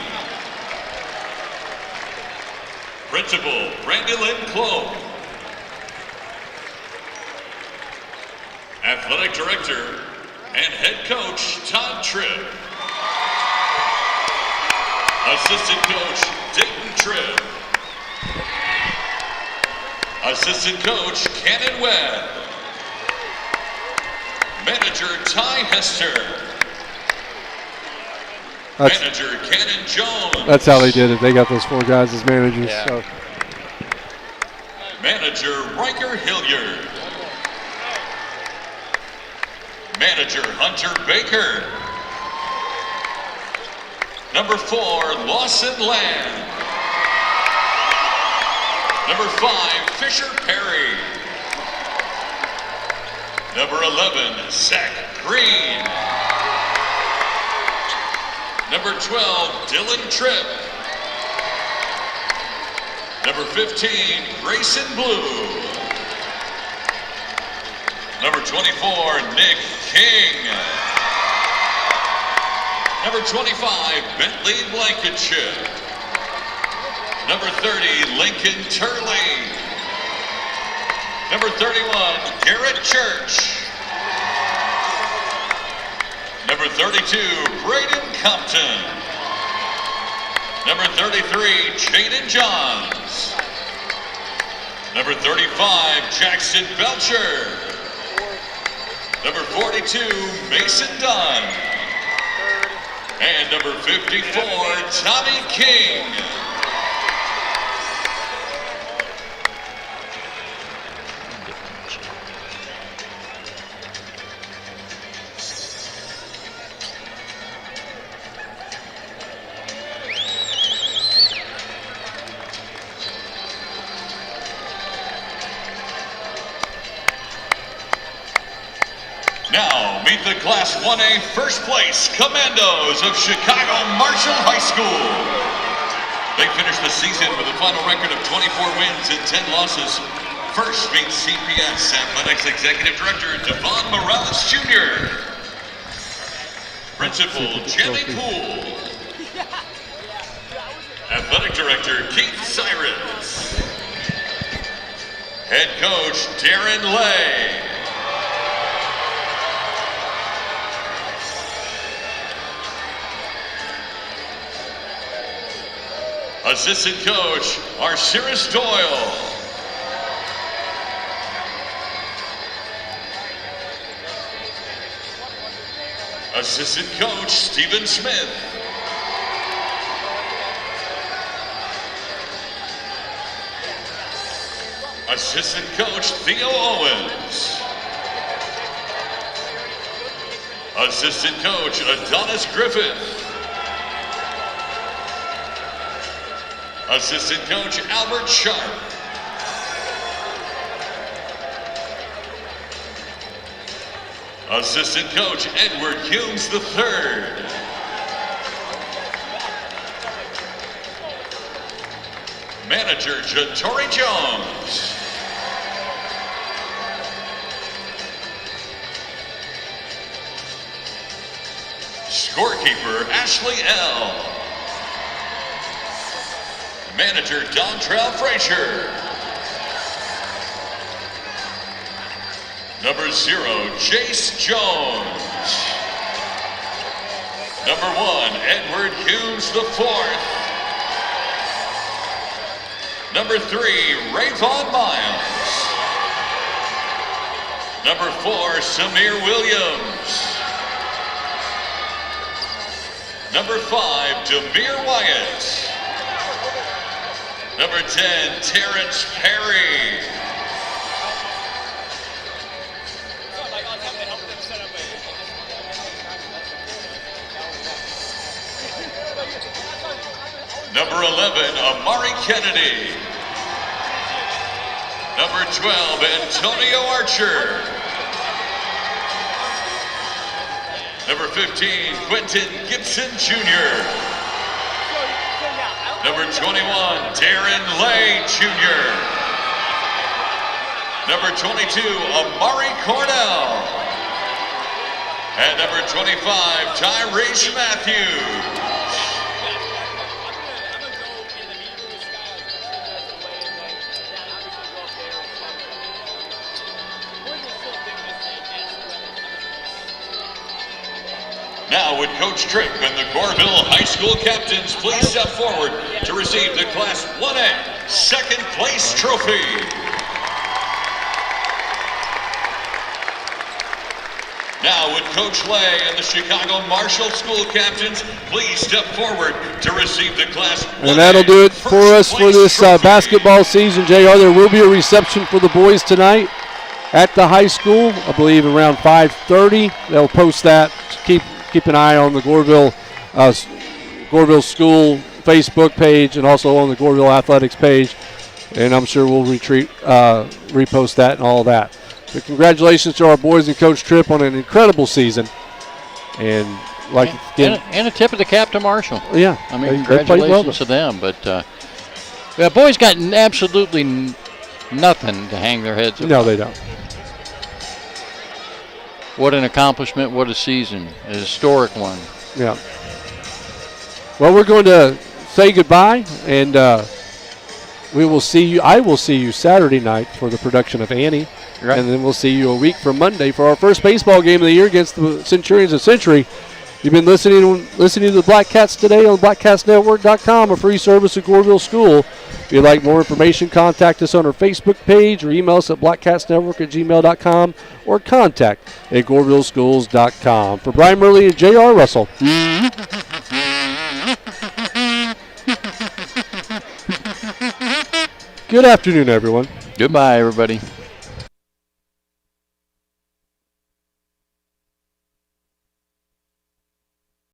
Principal, Brandy Lynn Cloak. Athletic Director and Head Coach, Todd Tripp. Assistant Coach, Dayton Tripp. Assistant Coach, Cannon Webb. Manager, Ty Hester. Manager, Cannon Jones. That's how they did it. They got those 4 guys as managers. Yeah. So. Manager, Riker Hilliard. Manager, Hunter Baker. Number 4, Lawson Land. Number 5, Fisher Perry. Number 11, Zach Green. Number 12, Dylan Tripp. Number 15, Grayson Blue. Number 24, Nick King. Number 25, Bentley Blankenship. Number 30, Lincoln Turley. Number 31, Garrett Church. Number 32, Braden Compton. Number 33, Jaden Johns. Number 35, Jackson Belcher. Number 42, Mason Dunn. And number 54, Tommy King. Now, meet the Class 1A first place Commandos of Chicago Marshall High School. They finished the season with a final record of 24 wins and 10 losses. First meets CPS Athletics Executive Director Devon Morales Jr. Principal Jimmy Poole. Athletic Director Keith Cyrus. Head Coach Darren Lay. Assistant Coach Arciris Doyle. Assistant Coach Stephen Smith. Assistant Coach Theo Owens. Assistant Coach Adonis Griffith. Assistant Coach Albert Sharp. Assistant Coach Edward Humes III. Manager Jatori Jones. Scorekeeper Ashley L. Manager Dontrell Frazier. Number 0, Jace Jones. Number 1, Edward Hughes IV. Number 3, Rayvon Miles. Number 4, Samir Williams. Number 5, Demir Wyatt. Number 10, Terrence Perry. Number 11, Amari Kennedy. Number 12, Antonio Archer. Number 15, Quentin Gibson Jr. Number 21, Darren Lay Jr. Number 22, Amari Cornell. And number 25, Tyrese Matthews. Now would Coach Tripp and the Goreville High School captains please step forward to receive the Class 1A second place trophy. Now would Coach Lay and the Chicago Marshall School captains please step forward to receive the Class 1A. And that'll do it for us for this basketball season, JR. There will be a reception for the boys tonight at the high school, I believe around 5:30. They'll post that. Keep an eye on the Goreville School Facebook page and also on the Goreville Athletics page. And I'm sure we'll repost that and all that. But congratulations to our boys and Coach Tripp on an incredible season. And a tip of the cap to Marshall. Yeah. I mean, congratulations to them. But the boys got absolutely nothing to hang their heads about. No, they don't. What an accomplishment, what a season, a historic one. Yeah. Well, we're going to say goodbye, and we will see you. I will see you Saturday night for the production of Annie, Right. and then we'll see you a week from Monday for our first baseball game of the year against the Centurions of Century. You've been listening to the Blackcats today on blackcatsnetwork.com, a free service at Goreville School. If you'd like more information, contact us on our Facebook page or email us at blackcatsnetwork@gmail.com or contact at gorevilleschools.com. For Brian Murley and J.R. Russell. Good afternoon, everyone. Goodbye, everybody.